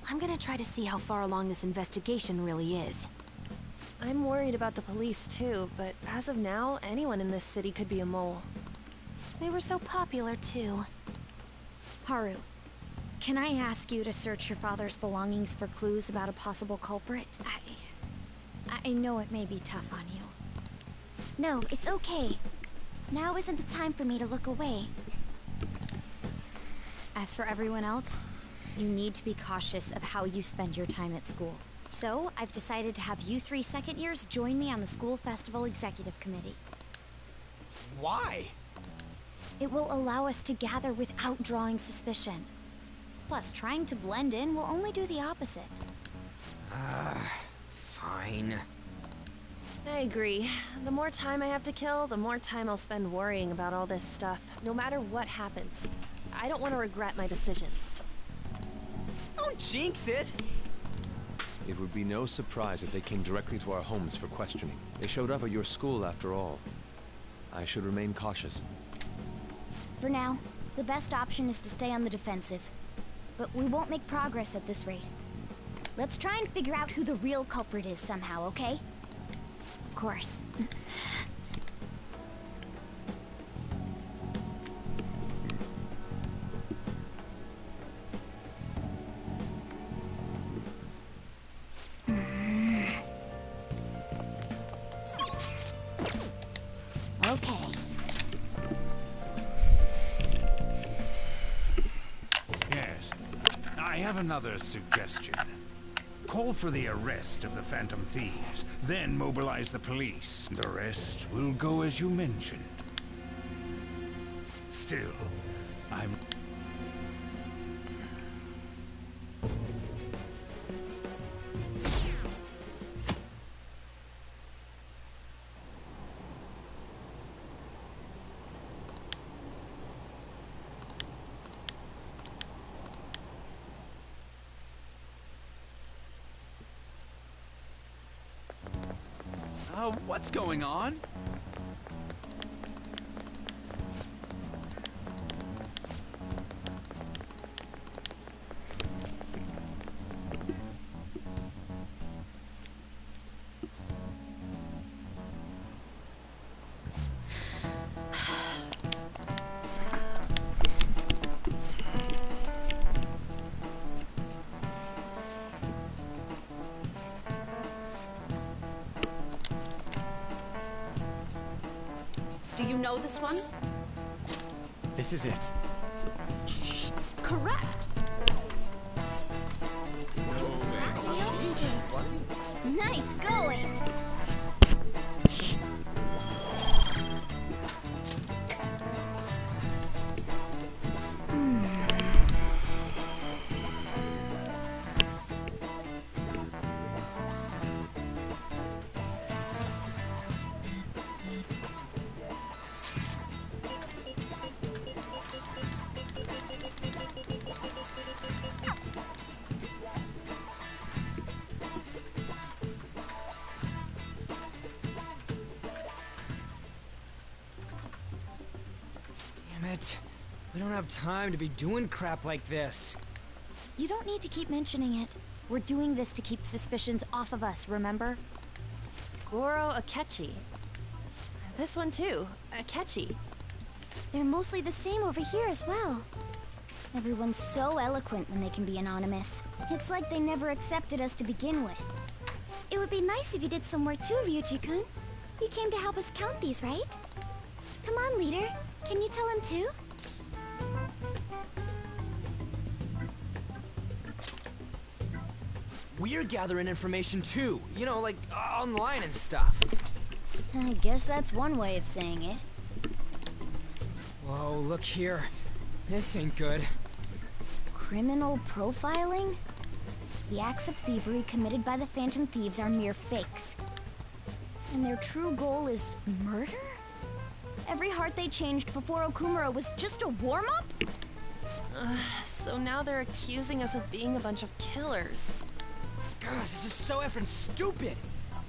I'm gonna try to see how far along this investigation really is. I'm worried about the police too, but as of now, anyone in this city could be a mole. They were so popular too. Haru, can I ask you to search your father's belongings for clues about a possible culprit? I know it may be tough on you. No, it's okay. Now isn't the time for me to look away. As for everyone else, you need to be cautious of how you spend your time at school. So, I've decided to have you 3 second years join me on the School Festival Executive Committee. Why? It will allow us to gather without drawing suspicion. Plus, trying to blend in will only do the opposite. Fine. I agree. The more time I have to kill, the more time I'll spend worrying about all this stuff, no matter what happens. I don't want to regret my decisions. Don't jinx it! It would be no surprise if they came directly to our homes for questioning. They showed up at your school after all. I should remain cautious. For now, the best option is to stay on the defensive. But we won't make progress at this rate. Let's try and figure out who the real culprit is somehow, okay? Of course. Okay. Yes. I have another suggestion. Call for the arrest of the Phantom Thieves, then mobilize the police. The rest will go as you mentioned. Still, I'm... What's going on? Do you know this one? This is it. Correct! Nice going! We don't have time to be doing crap like this. You don't need to keep mentioning it. We're doing this to keep suspicions off of us, remember? Goro Akechi. This one too, Akechi. They're mostly the same over here as well. Everyone's so eloquent when they can be anonymous. It's like they never accepted us to begin with. It would be nice if you did some work too, Ryuji-kun. You came to help us count these, right? Come on, leader. Can you tell him too? We're gathering information too, you know, like online and stuff. I guess that's one way of saying it. Whoa, look here. This ain't good. Criminal profiling? The acts of thievery committed by the Phantom Thieves are mere fakes. And their true goal is murder? Every heart they changed before Okumura was just a warm-up? So now they're accusing us of being a bunch of killers. God, this is so effing stupid!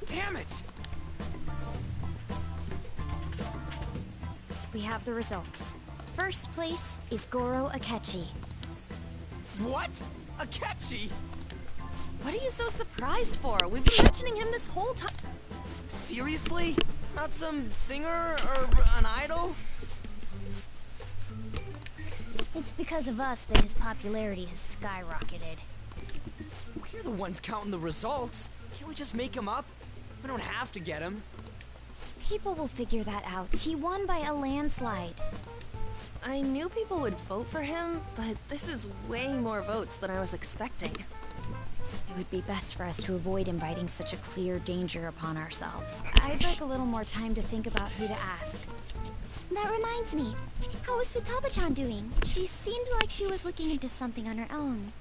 Damn it! We have the results. First place is Goro Akechi. What? Akechi? What are you so surprised for? We've been mentioning him this whole time. Seriously? Not some singer or an idol? It's because of us that his popularity has skyrocketed. We're the ones counting the results. Can't we just make him up? We don't have to get him. People will figure that out. He won by a landslide. I knew people would vote for him, but this is way more votes than I was expecting. It would be best for us to avoid inviting such a clear danger upon ourselves. I'd like a little more time to think about who to ask. That reminds me. How is Futaba-chan doing? She seemed like she was looking into something on her own.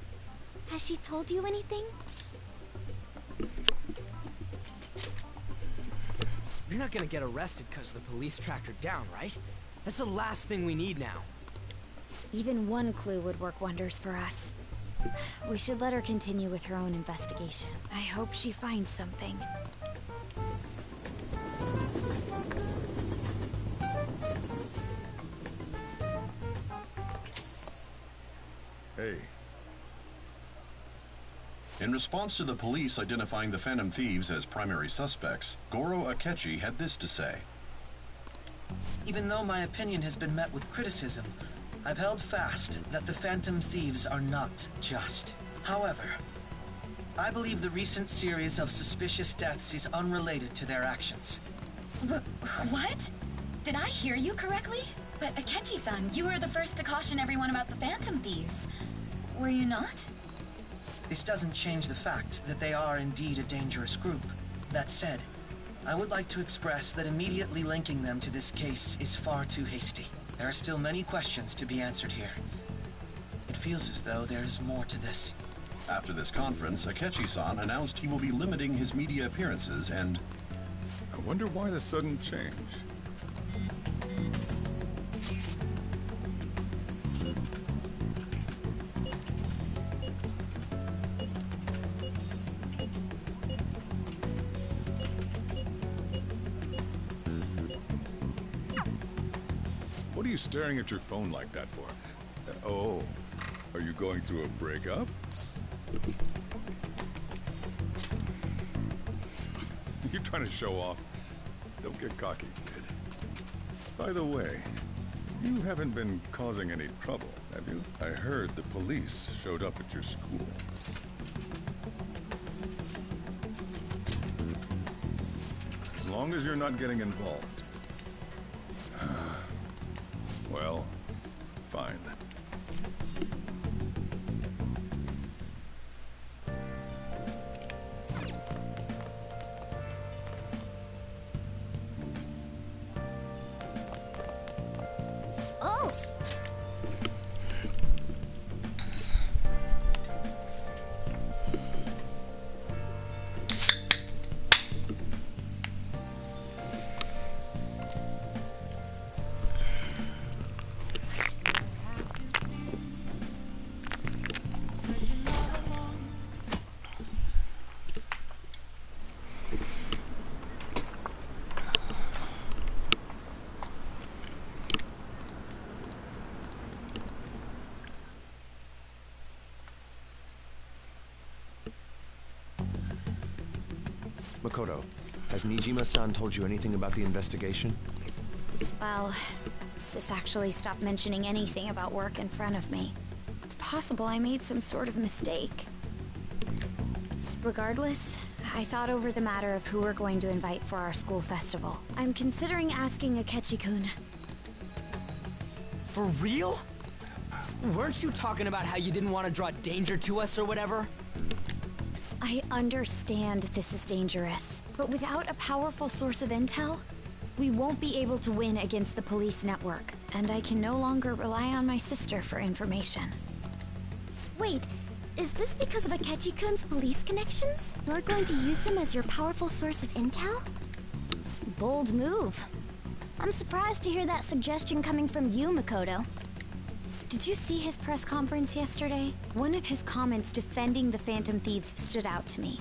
Has she told you anything? You're not gonna get arrested because the police tracked her down, right? That's the last thing we need now. Even one clue would work wonders for us. We should let her continue with her own investigation. I hope she finds something. Hey. In response to the police identifying the Phantom Thieves as primary suspects, Goro Akechi had this to say. Even though my opinion has been met with criticism, I've held fast that the Phantom Thieves are not just. However, I believe the recent series of suspicious deaths is unrelated to their actions. What? Did I hear you correctly? But Akechi-san, you were the first to caution everyone about the Phantom Thieves. Were you not? This doesn't change the fact that they are indeed a dangerous group. That said, I would like to express that immediately linking them to this case is far too hasty. There are still many questions to be answered here. It feels as though there is more to this. After this conference, Akechi-san announced he will be limiting his media appearances and... I wonder why the sudden change. What are you staring at your phone like that for? Oh, are you going through a breakup? You're trying to show off. Don't get cocky, kid. By the way, you haven't been causing any trouble, have you? I heard the police showed up at your school. As long as you're not getting involved. Well, fine. Oh! Makoto, has Nijima-san told you anything about the investigation? Well, Sis actually stopped mentioning anything about work in front of me. It's possible I made some sort of mistake. Regardless, I thought over the matter of who we're going to invite for our school festival. I'm considering asking Akechi-kun. For real? Weren't you talking about how you didn't want to draw danger to us or whatever? I understand this is dangerous, but without a powerful source of intel, we won't be able to win against the police network, and I can no longer rely on my sister for information. Wait, is this because of Akechi-kun's police connections? You're going to use him as your powerful source of intel? Bold move. I'm surprised to hear that suggestion coming from you, Makoto. Did you see his press conference yesterday? One of his comments defending the Phantom Thieves stood out to me.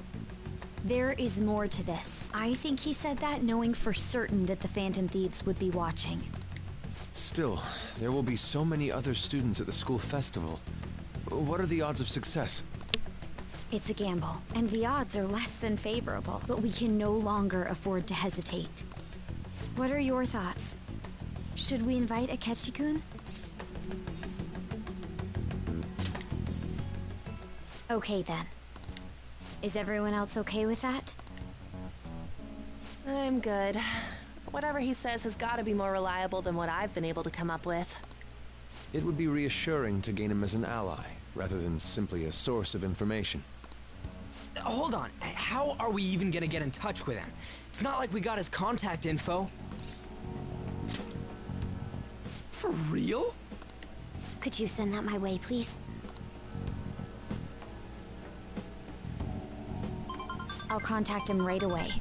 There is more to this. I think he said that knowing for certain that the Phantom Thieves would be watching. Still, there will be so many other students at the school festival. What are the odds of success? It's a gamble, and the odds are less than favorable, but we can no longer afford to hesitate. What are your thoughts? Should we invite Akechi-kun? Okay then. Is everyone else okay with that? I'm good. Whatever he says has got to be more reliable than what I've been able to come up with. It would be reassuring to gain him as an ally, rather than simply a source of information. Hold on, how are we even gonna get in touch with him? It's not like we got his contact info. For real? Could you send that my way, please? I'll contact him right away.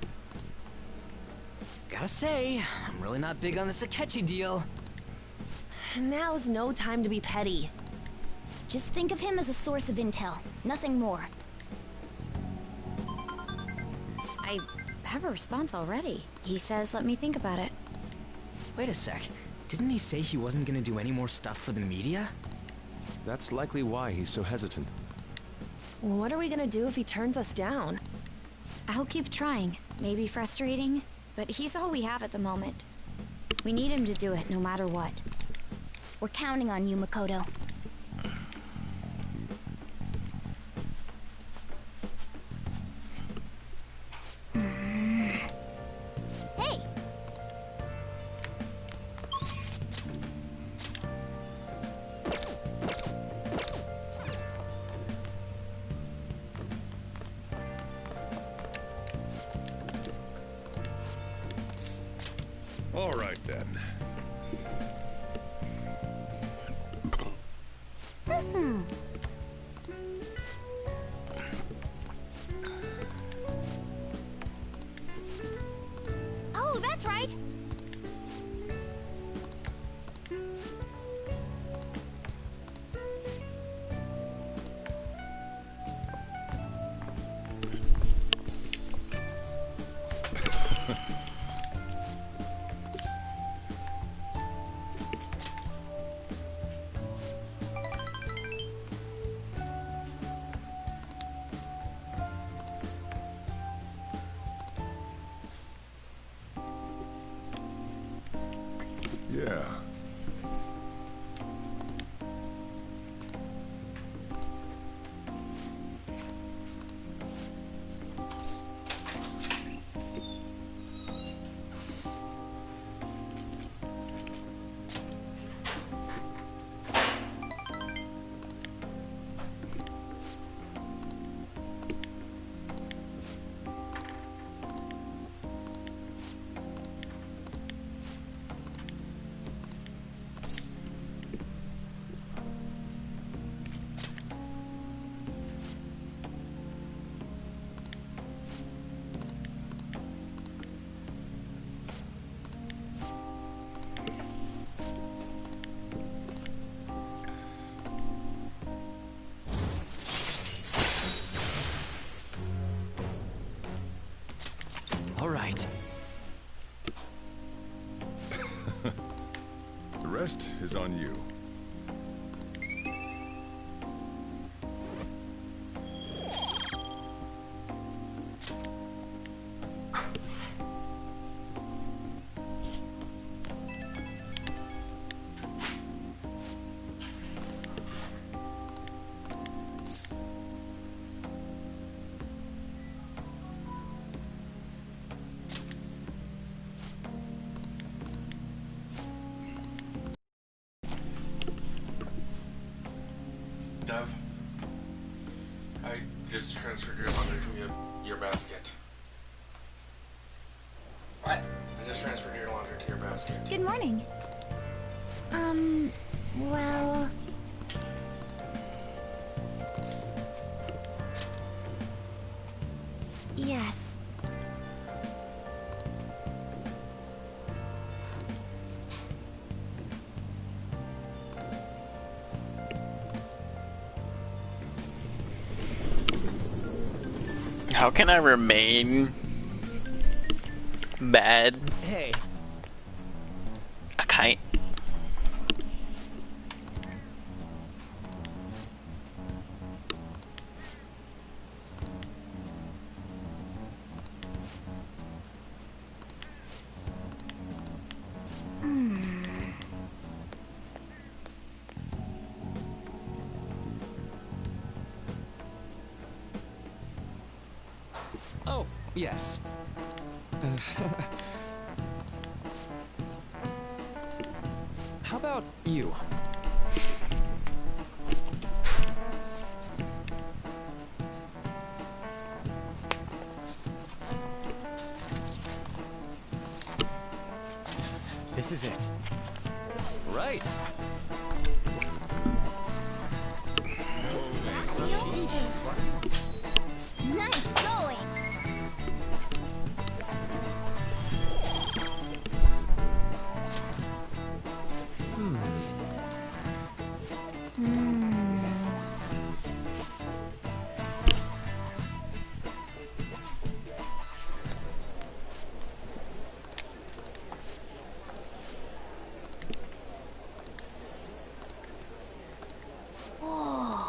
Gotta say, I'm really not big on this Akechi deal. Now's no time to be petty. Just think of him as a source of intel, nothing more. I have a response already. He says let me think about it. Wait a sec. Didn't he say he wasn't gonna do any more stuff for the media? That's likely why he's so hesitant. What are we gonna do if he turns us down? I'll keep trying. Maybe frustrating, but he's all we have at the moment. We need him to do it no matter what. We're counting on you, Makoto. Hey! All right, then. Oh, that's right! Yeah. All right. The rest is on you. Dev, I just transferred your laundry to your basket. What? I just transferred your laundry to your basket. Good morning. Well... Yes. How can I remain bad? Hey. I can't. Oh, yes. How about you? This is it. Right. Nice going! Whoa.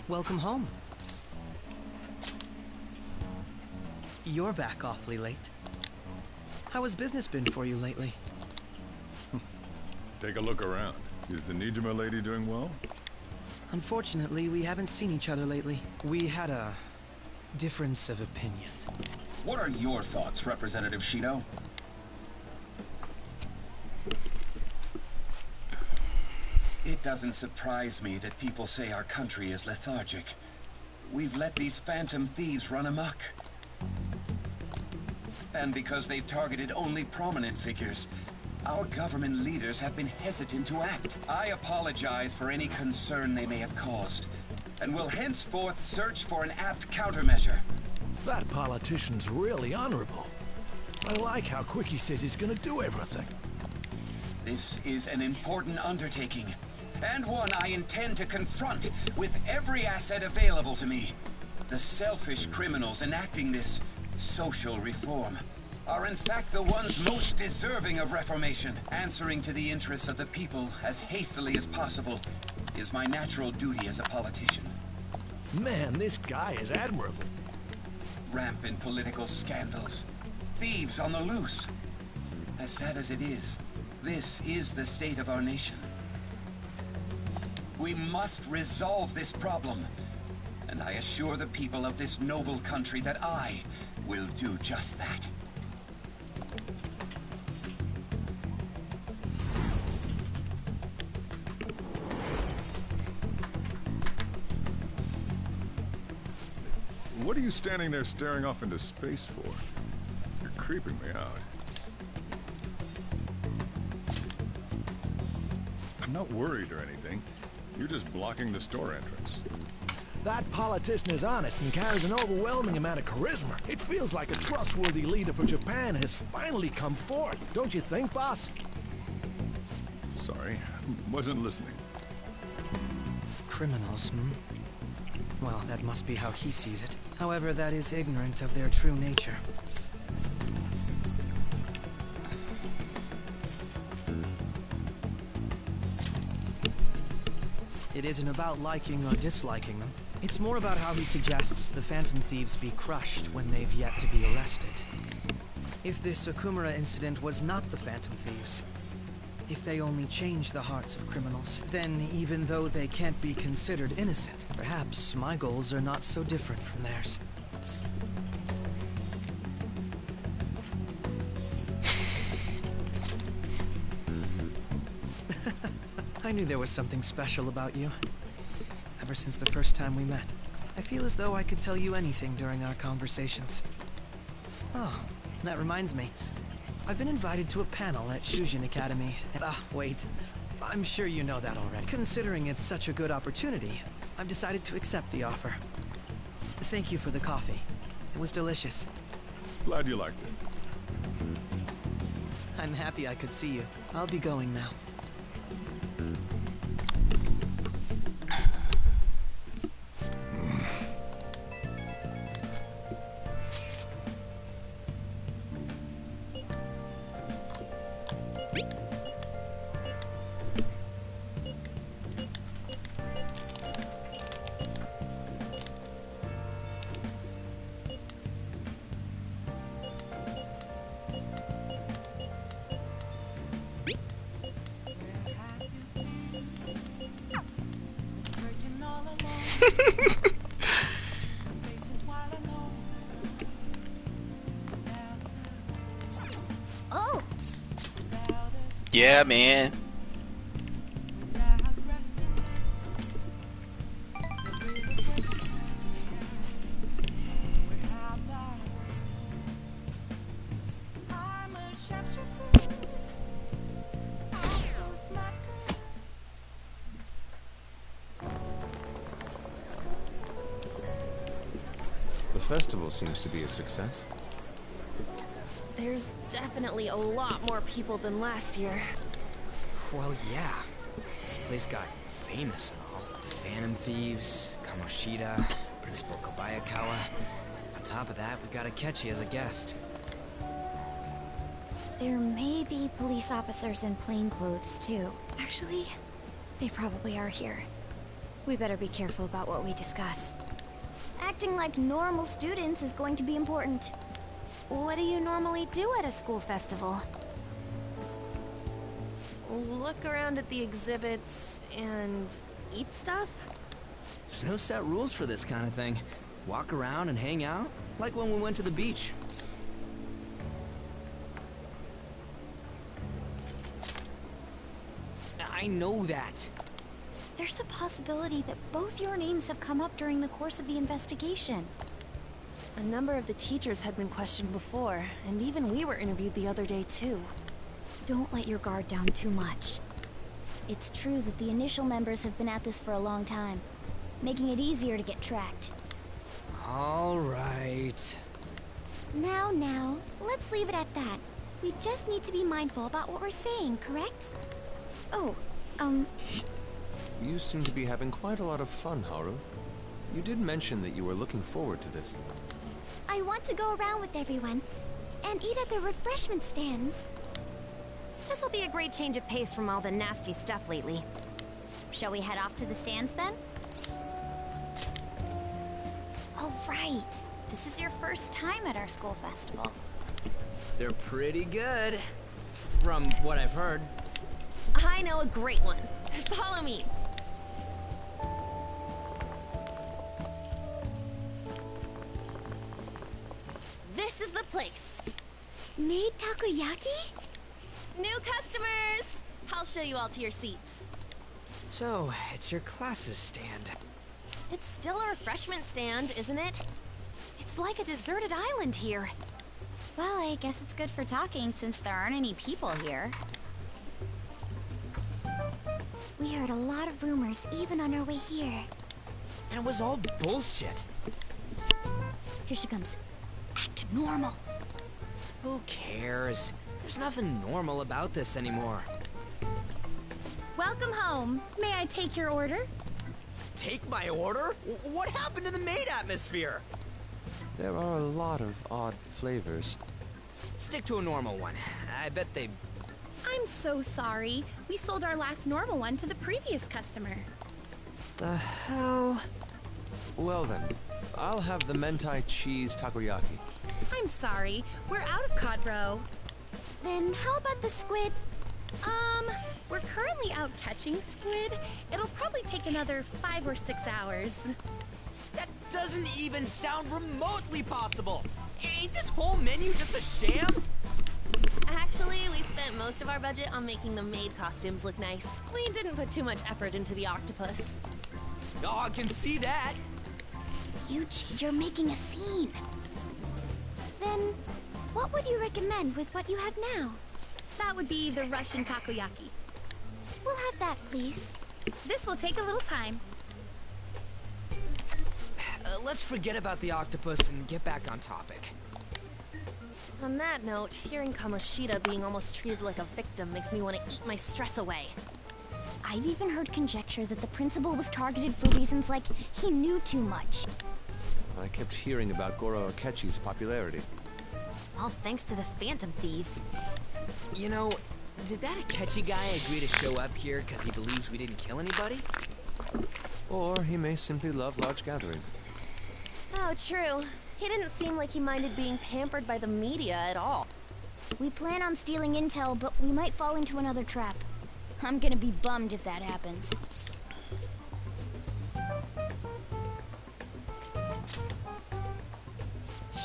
Welcome home. You're back awfully late. How has business been for you lately? Take a look around. Is the Nijima lady doing well? Unfortunately, we haven't seen each other lately. We had a difference of opinion. What are your thoughts, Representative Shido? It doesn't surprise me that people say our country is lethargic. We've let these phantom thieves run amok. And because they've targeted only prominent figures, our government leaders have been hesitant to act. I apologize for any concern they may have caused, and will henceforth search for an apt countermeasure. That politician's really honorable. I like how quick he says he's gonna do everything. This is an important undertaking, and one I intend to confront with every asset available to me. The selfish criminals enacting this social reform are in fact the ones most deserving of reformation. Answering to the interests of the people as hastily as possible is my natural duty as a politician. Man, this guy is admirable. Rampant political scandals, thieves on the loose. As sad as it is, this is the state of our nation. We must resolve this problem, and I assure the people of this noble country that I will do just that. What are you standing there staring off into space for? You're creeping me out. I'm not worried or anything. You're just blocking the store entrance. That politician is honest and carries an overwhelming amount of charisma. It feels like a trustworthy leader for Japan has finally come forth. Don't you think, boss? Sorry, wasn't listening. Criminals, Well, that must be how he sees it. However, that is ignorant of their true nature. It isn't about liking or disliking them. It's more about how he suggests the Phantom Thieves be crushed when they've yet to be arrested. If this Okumura incident was not the Phantom Thieves, if they only change the hearts of criminals, then even though they can't be considered innocent, perhaps my goals are not so different from theirs. I knew there was something special about you. Ever since the first time we met. I feel as though I could tell you anything during our conversations. Oh, that reminds me. I've been invited to a panel at Shujin Academy. Wait. I'm sure you know that already. Considering it's such a good opportunity, I've decided to accept the offer. Thank you for the coffee. It was delicious. Glad you liked it. I'm happy I could see you. I'll be going now. Oh! Yeah, man. The festival seems to be a success. There's definitely a lot more people than last year. Well, yeah. This place got famous and all. Phantom Thieves, Kamoshida, Principal Kobayakawa. On top of that, we got Akechi as a guest. There may be police officers in plainclothes, too. Actually, they probably are here. We better be careful about what we discuss. Acting like normal students is going to be important. What do you normally do at a school festival? Look around at the exhibits and eat stuff? There's no set rules for this kind of thing. Walk around and hang out, like when we went to the beach. I know that. There's a possibility that both your names have come up during the course of the investigation. A number of the teachers had been questioned before, and even we were interviewed the other day too. Don't let your guard down too much. It's true that the initial members have been at this for a long time, making it easier to get tracked. All right. Now, let's leave it at that. We just need to be mindful about what we're saying, correct? Oh, You seem to be having quite a lot of fun, Haru. You did mention that you were looking forward to this. I want to go around with everyone and eat at the refreshment stands. This'll be a great change of pace from all the nasty stuff lately. Shall we head off to the stands then? Oh, right. This is your first time at our school festival. They're pretty good, from what I've heard. I know a great one. Follow me. This is the place. Made takoyaki? New customers! I'll show you all to your seats. So, it's your class's stand. It's still a refreshment stand, isn't it? It's like a deserted island here. Well, I guess it's good for talking since there aren't any people here. We heard a lot of rumors even on our way here. And it was all bullshit. Here she comes. Act normal. Who cares? There's nothing normal about this anymore. Welcome home. May I take your order? Take my order? What happened to the maid atmosphere? There are a lot of odd flavors. Stick to a normal one. I bet they... I'm so sorry. We sold our last normal one to the previous customer. The hell? Well then, I'll have the mentai cheese takoyaki. I'm sorry, we're out of cod roe. Then how about the squid? We're currently out catching squid. It'll probably take another 5 or 6 hours. That doesn't even sound remotely possible. Ain't this whole menu just a sham? Actually, we spent most of our budget on making the maid costumes look nice. We didn't put too much effort into the octopus. Oh, I can see that. Yuji, you're making a scene. Then, what would you recommend with what you have now? That would be the Russian takoyaki. We'll have that, please. This will take a little time. Let's forget about the octopus and get back on topic. On that note, hearing Kamoshida being almost treated like a victim makes me want to eat my stress away. I've even heard conjecture that the principal was targeted for reasons like he knew too much. I kept hearing about Goro Akechi's popularity. All thanks to the Phantom Thieves. You know, did that Akechi guy agree to show up here because he believes we didn't kill anybody? Or he may simply love large gatherings. Oh, true. He didn't seem like he minded being pampered by the media at all. We plan on stealing intel, but we might fall into another trap. I'm gonna be bummed if that happens.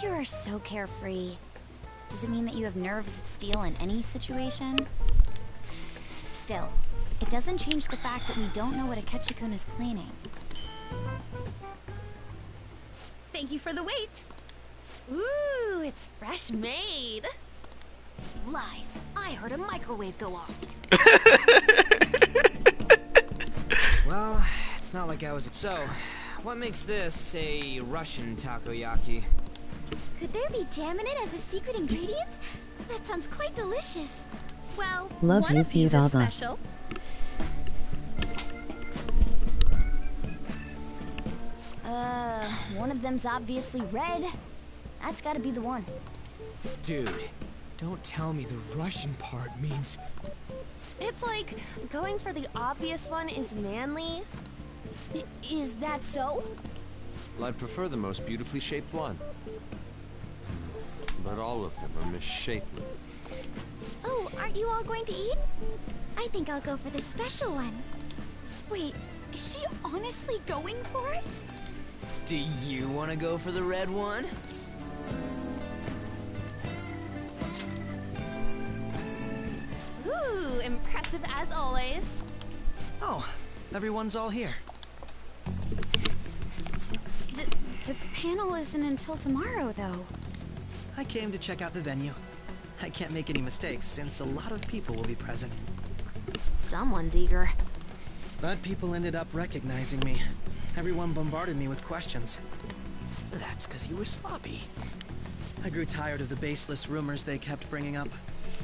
You are so carefree. Does it mean that you have nerves of steel in any situation? Still, it doesn't change the fact that we don't know what Akechi-kun is planning. Thank you for the wait. Ooh, it's fresh made. Lies. I heard a microwave go off. Well, it's not like I was... So, what makes this a Russian takoyaki? Could there be jam in it as a secret ingredient? That sounds quite delicious. Well, Love one you, of these is Pirata. special. One of them's obviously red. That's gotta be the one. Dude, don't tell me the Russian part means... It's like going for the obvious one is manly. Is that so? Well, I'd prefer the most beautifully shaped one. But all of them are misshapen. Oh, aren't you all going to eat? I think I'll go for the special one. Wait, is she honestly going for it? Do you want to go for the red one? Ooh, impressive as always. Oh, everyone's all here. The panel isn't until tomorrow, though. I came to check out the venue. I can't make any mistakes since a lot of people will be present. Someone's eager. But people ended up recognizing me. Everyone bombarded me with questions. That's because you were sloppy. I grew tired of the baseless rumors they kept bringing up,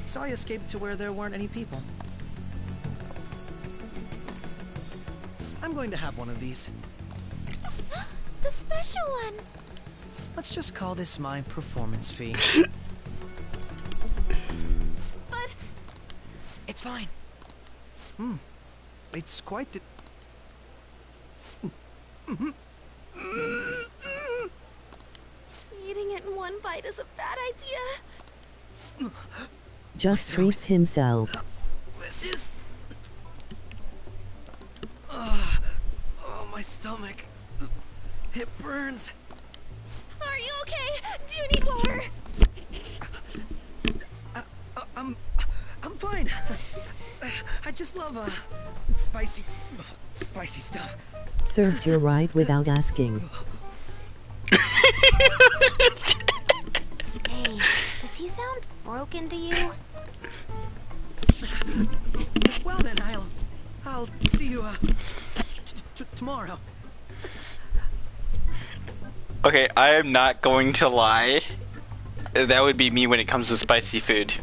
so I escaped to where there weren't any people. I'm going to have one of these. The special one! Let's just call this my performance fee. But... It's fine. It's quite the... Eating it in one bite is a bad idea. Just treats himself. This is... Oh, my stomach. It burns. Are you okay? Do you need water? I'm fine. I just love, spicy stuff. Serves you right without asking. Hey, does he sound broken to you? Well then, I'll see you, tomorrow. Okay, I am not going to lie. That would be me when it comes to spicy food.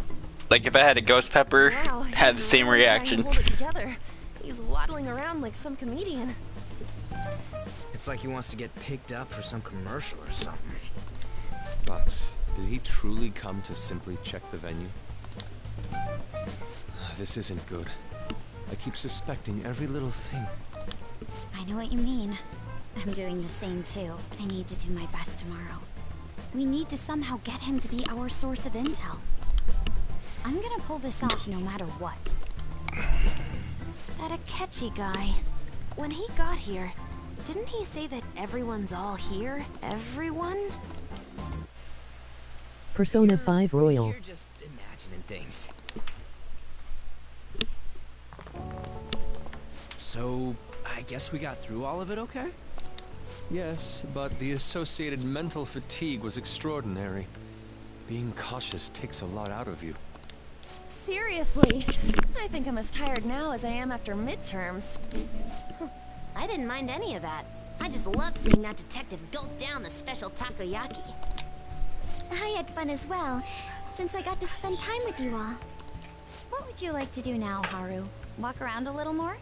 Like if I had a ghost pepper, Wow, had the he's same really trying reaction. to hold it together. He's waddling around like some comedian. It's like he wants to get picked up for some commercial or something. But did he truly come to simply check the venue? This isn't good. I keep suspecting every little thing. I know what you mean. I'm doing the same too. I need to do my best tomorrow. We need to somehow get him to be our source of intel. I'm gonna pull this off no matter what. That Akechi guy. When he got here, didn't he say that everyone's all here? Everyone? Persona 5 Royal. You're just imagining things. So, I guess we got through all of it okay? Yes, but the associated mental fatigue was extraordinary. Being cautious takes a lot out of you. Seriously, I think I'm as tired now as I am after midterms. I didn't mind any of that. I just love seeing that detective gulp down the special takoyaki. I had fun as well, since I got to spend time with you all. What would you like to do now, Haru? Walk around a little more?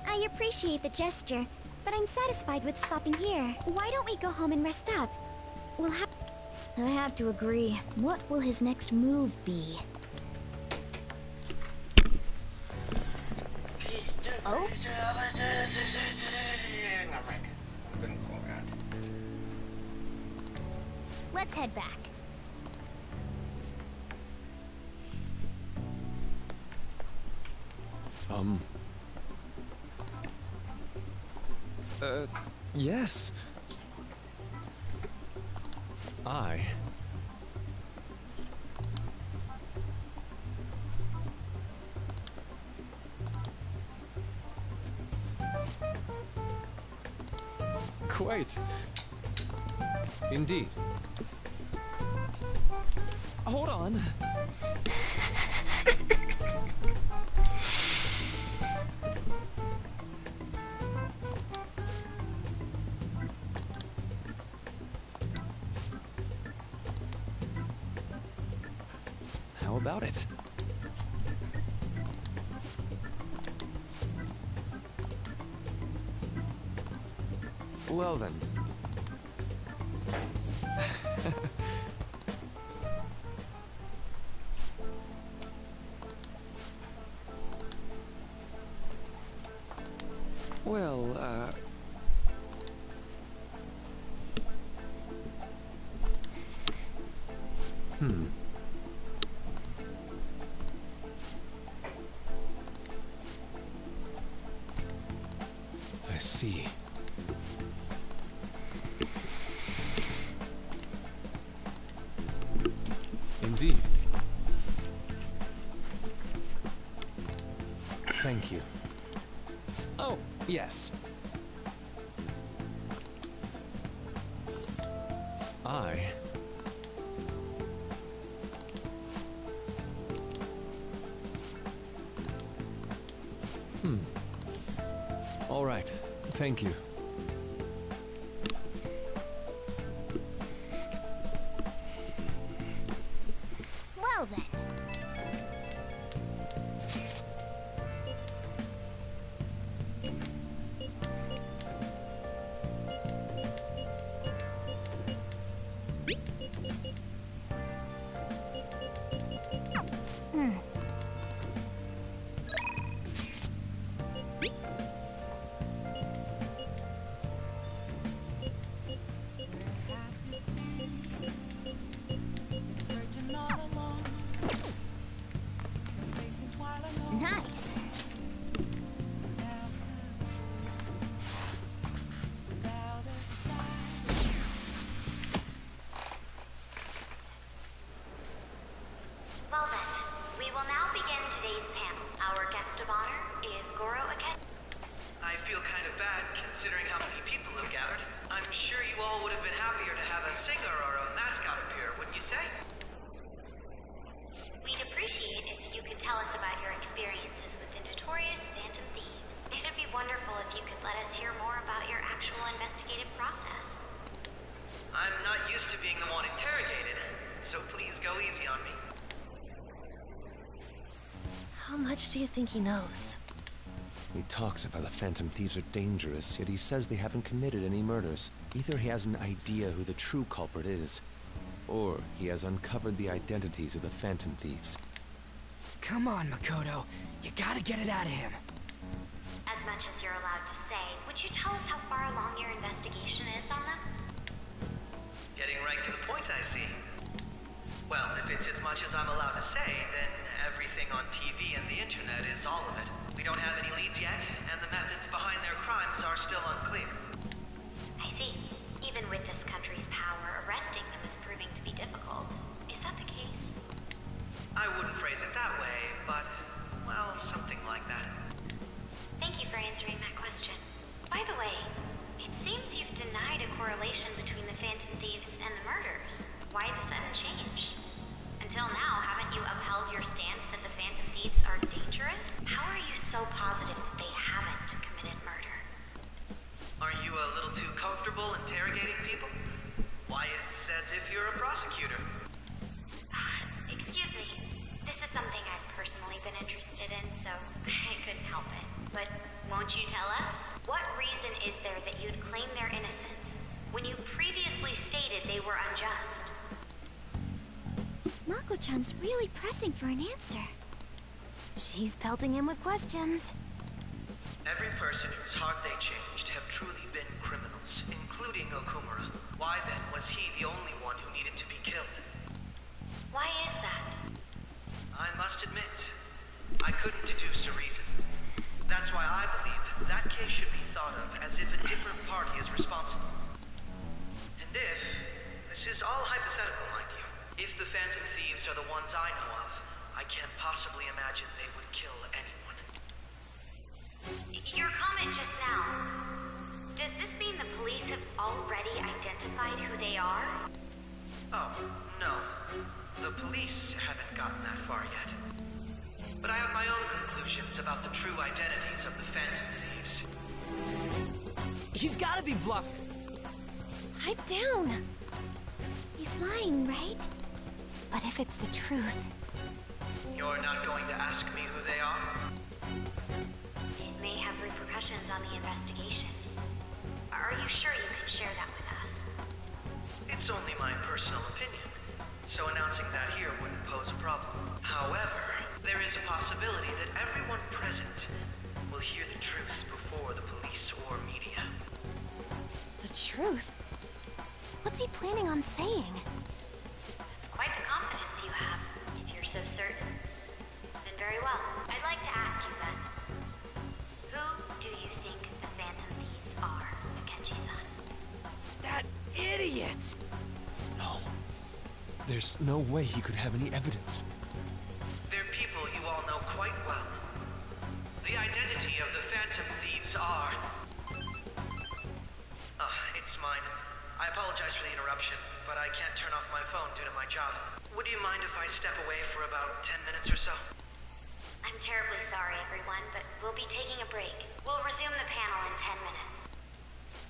I appreciate the gesture, but I'm satisfied with stopping here. Why don't we go home and rest up? We'll have... I have to agree. What will his next move be? Oh? Let's head back. Yes. Quite. Indeed. Hold on. How about it? Well then. Well, I see. Indeed. Thank you. Oh, yes. All right. Thank you. Well then. Nice. Well then, we will now begin today's panel. Our guest of honor is Goro Akechi. I feel kind of bad considering how many people have gathered. I'm sure you all would have been happier to have a singer or a mascot appear, wouldn't you say? We'd appreciate if you could tell us about your experiences with the notorious Phantom Thieves. It'd be wonderful if you could let us hear more about your actual investigative process. I'm not used to being the one interrogated, so please go easy on me. How much do you think he knows? He talks about the Phantom Thieves are dangerous, yet he says they haven't committed any murders. Either he has an idea who the true culprit is, or he has uncovered the identities of the Phantom Thieves. Come on, Makoto. You gotta get it out of him. As much as you're allowed to say, would you tell us how far along your investigation is on them? Getting right to the point, I see. Well, if it's as much as I'm allowed to say, then everything on TV and the internet is all of it. We don't have any leads yet, and the methods behind their crimes are still unclear. I see. Even with this country's power, arresting them is proving to be difficult. Is that the case? I wouldn't phrase it that way, but, well, something like that. Thank you for answering that question. By the way, it seems you've denied a correlation between the Phantom Thieves and the murders. Why the sudden change? Until now, haven't you upheld your stance that the Phantom Thieves are dangerous? How are you so positive that they haven't committed murder? Are you a little too comfortable interrogating people? Why, it's as if you're a prosecutor. Excuse me. This is something I've personally been interested in, so I couldn't help it. But won't you tell us? What reason is there that you'd claim their innocence when you previously stated they were unjust? Mako-chan's really pressing for an answer. She's pelting him with questions. Every person whose heart they changed have truly been criminals, including Okumura. Why then was he the only one who needed to be killed? Why is that? I must admit, I couldn't deduce a reason. That's why I believe that case should be thought of as if a different party is responsible. And if, this is all hypothetical, mind you, if the Phantom Thieves are the ones I know of, I can't possibly imagine they would kill anyone. Your comment just now, does this mean the police have already identified who they are? Oh, no. The police haven't gotten that far yet. But I have my own conclusions about the true identities of the Phantom Thieves. He's gotta be bluffing. Pipe down. He's lying, right? But if it's the truth... You're not going to ask me who they are? It may have repercussions on the investigation. Are you sure you can share that with us? It's only my personal opinion, so announcing that here wouldn't pose a problem. However, there is a possibility that everyone present will hear the truth before the police or media. The truth? What's he planning on saying? It's quite the confidence you have, if you're so certain. Then very well. I'd like to ask you then. Who do you think the Phantom Thieves are, Akechi-san? That idiot! No. There's no way he could have any evidence. They're people you all know quite well. The identity of the Phantom Thieves are... it's mine. I apologize for the interruption, but I can't turn off my phone due to my job. Would you mind if I step away for about 10 minutes or so? I'm terribly sorry, everyone, but we'll be taking a break. We'll resume the panel in 10 minutes.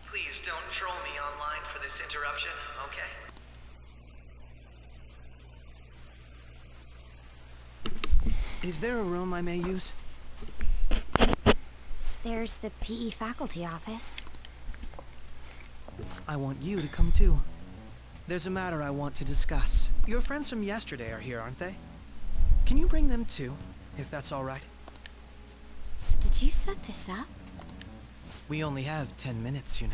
Please don't troll me online for this interruption, okay? Is there a room I may use? There's the PE faculty office. I want you to come too. There's a matter I want to discuss. Your friends from yesterday are here, aren't they? Can you bring them too, if that's all right? Did you set this up? We only have 10 minutes, you know.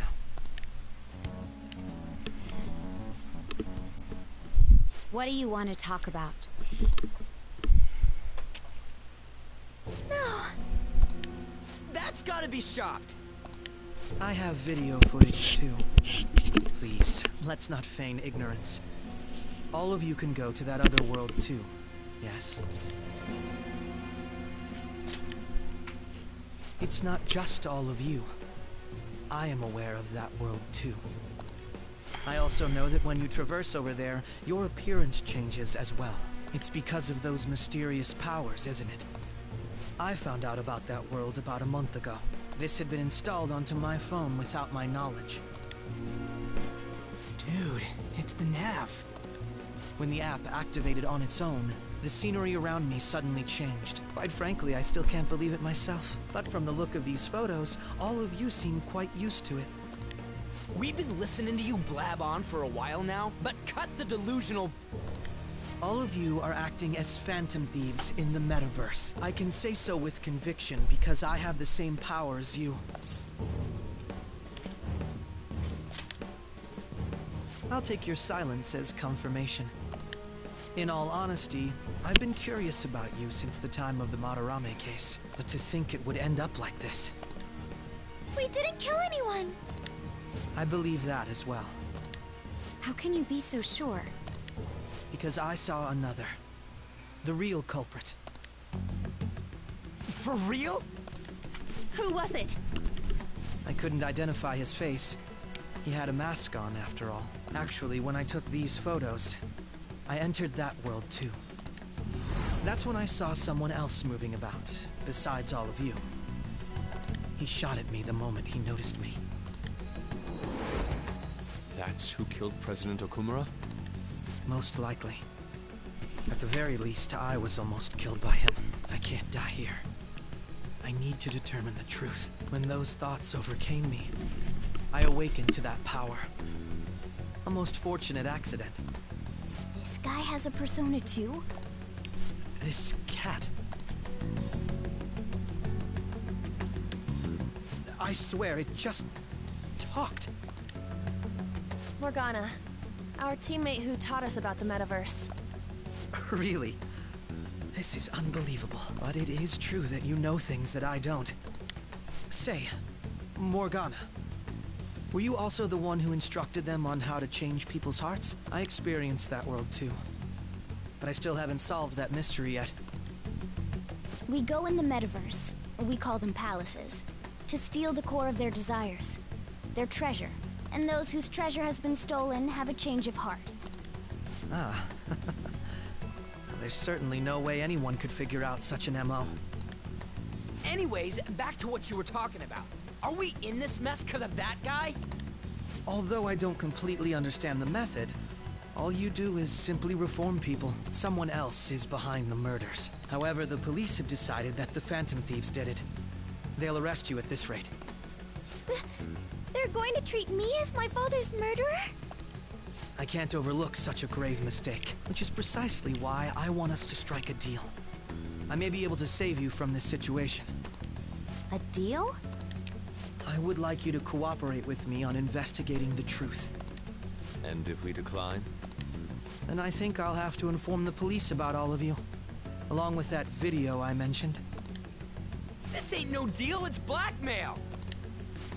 What do you want to talk about? No. That's gotta be shopped. I have video footage too. Please, let's not feign ignorance. All of you can go to that other world too, yes? It's not just all of you. I am aware of that world too. I also know that when you traverse over there, your appearance changes as well. It's because of those mysterious powers, isn't it? I found out about that world about a month ago. This had been installed onto my phone without my knowledge. Dude, it's the nav. When the app activated on its own, the scenery around me suddenly changed. Quite frankly, I still can't believe it myself. But from the look of these photos, all of you seem quite used to it. We've been listening to you blab on for a while now, but cut the delusional... All of you are acting as phantom thieves in the metaverse. I can say so with conviction because I have the same power as you. I'll take your silence as confirmation. In all honesty, I've been curious about you since the time of the Madarame case, but to think it would end up like this. We didn't kill anyone! I believe that as well. How can you be so sure? Because I saw another. The real culprit. For real? Who was it? I couldn't identify his face. He had a mask on, after all. Actually, when I took these photos, I entered that world too. That's when I saw someone else moving about, besides all of you. He shot at me the moment he noticed me. That's who killed President Okumura? Most likely. At the very least, I was almost killed by him. I can't die here. I need to determine the truth. When those thoughts overcame me, I awakened to that power. A most fortunate accident. This guy has a persona too? This cat. I swear, it just talked. Morgana, our teammate who taught us about the metaverse. Really? This is unbelievable. But it is true that you know things that I don't. Say, Morgana, were you also the one who instructed them on how to change people's hearts? I experienced that world too. But I still haven't solved that mystery yet. We go in the metaverse, or we call them palaces, to steal the core of their desires, their treasure. And those whose treasure has been stolen have a change of heart. Ah. There's certainly no way anyone could figure out such an MO. Anyways, back to what you were talking about. Are we in this mess because of that guy? Although I don't completely understand the method, all you do is simply reform people. Someone else is behind the murders. However, the police have decided that the Phantom Thieves did it. They'll arrest you at this rate. They're going to treat me as my father's murderer? I can't overlook such a grave mistake, which is precisely why I want us to strike a deal. I may be able to save you from this situation. A deal? I would like you to cooperate with me on investigating the truth. And if we decline? Then I think I'll have to inform the police about all of you, along with that video I mentioned. This ain't no deal, it's blackmail!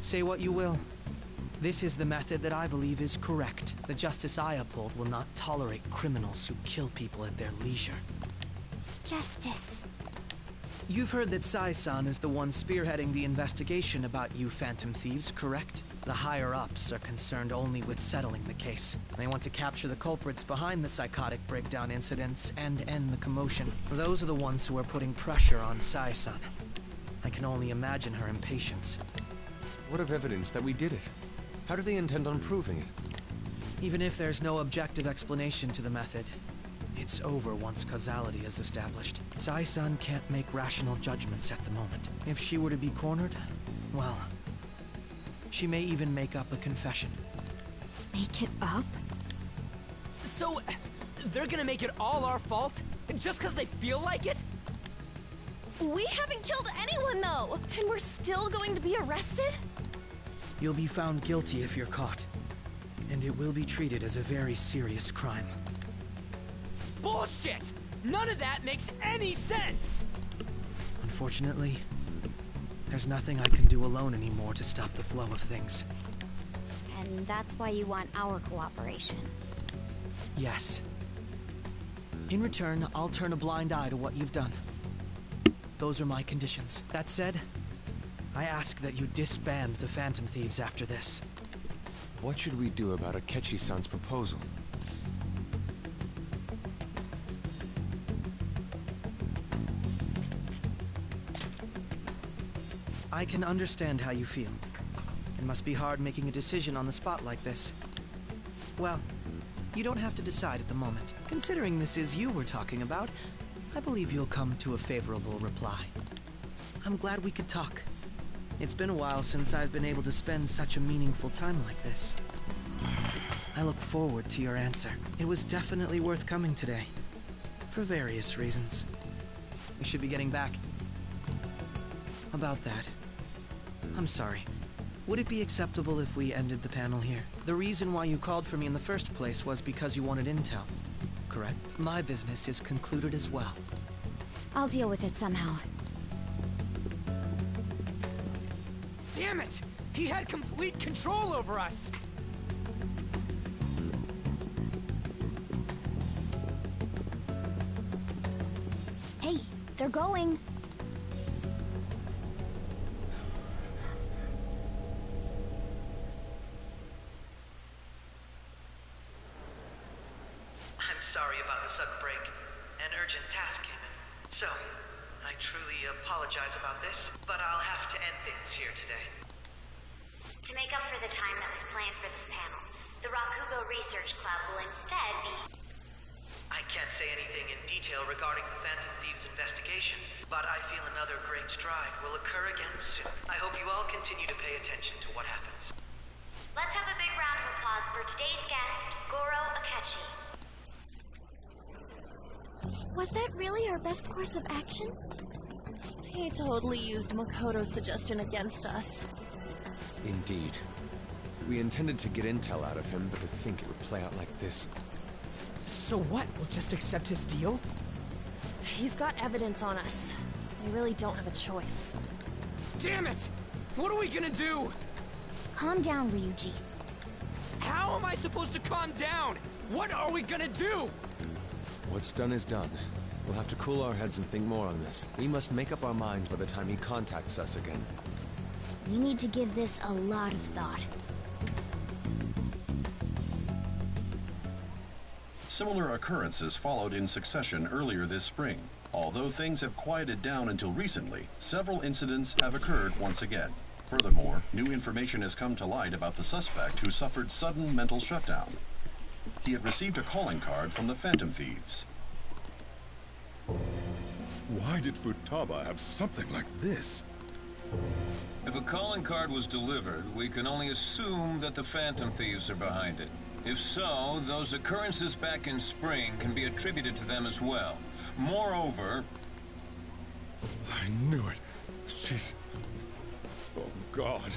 Say what you will. This is the method that I believe is correct. The justice I uphold will not tolerate criminals who kill people at their leisure. Justice. You've heard that Sai-san is the one spearheading the investigation about you Phantom Thieves, correct? The higher-ups are concerned only with settling the case. They want to capture the culprits behind the psychotic breakdown incidents and end the commotion. Those are the ones who are putting pressure on Sai-san. I can only imagine her impatience. What of evidence that we did it? How do they intend on proving it? Even if there's no objective explanation to the method, it's over once causality is established. Sai-san can't make rational judgments at the moment. If she were to be cornered, well, she may even make up a confession. Make it up? So, they're gonna make it all our fault? Just because they feel like it? We haven't killed anyone, though! And we're still going to be arrested? You'll be found guilty if you're caught. And it will be treated as a very serious crime. Bullshit! None of that makes any sense! Unfortunately, there's nothing I can do alone anymore to stop the flow of things. And that's why you want our cooperation. Yes. In return, I'll turn a blind eye to what you've done. Those are my conditions. That said, I ask that you disband the Phantom Thieves after this. What should we do about Akechi-san's proposal? I can understand how you feel. It must be hard making a decision on the spot like this. Well, you don't have to decide at the moment. Considering this is you we're talking about, I believe you'll come to a favorable reply. I'm glad we could talk. It's been a while since I've been able to spend such a meaningful time like this. I look forward to your answer. It was definitely worth coming today. For various reasons. We should be getting back. About that, I'm sorry. Would it be acceptable if we ended the panel here? The reason why you called for me in the first place was because you wanted intel, correct? My business is concluded as well. I'll deal with it somehow. Damn it! He had complete control over us! Hey, they're going. I'm sorry about the sudden break. An urgent task came in. So, I truly apologize about this, but I'll have to end things here today. To make up for the time that was planned for this panel, the Rakugo Research Club will instead be... I can't say anything in detail regarding the Phantom Thieves investigation, but I feel another great stride will occur again soon. I hope you all continue to pay attention to what happens. Let's have a big round of applause for today's guest, Goro Akechi. Was that really our best course of action? He totally used Makoto's suggestion against us. Indeed. We intended to get intel out of him, but to think it would play out like this. So what? We'll just accept his deal? He's got evidence on us. We really don't have a choice. Damn it! What are we gonna do? Calm down, Ryuji. How am I supposed to calm down? What are we gonna do? What's done is done. We'll have to cool our heads and think more on this. We must make up our minds by the time he contacts us again. We need to give this a lot of thought. Similar occurrences followed in succession earlier this spring. Although things have quieted down until recently, several incidents have occurred once again. Furthermore, new information has come to light about the suspect who suffered sudden mental shutdown. He had received a calling card from the Phantom Thieves. Why did Futaba have something like this? If a calling card was delivered, we can only assume that the Phantom Thieves are behind it. If so, those occurrences back in spring can be attributed to them as well. Moreover... I knew it. She's... Oh, God.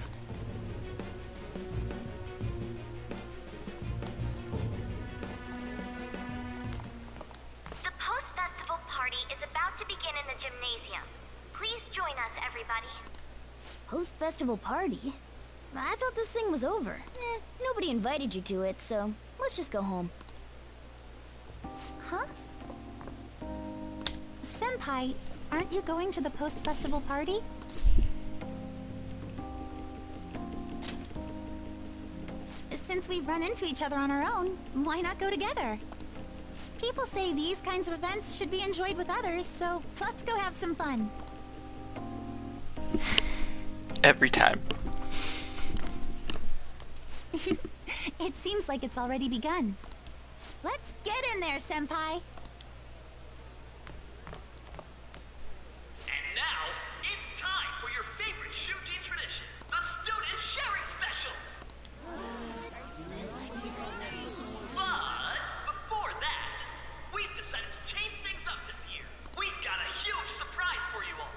The post-festival party is about to begin in the gymnasium. Please join us, everybody. Post-festival party? I thought this thing was over. Nobody invited you to it, so let's just go home. Huh? Senpai, aren't you going to the post-festival party? Since we've run into each other on our own, why not go together? People say these kinds of events should be enjoyed with others, so let's go have some fun. Every time. It seems like it's already begun. Let's get in there, Senpai! And now, it's time for your favorite shooting tradition, the Student Sharing Special! But, before that, we've decided to change things up this year. We've got a huge surprise for you all.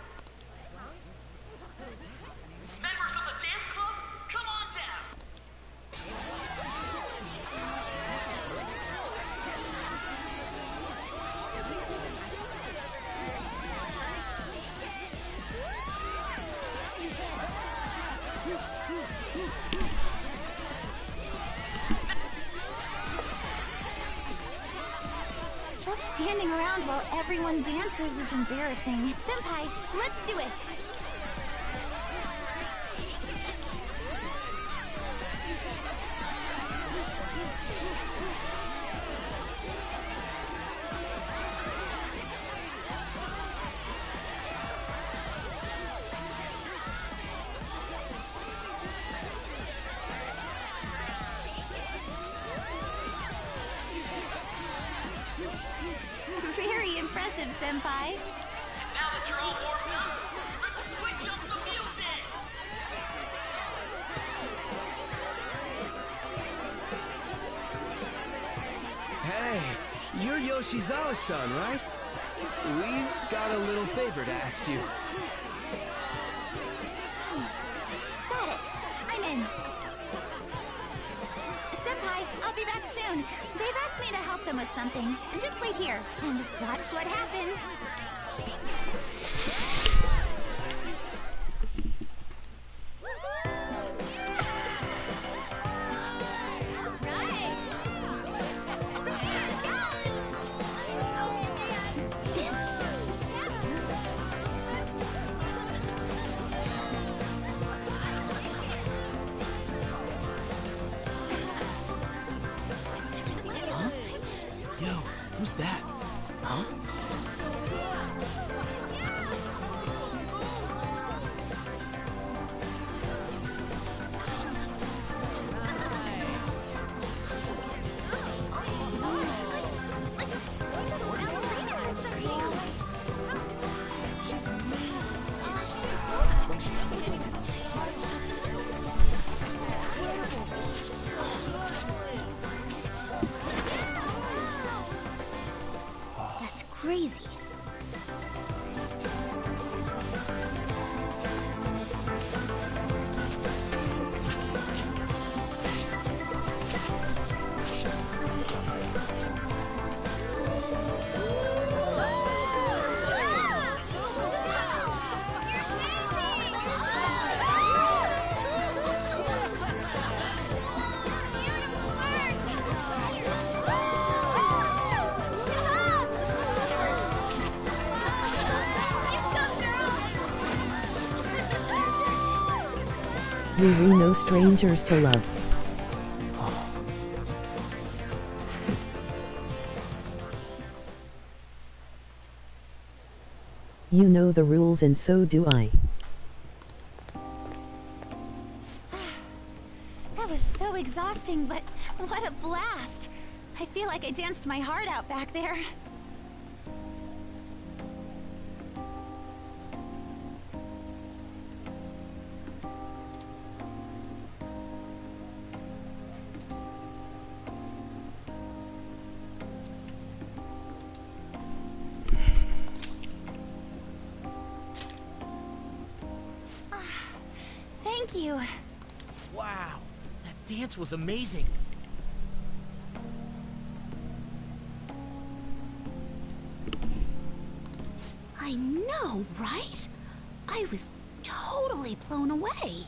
Members of the dance club, come on down! Just standing around while everyone dances is embarrassing. Senpai, let's do it! Very impressive, Senpai. And now that you're all warmed up, let's switch up the music! Hey, You're Yoshizawa's son, right? We've got a little favor to ask you. Got it. I'm in. Senpai, I'll be back soon. They've asked me to help them with something. Just wait here and watch what happens. Who's that? Huh? That's crazy. We were no strangers to love. You know the rules and so do I. That was so exhausting, but what a blast! I feel like I danced my heart out back there. Thank you. Wow, that dance was amazing. I know, right? I was totally blown away.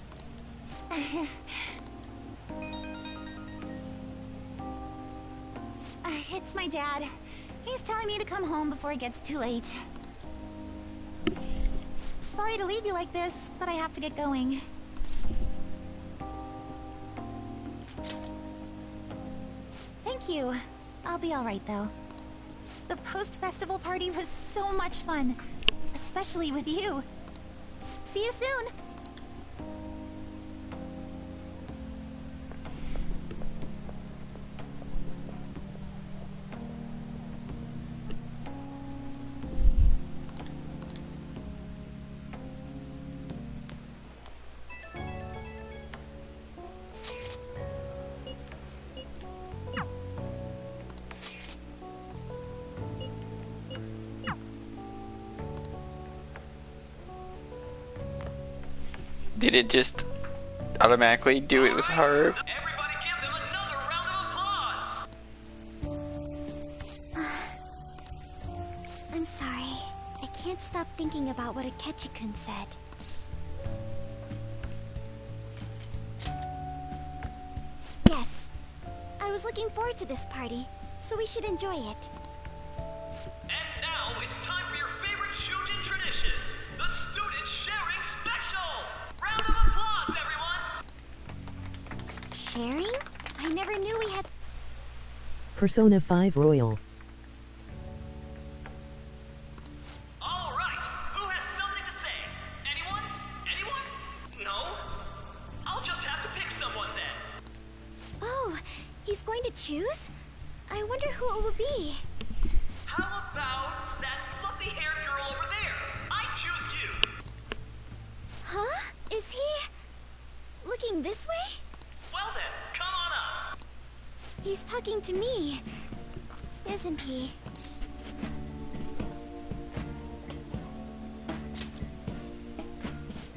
It's my dad. He's telling me to come home before it gets too late. Sorry to leave you like this, but I have to get going. Thank you. I'll be alright though. The post-festival party was so much fun, especially with you. See you soon! Did it just automatically do it with her? I'm sorry. I can't stop thinking about what Akechi-kun said. Yes. I was looking forward to this party, so we should enjoy it. And now it's time for your favorite Shujin tradition, the Student Sharing Special! Round of applause, everyone! Sharing? I never knew we had... Persona 5 Royal. All right, who has something to say? Anyone? Anyone? No? I'll just have to pick someone then. Oh, he's going to choose? I wonder who it will be. How about that fluffy-haired girl over there? I choose you. Huh? Is he... looking this way? Well then, come on up. He's talking to me. isn't he?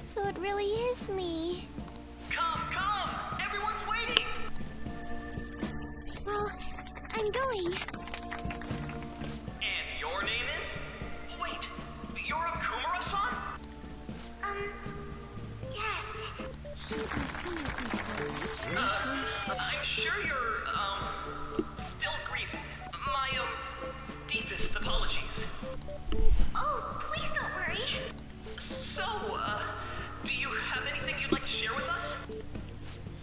So it really is me. Come! Everyone's waiting! Well, I'm going. And your name is? Wait, you're a Kumura-san? Yes. She's my fingerprint. I'm sure you're, still grieving. My, deepest apologies. Oh, please don't worry. So, do you have anything you'd like to share with us?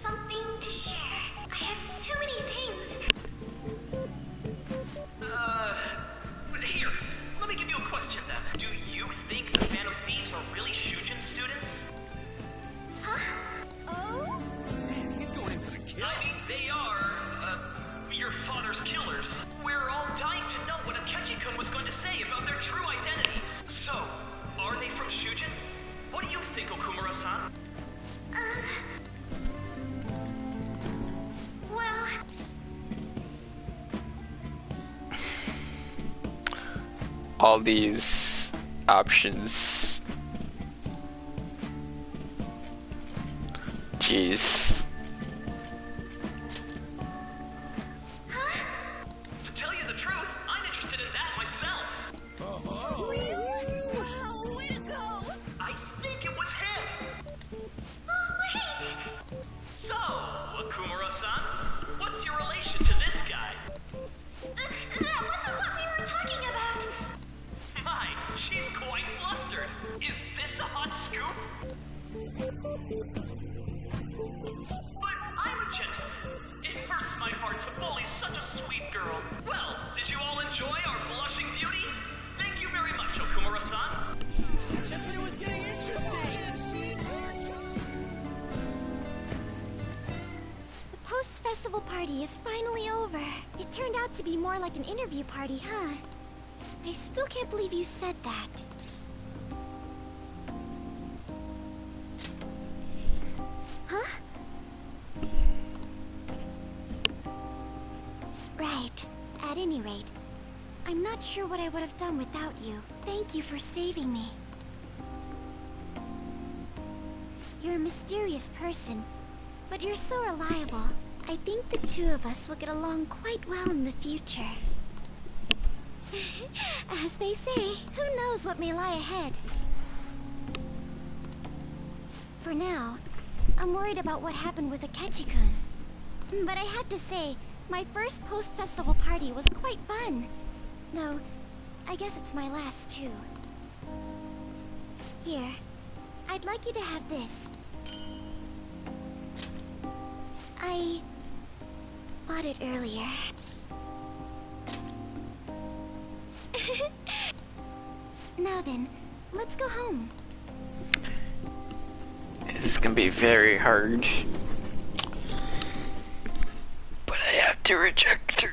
Something to share. I have too many things. Here, let me give you a question then. Do you think the Phantom Thieves are really Shujin students? Huh? Oh? Man, he's going in for the kill. I mean, they are, your father's killers. We're all dying to know what Akechi-kun was going to say about their true identities. So, are they from Shujin? What do you think, Okumura-san? Well... All these options. Jeez. To tell you the truth, I'm interested in that myself. Really? Wow, way to go! I think it was him. Oh, wait! So, Okumura-san, what's your relation to this guy? That wasn't what we were talking about! My, she's quite flustered. Is this a hot scoop? But I'm a gentleman. It hurts my heart to bully such a sweet girl. Well, did you all enjoy our blushing beauty? Thank you very much, Okumura-san. Just when it was getting interesting. The post-festival party is finally over. It turned out to be more like an interview party, huh? I still can't believe you said that. Huh? Right. At any rate, I'm not sure what I would have done without you. Thank you for saving me. You're a mysterious person, but you're so reliable. I think the two of us will get along quite well in the future. As they say, who knows what may lie ahead? For now, I'm worried about what happened with Akechi-kun. But I have to say, my first post-festival party was quite fun. Though, I guess it's my last too. Here, I'd like you to have this. I bought it earlier. Now then, let's go home. This is gonna be very hard. But I have to reject her.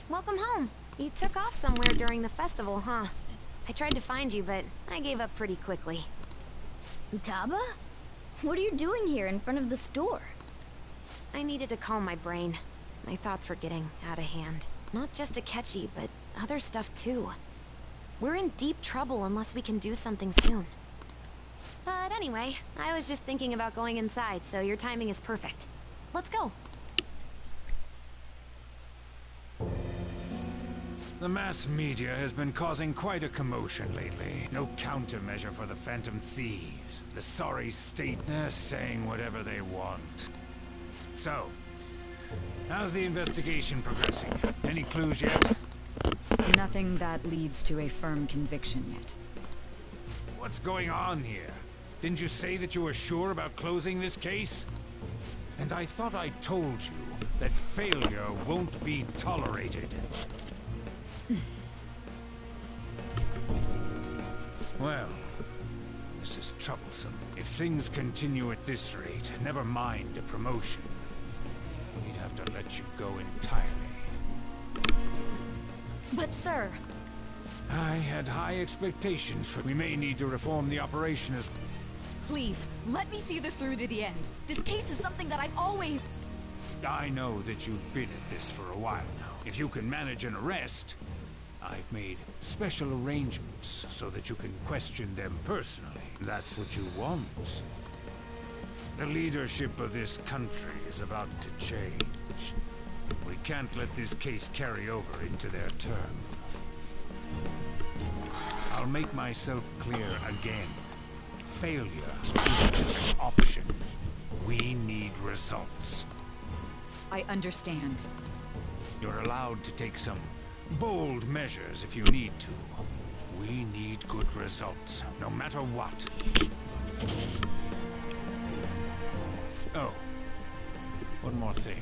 Welcome home. You took off somewhere during the festival, huh? I tried to find you, but I gave up pretty quickly. Taba? What are you doing here in front of the store? I needed to calm my brain. My thoughts were getting out of hand. Not just Akechi, but other stuff too. We're in deep trouble unless we can do something soon. But anyway, I was just thinking about going inside, so your timing is perfect. Let's go. The mass media has been causing quite a commotion lately. No countermeasure for the Phantom Thieves. The sorry state, they're saying whatever they want. So, how's the investigation progressing? Any clues yet? Nothing that leads to a firm conviction yet. What's going on here? Didn't you say that you were sure about closing this case? And I thought I told you that failure won't be tolerated. Well, this is troublesome. If things continue at this rate, never mind a promotion. We'd have to let you go entirely. But sir... I had high expectations, but we may need to reform the operation as... Please, let me see this through to the end. This case is something that I've always... I know that you've been at this for a while now. If you can manage an arrest, I've made special arrangements so that you can question them personally. That's what you want. The leadership of this country is about to change. We can't let this case carry over into their term. I'll make myself clear again. Failure isn't an option. We need results. I understand. You're allowed to take some bold measures if you need to. We need good results, no matter what. Oh, one more thing.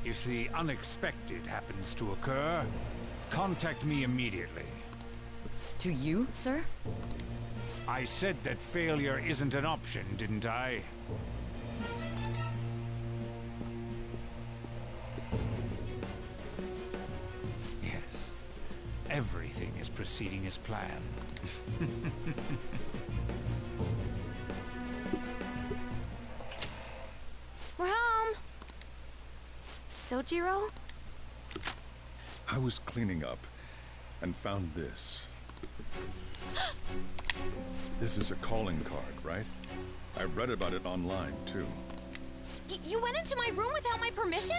If the unexpected happens to occur, contact me immediately. To you, sir? I said that failure isn't an option, didn't I? Yes. Everything is proceeding as planned. We're home. Sojiro? I was cleaning up and found this. This is a calling card, right? I read about it online, too. You went into my room without my permission?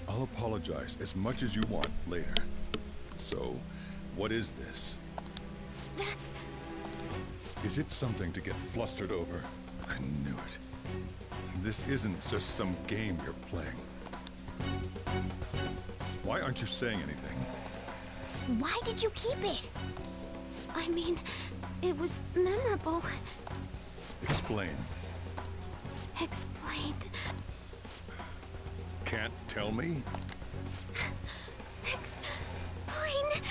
I'll apologize as much as you want later. So, what is this? That's... Is it something to get flustered over? I knew it. This isn't just some game you're playing. Why aren't you saying anything? Why did you keep it? I mean, it was memorable. Explain. Explain. Can't tell me? Explain.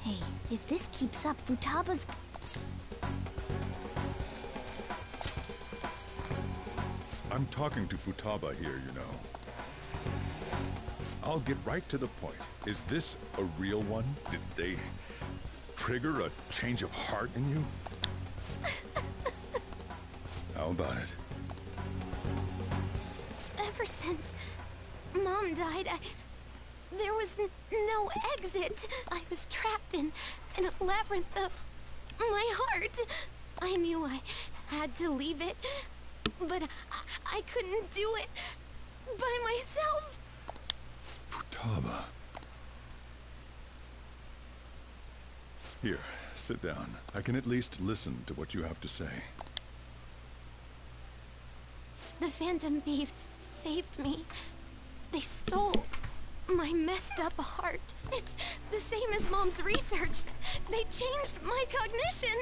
Hey, if this keeps up, Futaba's... I'm talking to Futaba here, you know. I'll get right to the point. Is this a real one? Did they trigger a change of heart in you? How about it? Ever since Mom died, there was no exit. I was trapped in a labyrinth of my heart. I knew I had to leave it, but I couldn't do it by myself. Futaba. Here, sit down. I can at least listen to what you have to say. The Phantom Thieves saved me. They stole my messed up heart. It's the same as Mom's research. They changed my cognition.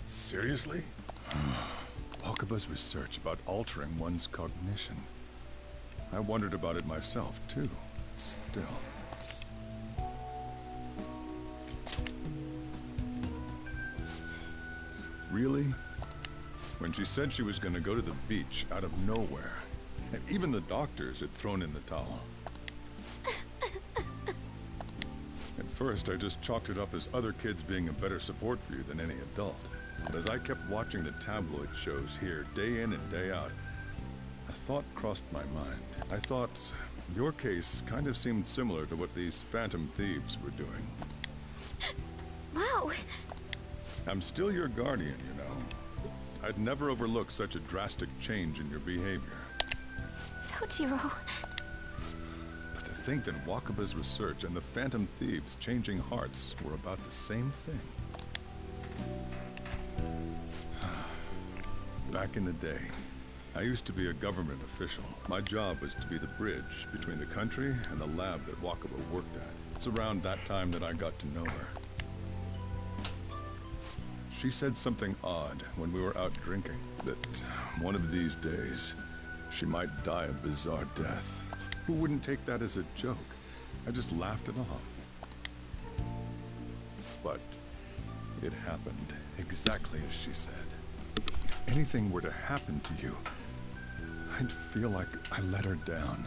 Seriously? Wakaba's research about altering one's cognition. I wondered about it myself, too. Still. Really? When she said she was going to go to the beach out of nowhere, and even the doctors had thrown in the towel. At first, I just chalked it up as other kids being a better support for you than any adult. But as I kept watching the tabloid shows here, day in and day out, a thought crossed my mind. I thought your case kind of seemed similar to what these Phantom Thieves were doing. Wow. I'm still your guardian, you know. I'd never overlook such a drastic change in your behavior. Sojiro. But to think that Wakaba's research and the Phantom Thieves changing hearts were about the same thing. Back in the day, I used to be a government official. My job was to be the bridge between the country and the lab that Wakaba worked at. It's around that time that I got to know her. She said something odd when we were out drinking, that one of these days, she might die a bizarre death. Who wouldn't take that as a joke? I just laughed it off. But it happened exactly as she said. If anything were to happen to you, I'd feel like I let her down.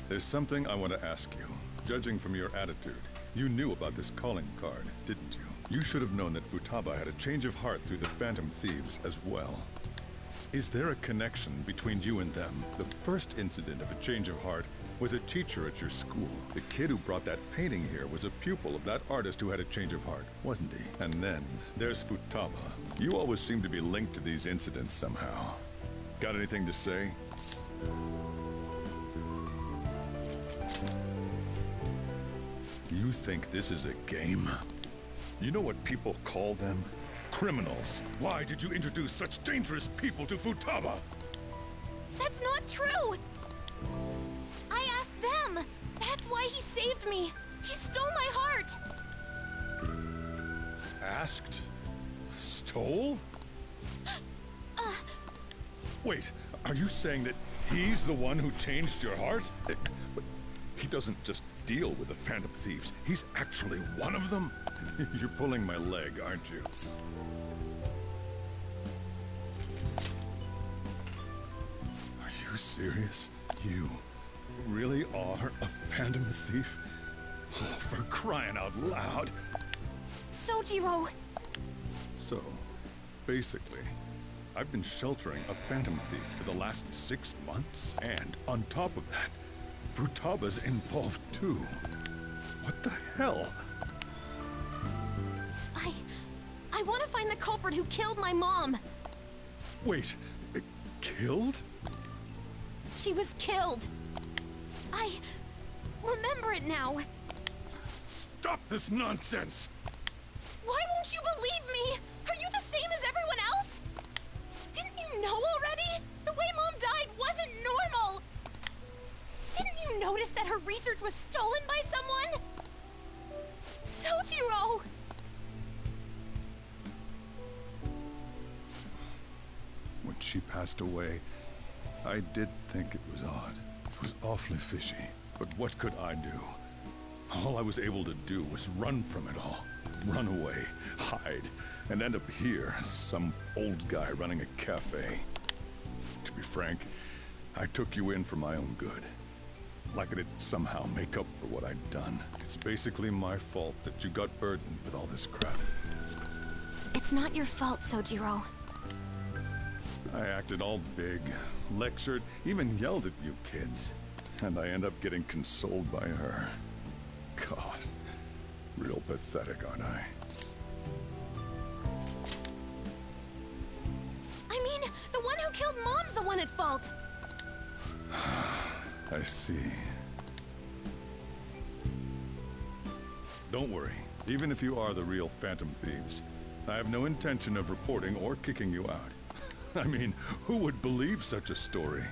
There's something I want to ask you. Judging from your attitude, you knew about this calling card, didn't you? You should have known that Futaba had a change of heart through the Phantom Thieves as well. Is there a connection between you and them? The first incident of a change of heart was a teacher at your school. The kid who brought that painting here was a pupil of that artist who had a change of heart, wasn't he? And then there's Futaba. You always seem to be linked to these incidents somehow. Got anything to say? You think this is a game? You know what people call them? Criminals. Why did you introduce such dangerous people to Futaba? That's not true! I asked them! That's why he saved me! He stole my heart! Asked? Stole? Wait, are you saying that he's the one who changed your heart? But he doesn't just deal with the Phantom Thieves. He's actually one of them? You're pulling my leg, aren't you? Are you serious? You really are a Phantom Thief? Oh, for crying out loud! Sojiro! So, basically, I've been sheltering a Phantom Thief for the last 6 months. And on top of that, Futaba's involved too. What the hell? I want to find the culprit who killed my mom! Wait, killed? She was killed! I remember it now! Stop this nonsense! Why won't you believe me? Are you the same as everyone else? Didn't you know already? The way Mom died wasn't normal! Didn't you notice that her research was stolen by someone? Sojiro! When she passed away, I did think it was odd. It was awfully fishy. But what could I do? All I was able to do was run from it all. Run away, hide, and end up here, some old guy running a cafe. To be frank, I took you in for my own good. Like it'd somehow make up for what I'd done. It's basically my fault that you got burdened with all this crap. It's not your fault, Sojiro. I acted all big, lectured, even yelled at you kids. And I end up getting consoled by her. God, real pathetic, aren't I? I mean, the one who killed Mom's the one at fault! I see. Don't worry. Even if you are the real Phantom Thieves, I have no intention of reporting or kicking you out. I mean, who would believe such a story?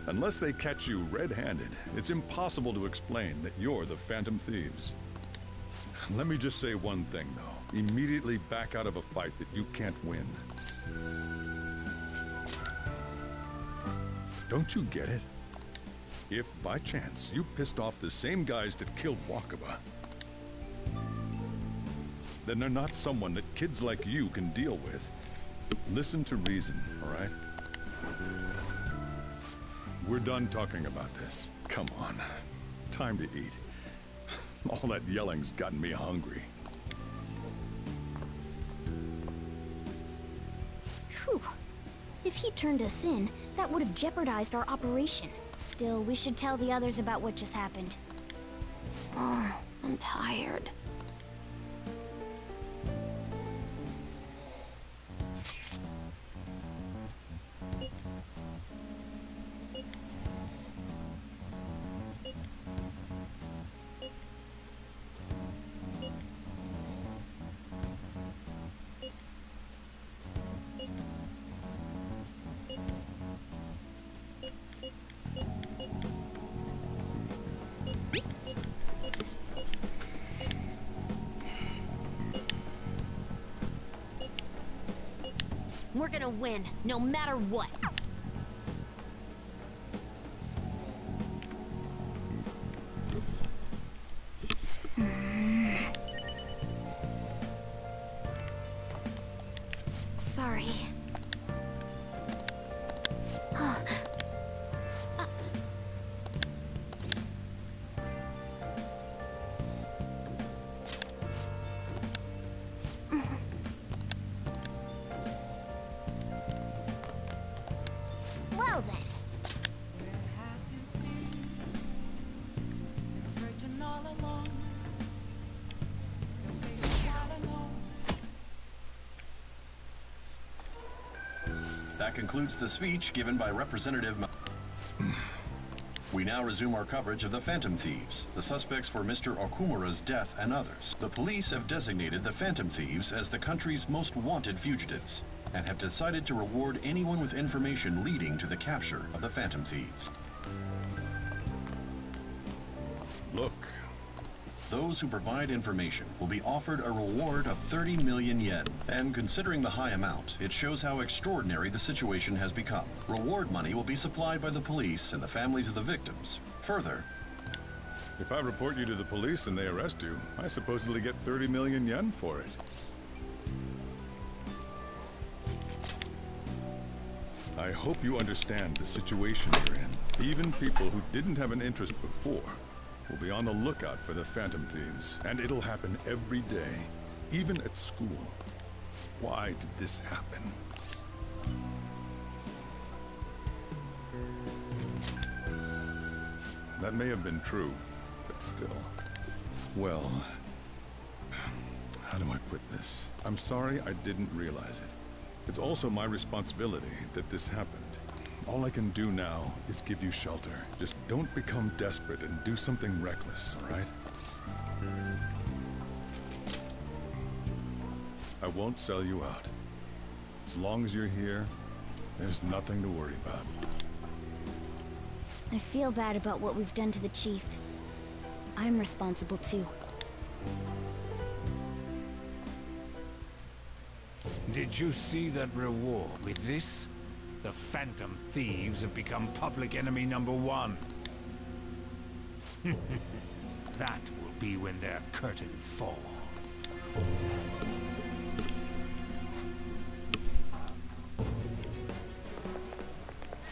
Unless they catch you red-handed, it's impossible to explain that you're the Phantom Thieves. Let me just say one thing, though. Immediately back out of a fight that you can't win. Don't you get it? If, by chance, you pissed off the same guys that killed Wakaba, then they're not someone that kids like you can deal with. Listen to reason, all right? We're done talking about this. Come on. Time to eat. All that yelling's gotten me hungry. Whew. If he turned us in, that would have jeopardized our operation. Still, we should tell the others about what just happened. Oh, I'm tired. We're gonna win, no matter what. Sorry. That concludes the speech given by Representative... We now resume our coverage of the Phantom Thieves, the suspects for Mr. Okumura's death and others. The police have designated the Phantom Thieves as the country's most wanted fugitives, and have decided to reward anyone with information leading to the capture of the Phantom Thieves. Look. Those who provide information will be offered a reward of 30 million yen. And considering the high amount, it shows how extraordinary the situation has become. Reward money will be supplied by the police and the families of the victims. Further, if I report you to the police and they arrest you, I supposedly get 30 million yen for it. I hope you understand the situation you're in. Even people who didn't have an interest before will be on the lookout for the Phantom Thieves, and it'll happen every day, even at school. Why did this happen? That may have been true, but still. Well, how do I put this? I'm sorry I didn't realize it. It's also my responsibility that this happened. All I can do now is give you shelter. Just don't become desperate and do something reckless, all right? I won't sell you out. As long as you're here, there's nothing to worry about. I feel bad about what we've done to the chief. I'm responsible too. Did you see that reward? With this, the Phantom Thieves have become public enemy #1. That will be when their curtain falls.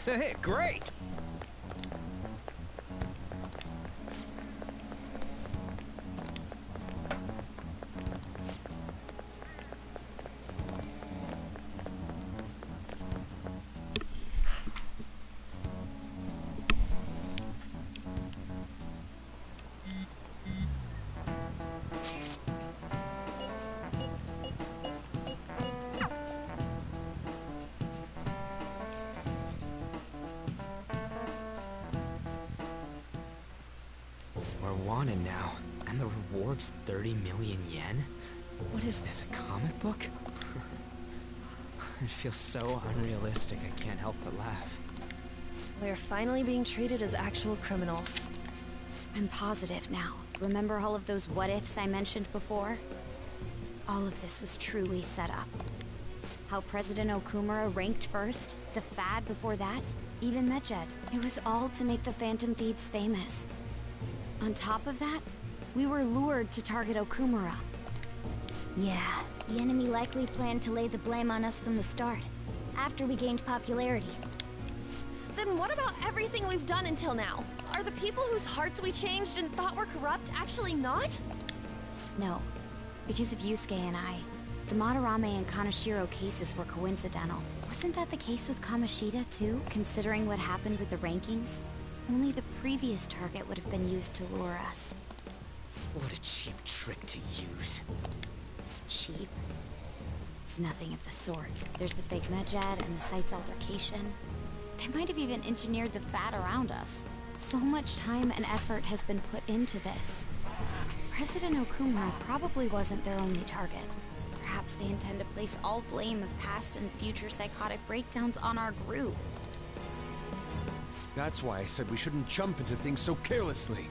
Hey, great! We're wanted now, and the reward's 30 million yen? What is this, a comic book? It feels so unrealistic, I can't help but laugh. We're finally being treated as actual criminals. I'm positive now. Remember all of those what-ifs I mentioned before? All of this was truly set up. How President Okumura ranked first, the fad before that, even Medjed. It was all to make the Phantom Thieves famous. On top of that, we were lured to target Okumura. Yeah, the enemy likely planned to lay the blame on us from the start, after we gained popularity. Then what about everything we've done until now? Are the people whose hearts we changed and thought were corrupt actually not? No, because of Yusuke and I. The Madarame and Kaneshiro cases were coincidental. Wasn't that the case with Kamoshida too, considering what happened with the rankings? Only the previous target would have been used to lure us. What a cheap trick to use. Cheap? It's nothing of the sort. There's the fake Medjed and the site's altercation. They might have even engineered the fad around us. So much time and effort has been put into this. President Okumura probably wasn't their only target. Perhaps they intend to place all blame of past and future psychotic breakdowns on our group. That's why I said we shouldn't jump into things so carelessly.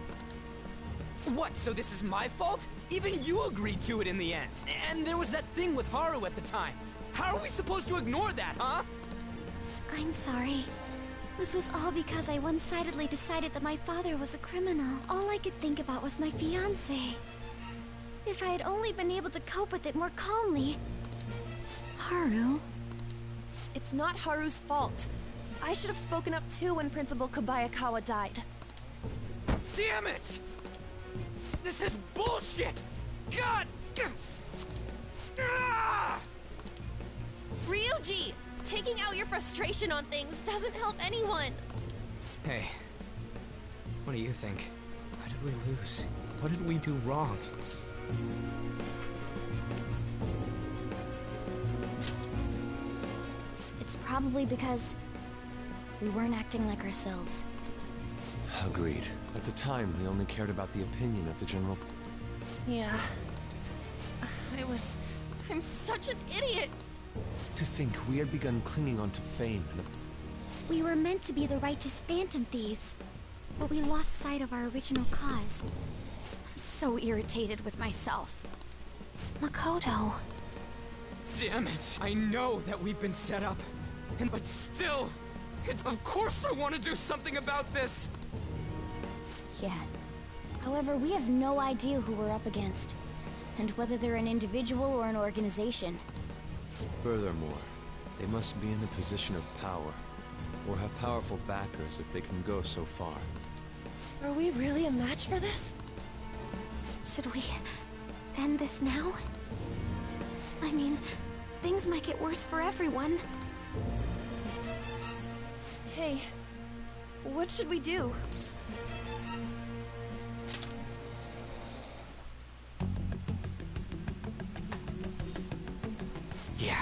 What, so this is my fault? Even you agreed to it in the end. And there was that thing with Haru at the time. How are we supposed to ignore that, huh? I'm sorry. This was all because I one-sidedly decided that my father was a criminal. All I could think about was my fiancé. If I had only been able to cope with it more calmly. Haru? It's not Haru's fault. I should have spoken up too when Principal Kobayakawa died. Damn it! This is bullshit! God! Ah! Ryuji! Taking out your frustration on things doesn't help anyone! Hey, what do you think? How did we lose? What did we do wrong? It's probably because we weren't acting like ourselves. Agreed. At the time, we only cared about the opinion of the general... Yeah. I'm such an idiot! To think we had begun clinging on to fame and... We were meant to be the righteous Phantom Thieves, but we lost sight of our original cause. I'm so irritated with myself. Makoto. Damn it! I know that we've been set up, but still, of course I want to do something about this! Yeah. However, we have no idea who we're up against, and whether they're an individual or an organization. Furthermore, they must be in a position of power, or have powerful backers if they can go so far. Are we really a match for this? Should we end this now? I mean, things might get worse for everyone. Hey, what should we do? Yeah,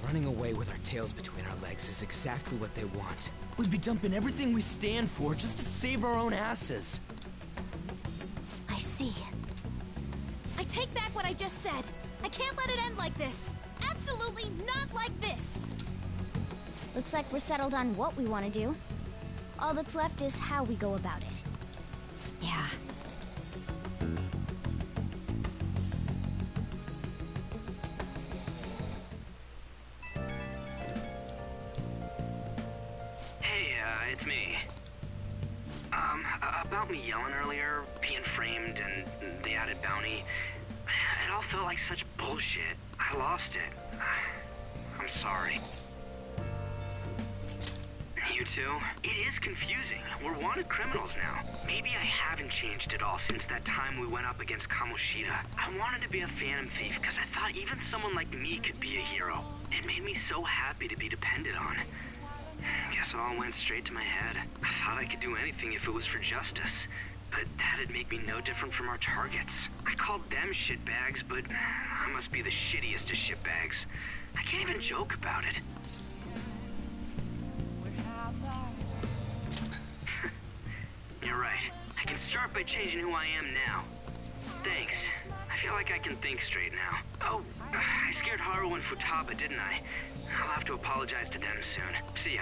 running away with our tails between our legs is exactly what they want. We'd be dumping everything we stand for just to save our own asses. I see. I take back what I just said. I can't let it end like this. Absolutely not like this. Looks like we're settled on what we want to do. All that's left is how we go about it. Yeah. Hey, it's me. About me yelling earlier, being framed, and the added bounty, it all felt like such bullshit. I lost it. I'm sorry. You too? It is confusing. We're wanted criminals now. Maybe I haven't changed at all since that time we went up against Kamoshida. I wanted to be a phantom thief because I thought even someone like me could be a hero. It made me so happy to be depended on. Guess it all went straight to my head. I thought I could do anything if it was for justice. But that'd make me no different from our targets. I called them shitbags, but I must be the shittiest of shitbags. I can't even joke about it. You're right. I can start by changing who I am now. Thanks. I feel like I can think straight now. Oh, I scared Haru and Futaba, didn't I? I'll have to apologize to them soon. See ya.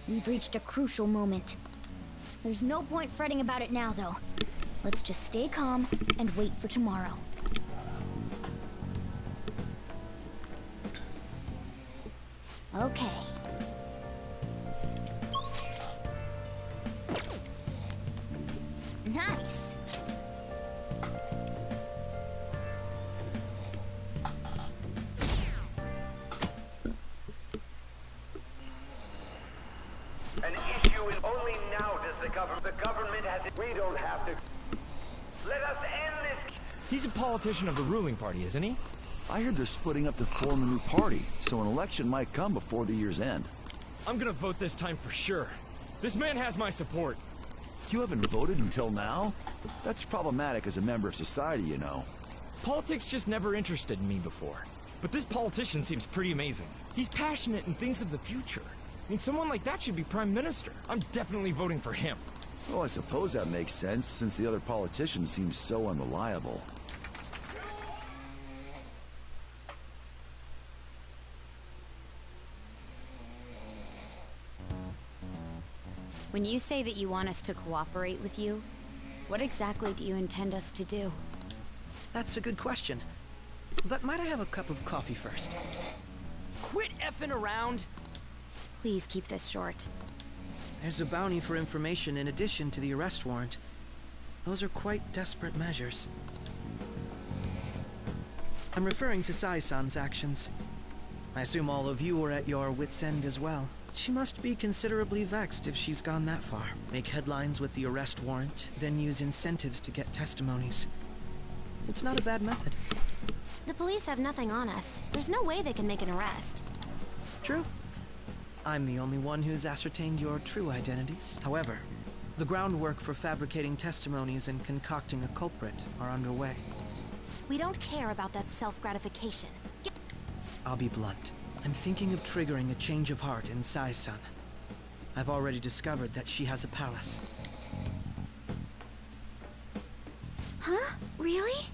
We've reached a crucial moment. There's no point fretting about it now, though. Let's just stay calm and wait for tomorrow. Okay. Nice. An issue is only now does the government has it. We don't have to. Let us end this. He's a politician of the ruling party, isn't he? I heard they're splitting up to form a new party, so an election might come before the year's end. I'm gonna vote this time for sure. This man has my support. You haven't voted until now? That's problematic as a member of society, you know. Politics just never interested me before. But this politician seems pretty amazing. He's passionate and thinks of the future. I mean, someone like that should be prime minister. I'm definitely voting for him. Well, I suppose that makes sense, since the other politicians seem so unreliable. When you say that you want us to cooperate with you, what exactly do you intend us to do? That's a good question. But might I have a cup of coffee first? Quit effing around! Please keep this short. There's a bounty for information in addition to the arrest warrant. Those are quite desperate measures. I'm referring to Sai-san's actions. I assume all of you were at your wits' end as well. She must be considerably vexed if she's gone that far. Make headlines with the arrest warrant, then use incentives to get testimonies. It's not a bad method. The police have nothing on us. There's no way they can make an arrest. True. I'm the only one who's ascertained your true identities. However, the groundwork for fabricating testimonies and concocting a culprit are underway. We don't care about that self-gratification. I'll be blunt. I'm thinking of triggering a change of heart in Sai-san. I've already discovered that she has a palace. Huh? Really?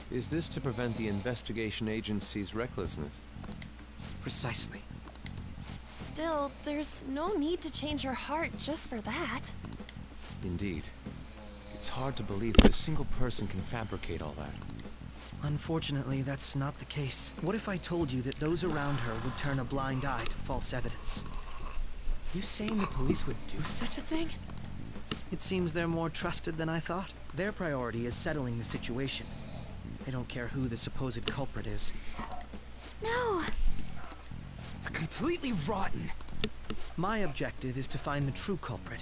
Is this to prevent the investigation agency's recklessness? Precisely. Still, there's no need to change her heart just for that. Indeed. It's hard to believe that a single person can fabricate all that. Unfortunately, that's not the case. What if I told you that those around her would turn a blind eye to false evidence? You saying the police would do such a thing? It seems they're more trusted than I thought. Their priority is settling the situation. They don't care who the supposed culprit is. No! They're completely rotten! My objective is to find the true culprit.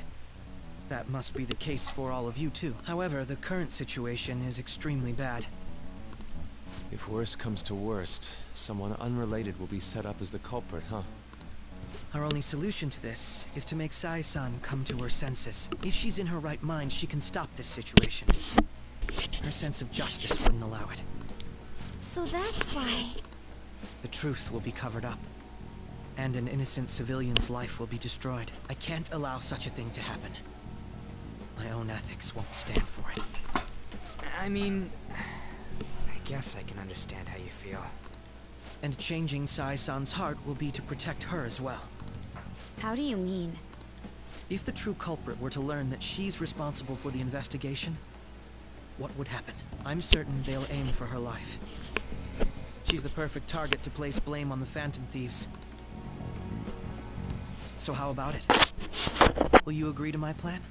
That must be the case for all of you too. However, the current situation is extremely bad. If worst comes to worst, someone unrelated will be set up as the culprit, huh? Our only solution to this is to make Sai-san come to her senses. If she's in her right mind, she can stop this situation. Her sense of justice wouldn't allow it. So that's why... The truth will be covered up, and an innocent civilian's life will be destroyed. I can't allow such a thing to happen. My own ethics won't stand for it. I mean... I guess I can understand how you feel. And changing Sai-san's heart will be to protect her as well. How do you mean? If the true culprit were to learn that she's responsible for the investigation, what would happen? I'm certain they'll aim for her life. She's the perfect target to place blame on the Phantom Thieves. So how about it? Will you agree to my plan?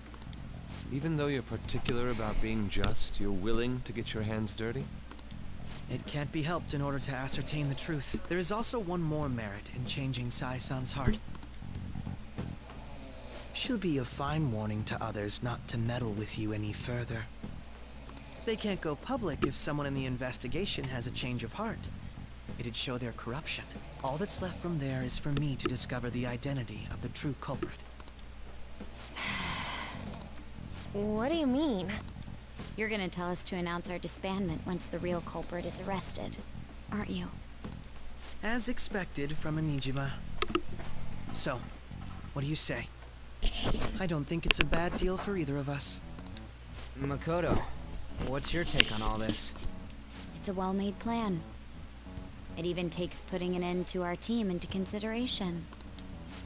Even though you're particular about being just, you're willing to get your hands dirty? It can't be helped in order to ascertain the truth. There is also one more merit in changing Sai-san's heart. She'll be a fine warning to others not to meddle with you any further. They can't go public if someone in the investigation has a change of heart. It'd show their corruption. All that's left from there is for me to discover the identity of the true culprit. What do you mean? You're gonna tell us to announce our disbandment once the real culprit is arrested, aren't you? As expected from a Nijima. So, what do you say? I don't think it's a bad deal for either of us. Makoto, what's your take on all this? It's a well-made plan. It even takes putting an end to our team into consideration.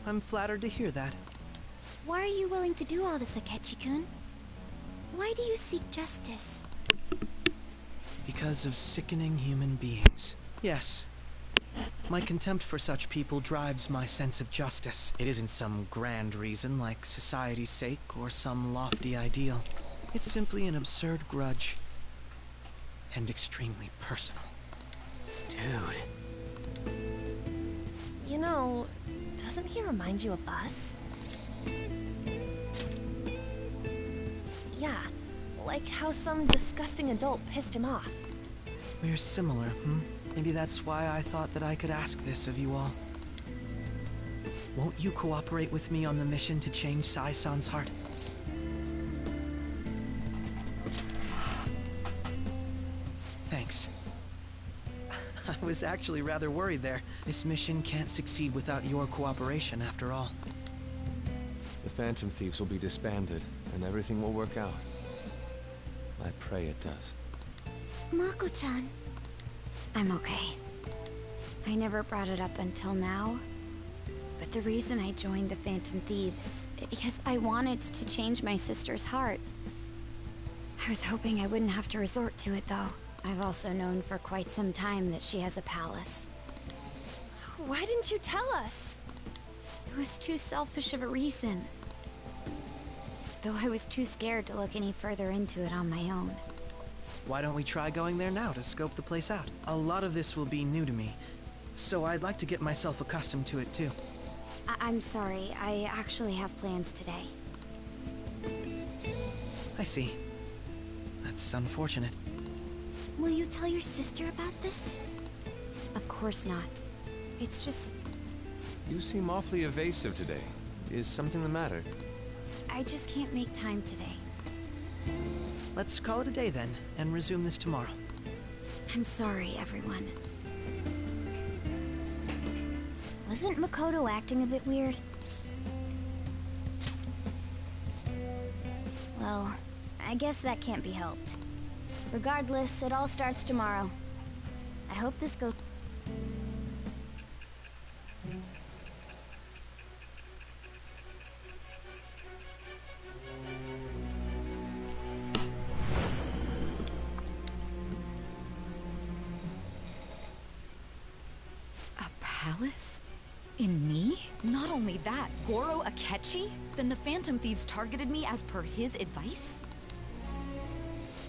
I'm flattered to hear that. Why are you willing to do all this, Akechi-kun? Why do you seek justice? Because of sickening human beings. Yes. My contempt for such people drives my sense of justice. It isn't some grand reason like society's sake or some lofty ideal. It's simply an absurd grudge. And extremely personal. Dude. You know, doesn't he remind you of us? Yeah, like how some disgusting adult pissed him off. We're similar, Maybe that's why I thought that I could ask this of you all. Won't you cooperate with me on the mission to change Sai-san's heart? Thanks. I was actually rather worried there. This mission can't succeed without your cooperation, after all. The Phantom Thieves will be disbanded, and everything will work out. I pray it does. Mako-chan. I'm okay. I never brought it up until now, but the reason I joined the Phantom Thieves is because I wanted to change my sister's heart. I was hoping I wouldn't have to resort to it, though. I've also known for quite some time that she has a palace. Why didn't you tell us? It was too selfish of a reason. Though I was too scared to look any further into it on my own. Why don't we try going there now to scope the place out? A lot of this will be new to me, so I'd like to get myself accustomed to it too. I'm sorry, I actually have plans today. I see. That's unfortunate. Will you tell your sister about this? Of course not. It's just... You seem awfully evasive today. Is something the matter? I just can't make time today. Let's call it a day then, and resume this tomorrow. I'm sorry, everyone. Wasn't Makoto acting a bit weird? Well, I guess that can't be helped. Regardless, it all starts tomorrow. I hope this goes... A palace? In me? Not only that, Goro Akechi? Then the Phantom Thieves targeted me as per his advice?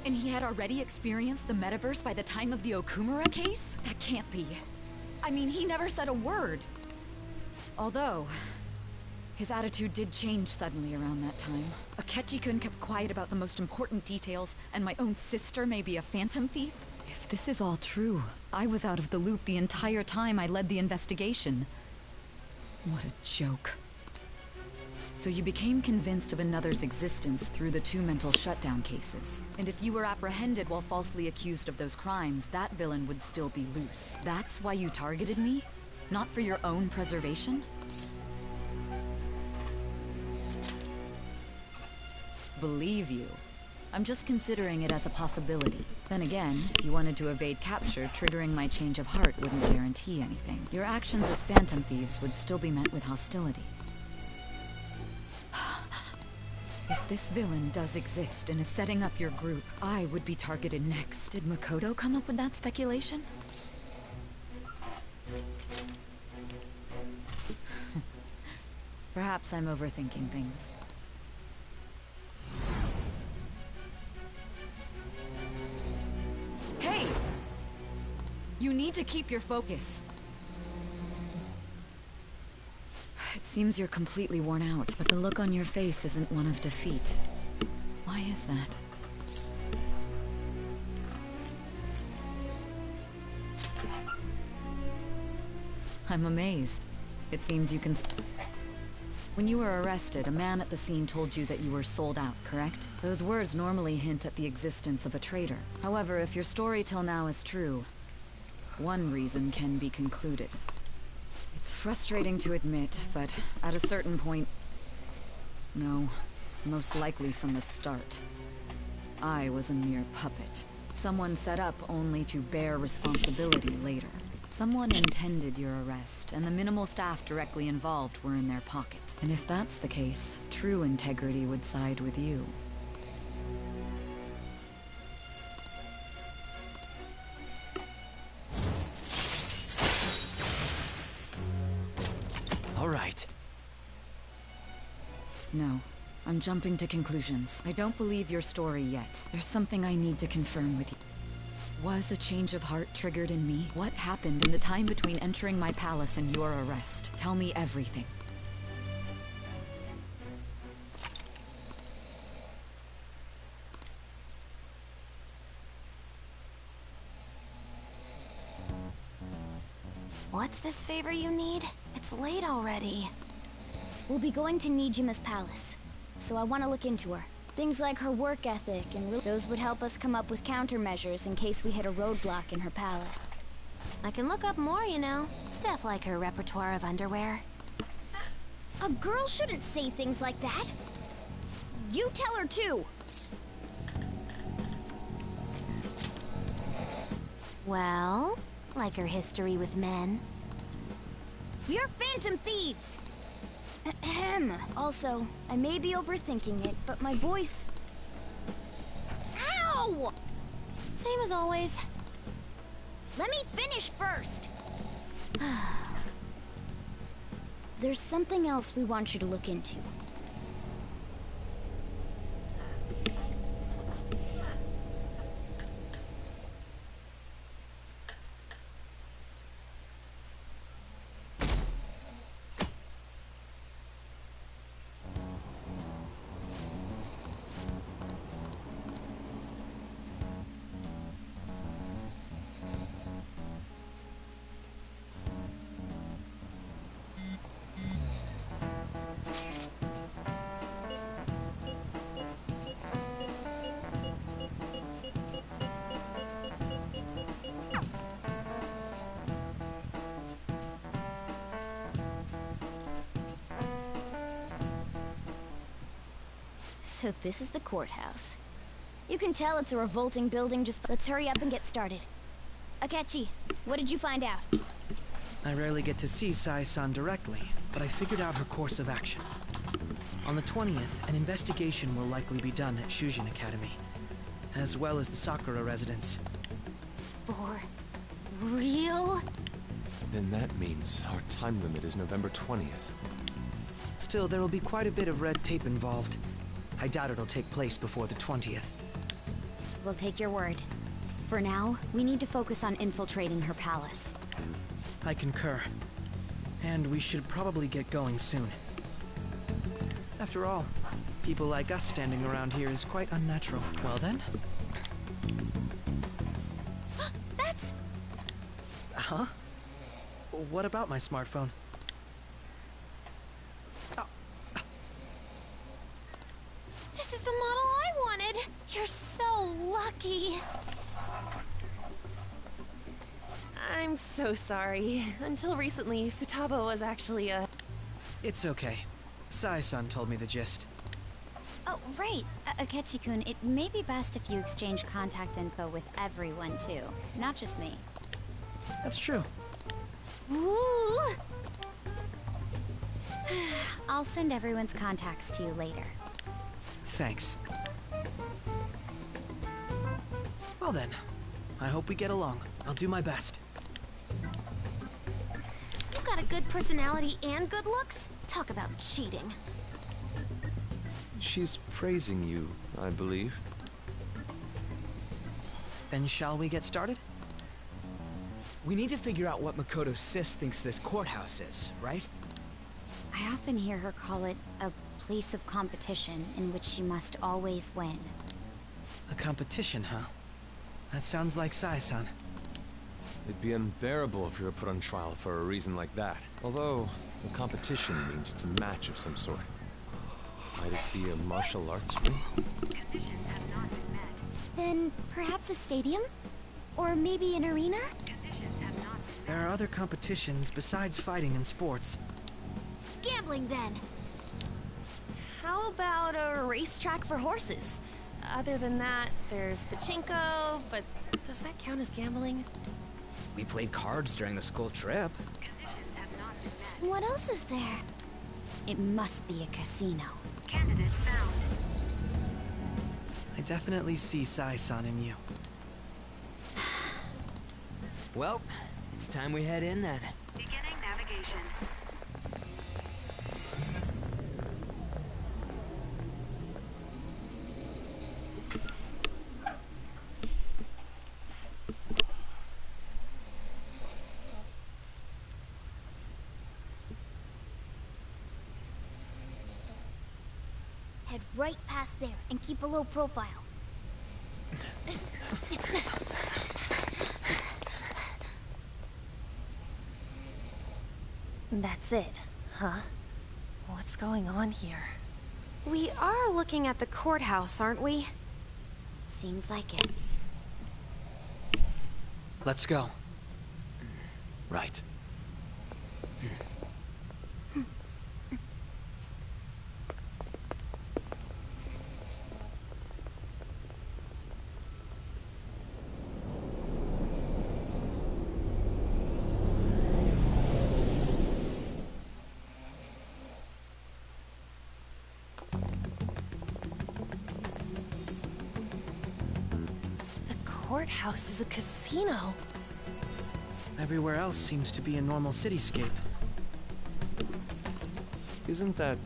And he had already experienced the metaverse by the time of the Okumura case? That can't be. I mean, he never said a word. Although, his attitude did change suddenly around that time. Akechi-kun kept quiet about the most important details, and my own sister may be a Phantom Thief? If this is all true, I was out of the loop the entire time I led the investigation. What a joke. So you became convinced of another's existence through the 2 mental shutdown cases. And if you were apprehended while falsely accused of those crimes, that villain would still be loose. That's why you targeted me? Not for your own preservation? Believe you. I'm just considering it as a possibility. Then again, if you wanted to evade capture, triggering my change of heart wouldn't guarantee anything. Your actions as Phantom Thieves would still be met with hostility. If this villain does exist and is setting up your group, I would be targeted next. Did Makoto come up with that speculation? Perhaps I'm overthinking things. Hey! You need to keep your focus. It seems you're completely worn out, but the look on your face isn't one of defeat. Why is that? I'm amazed. It seems you can... When you were arrested, a man at the scene told you that you were sold out, correct? Those words normally hint at the existence of a traitor. However, if your story till now is true, one reason can be concluded. It's frustrating to admit, but at a certain point... No, most likely from the start. I was a mere puppet. Someone set up only to bear responsibility later. Someone intended your arrest, and the minimal staff directly involved were in their pocket. And if that's the case, true integrity would side with you. All right. No, I'm jumping to conclusions. I don't believe your story yet. There's something I need to confirm with you. Was a change of heart triggered in me? What happened in the time between entering my palace and your arrest? Tell me everything. What's this favor you need? It's late already. We'll be going to Nijima's palace, so I want to look into her. Things like her work ethic and those would help us come up with countermeasures in case we hit a roadblock in her palace. I can look up more, you know. Stuff like her repertoire of underwear. A girl shouldn't say things like that. You tell her too. Well, like her history with men. You're Phantom Thieves! Ahem. Also, I may be overthinking it, but my voice... Ow! Same as always. Let me finish first! There's something else we want you to look into. So this is the courthouse. You can tell it's a revolting building, just let's hurry up and get started. Akechi, what did you find out? I rarely get to see Sai-san directly, but I figured out her course of action. On the 20th, an investigation will likely be done at Shujin Academy, as well as the Sakura residence. For real? Then that means our time limit is November 20th. Still, there will be quite a bit of red tape involved. I doubt it'll take place before the 20th. We'll take your word. For now, we need to focus on infiltrating her palace. I concur. And we should probably get going soon. After all, people like us standing around here is quite unnatural. Well then? That's... Huh? What about my smartphone? This is the model I wanted! You're so lucky! I'm so sorry. Until recently, Futaba was actually a... It's okay. Sai-san told me the gist. Oh, right. Akechi-kun, it may be best if you exchange contact info with everyone, too. Not just me. That's true. Ooh! I'll send everyone's contacts to you later. Thanks. Well then, I hope we get along. I'll do my best. You got a good personality and good looks? Talk about cheating. She's praising you, I believe. Then shall we get started? We need to figure out what Makoto Sis thinks this courthouse is, right? I often hear her call it a place of competition in which she must always win. A competition, huh? That sounds like Sai-san. It'd be unbearable if you were put on trial for a reason like that. Although, the competition means it's a match of some sort. Might it be a martial arts ring? Then perhaps a stadium? Or maybe an arena? There are other competitions besides fighting and sports. Gambling, then. How about a racetrack for horses? Other than that, there's pachinko, but does that count as gambling? We played cards during the school trip. What else is there? It must be a casino. Candidate found. I definitely see Sai-san in you. Well, it's time we head in then. Beginning navigation. Head right past there and keep a low profile. That's it, huh? What's going on here? We are looking at the courthouse, aren't we? Seems like it. Let's go. Right. Courthouse is a casino. Everywhere else seems to be a normal cityscape. Isn't that...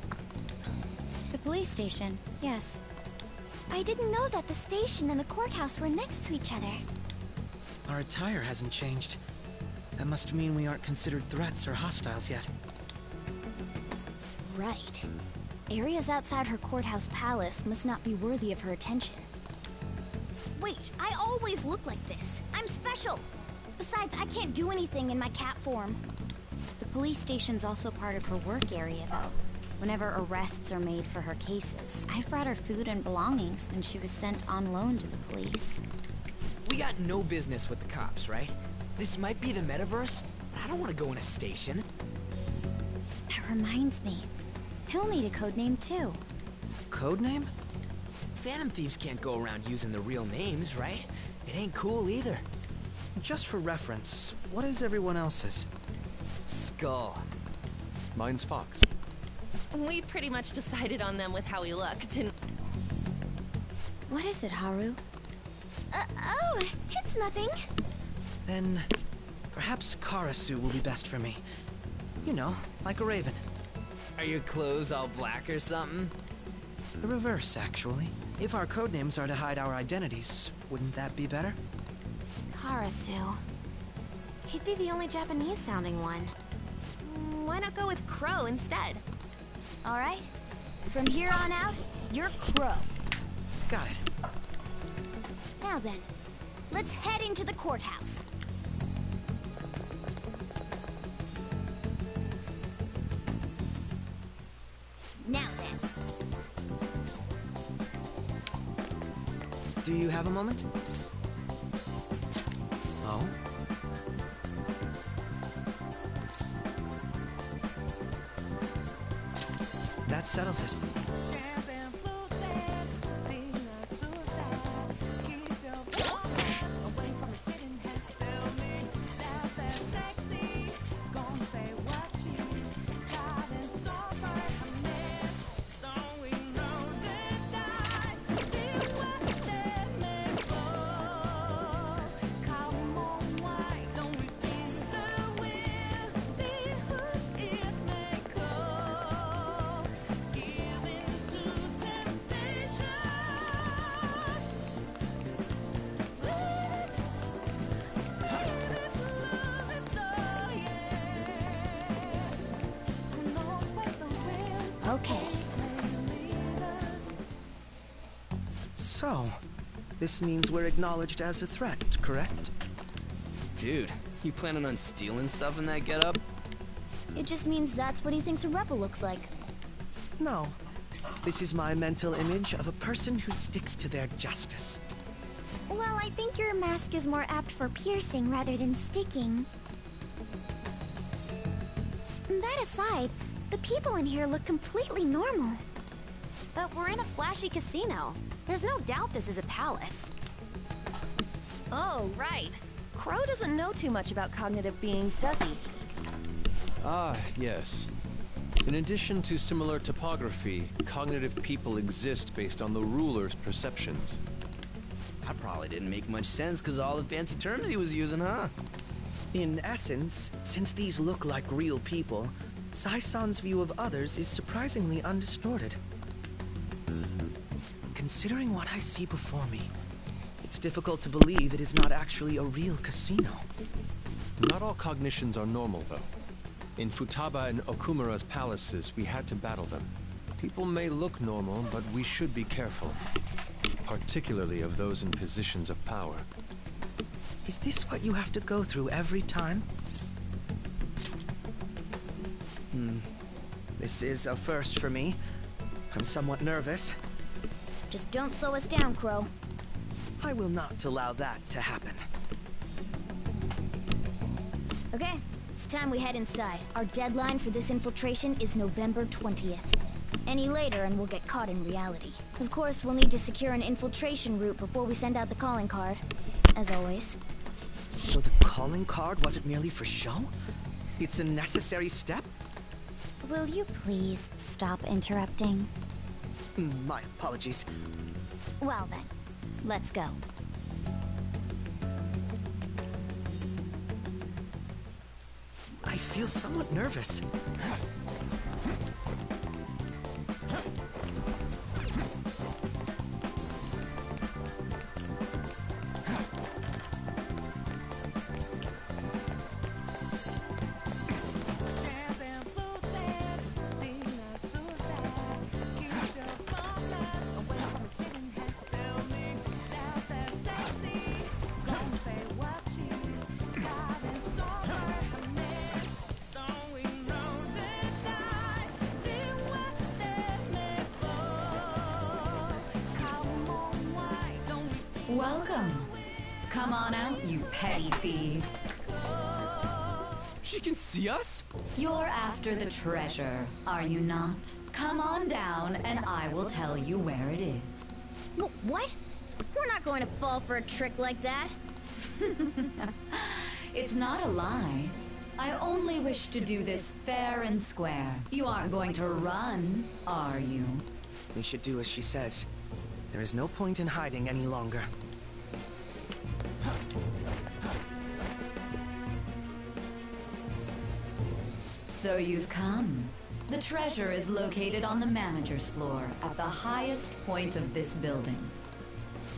The police station, yes. I didn't know that the station and the courthouse were next to each other. Our attire hasn't changed. That must mean we aren't considered threats or hostiles yet. Right. Areas outside her courthouse palace must not be worthy of her attention. Wait, I always look like this. I'm special. Besides, I can't do anything in my cat form. The police station's also part of her work area, though. Whenever arrests are made for her cases, I've brought her food and belongings when she was sent on loan to the police. We got no business with the cops, right? This might be the metaverse, but I don't want to go in a station. That reminds me. He'll need a code name, too. Code name? Phantom Thieves can't go around using the real names, right? It ain't cool either. Just for reference, what is everyone else's? Skull. Mine's Fox. We pretty much decided on them with how we looked, and... What is it, Haru? Oh, it's nothing. Then, perhaps Karasu will be best for me. You know, like a raven. Are your clothes all black or something? The reverse, actually. If our codenames are to hide our identities, wouldn't that be better? Karasu. He'd be the only Japanese-sounding one. Why not go with Crow instead? All right. From here on out, you're Crow. Got it. Now then, let's head into the courthouse. Now then. Do you have a moment? Oh? That settles it. Okay. So, this means we're acknowledged as a threat, correct? Dude, you planning on stealing stuff in that getup? It just means that's what he thinks a rebel looks like. No. This is my mental image of a person who sticks to their justice. Well, I think your mask is more apt for piercing rather than sticking. That aside, the people in here look completely normal. But we're in a flashy casino. There's no doubt this is a palace. Oh, right. Crow doesn't know too much about cognitive beings, does he? Ah, yes. In addition to similar topography, cognitive people exist based on the ruler's perceptions. That probably didn't make much sense because all the fancy terms he was using, huh? In essence, since these look like real people, Sai-san's view of others is surprisingly undistorted. Considering what I see before me, it's difficult to believe it is not actually a real casino. Not all cognitions are normal, though. In Futaba and Okumura's palaces, we had to battle them. People may look normal, but we should be careful. Particularly of those in positions of power. Is this what you have to go through every time? This is a first for me. I'm somewhat nervous. Just don't slow us down, Crow. I will not allow that to happen. Okay, it's time we head inside. Our deadline for this infiltration is November 20th. Any later and we'll get caught in reality. Of course, we'll need to secure an infiltration route before we send out the calling card. As always. So the calling card wasn't merely for show? It's a necessary step? Will you please stop interrupting? My apologies. Well then, let's go. I feel somewhat nervous. Welcome. Come on out, you petty thief. She can see us? You're after the treasure, are you not? Come on down and I will tell you where it is. What? We're not going to fall for a trick like that. It's not a lie. I only wish to do this fair and square. You aren't going to run, are you? We should do as she says. There is no point in hiding any longer. So you've come. The treasure is located on the manager's floor, at the highest point of this building.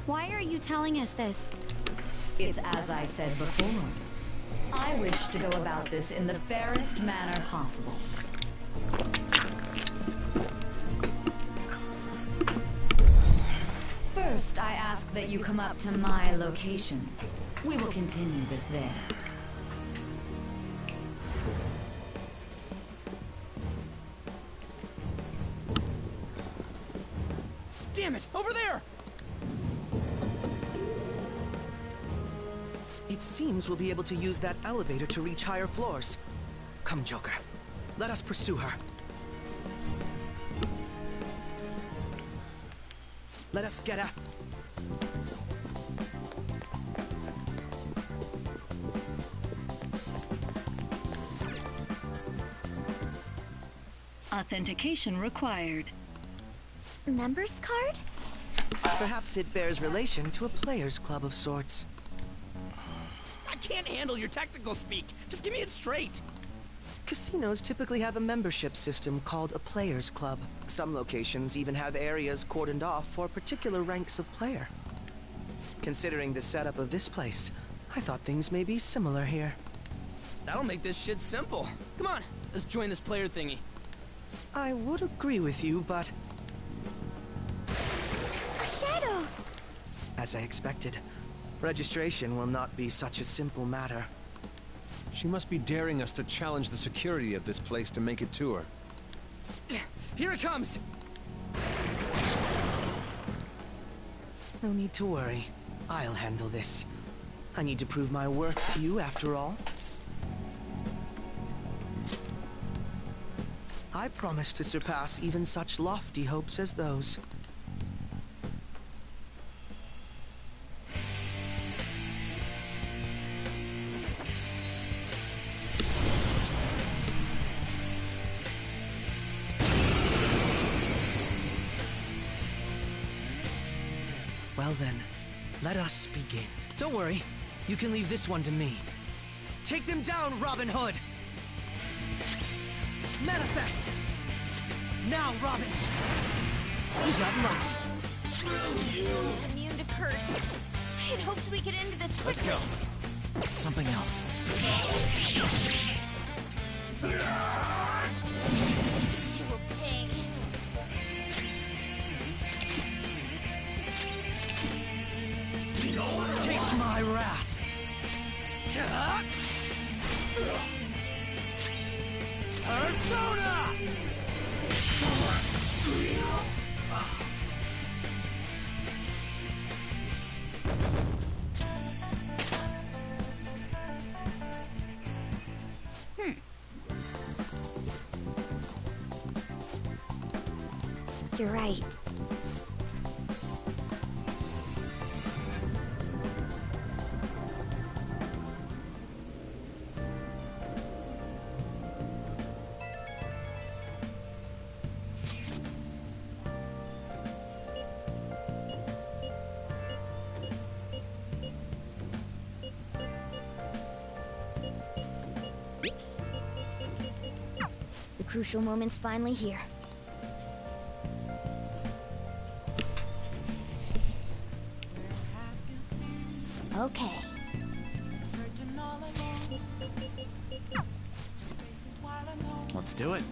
Why are you telling us this? It's as I said before. I wish to go about this in the fairest manner possible. First, I ask that you come up to my location. We will continue this there. Damn it! Over there! It seems we'll be able to use that elevator to reach higher floors. Come, Joker. Let us pursue her. Let us get her. Authentication required. Members card? Perhaps it bears relation to a players' club of sorts. I can't handle your technical speak. Just give me it straight. Casinos typically have a membership system called a players' club. Some locations even have areas cordoned off for particular ranks of player. Considering the setup of this place, I thought things may be similar here. That'll make this shit simple. Come on, let's join this player thingy. I would agree with you, but... A shadow! As I expected, registration will not be such a simple matter. She must be daring us to challenge the security of this place to make it to her. Here it comes! No need to worry. I'll handle this. I need to prove my worth to you, after all. I promise to surpass even such lofty hopes as those. Well then, let us begin. Don't worry, you can leave this one to me. Take them down, Robin Hood! Manifest! Now, Robin! You got lucky. Screw you! He's immune to curse. I had hoped we could end this quickly. Let's go. Something else. You will pay. Taste my wrath! Persona! You're right. The crucial moment's finally here. Okay. Let's do it.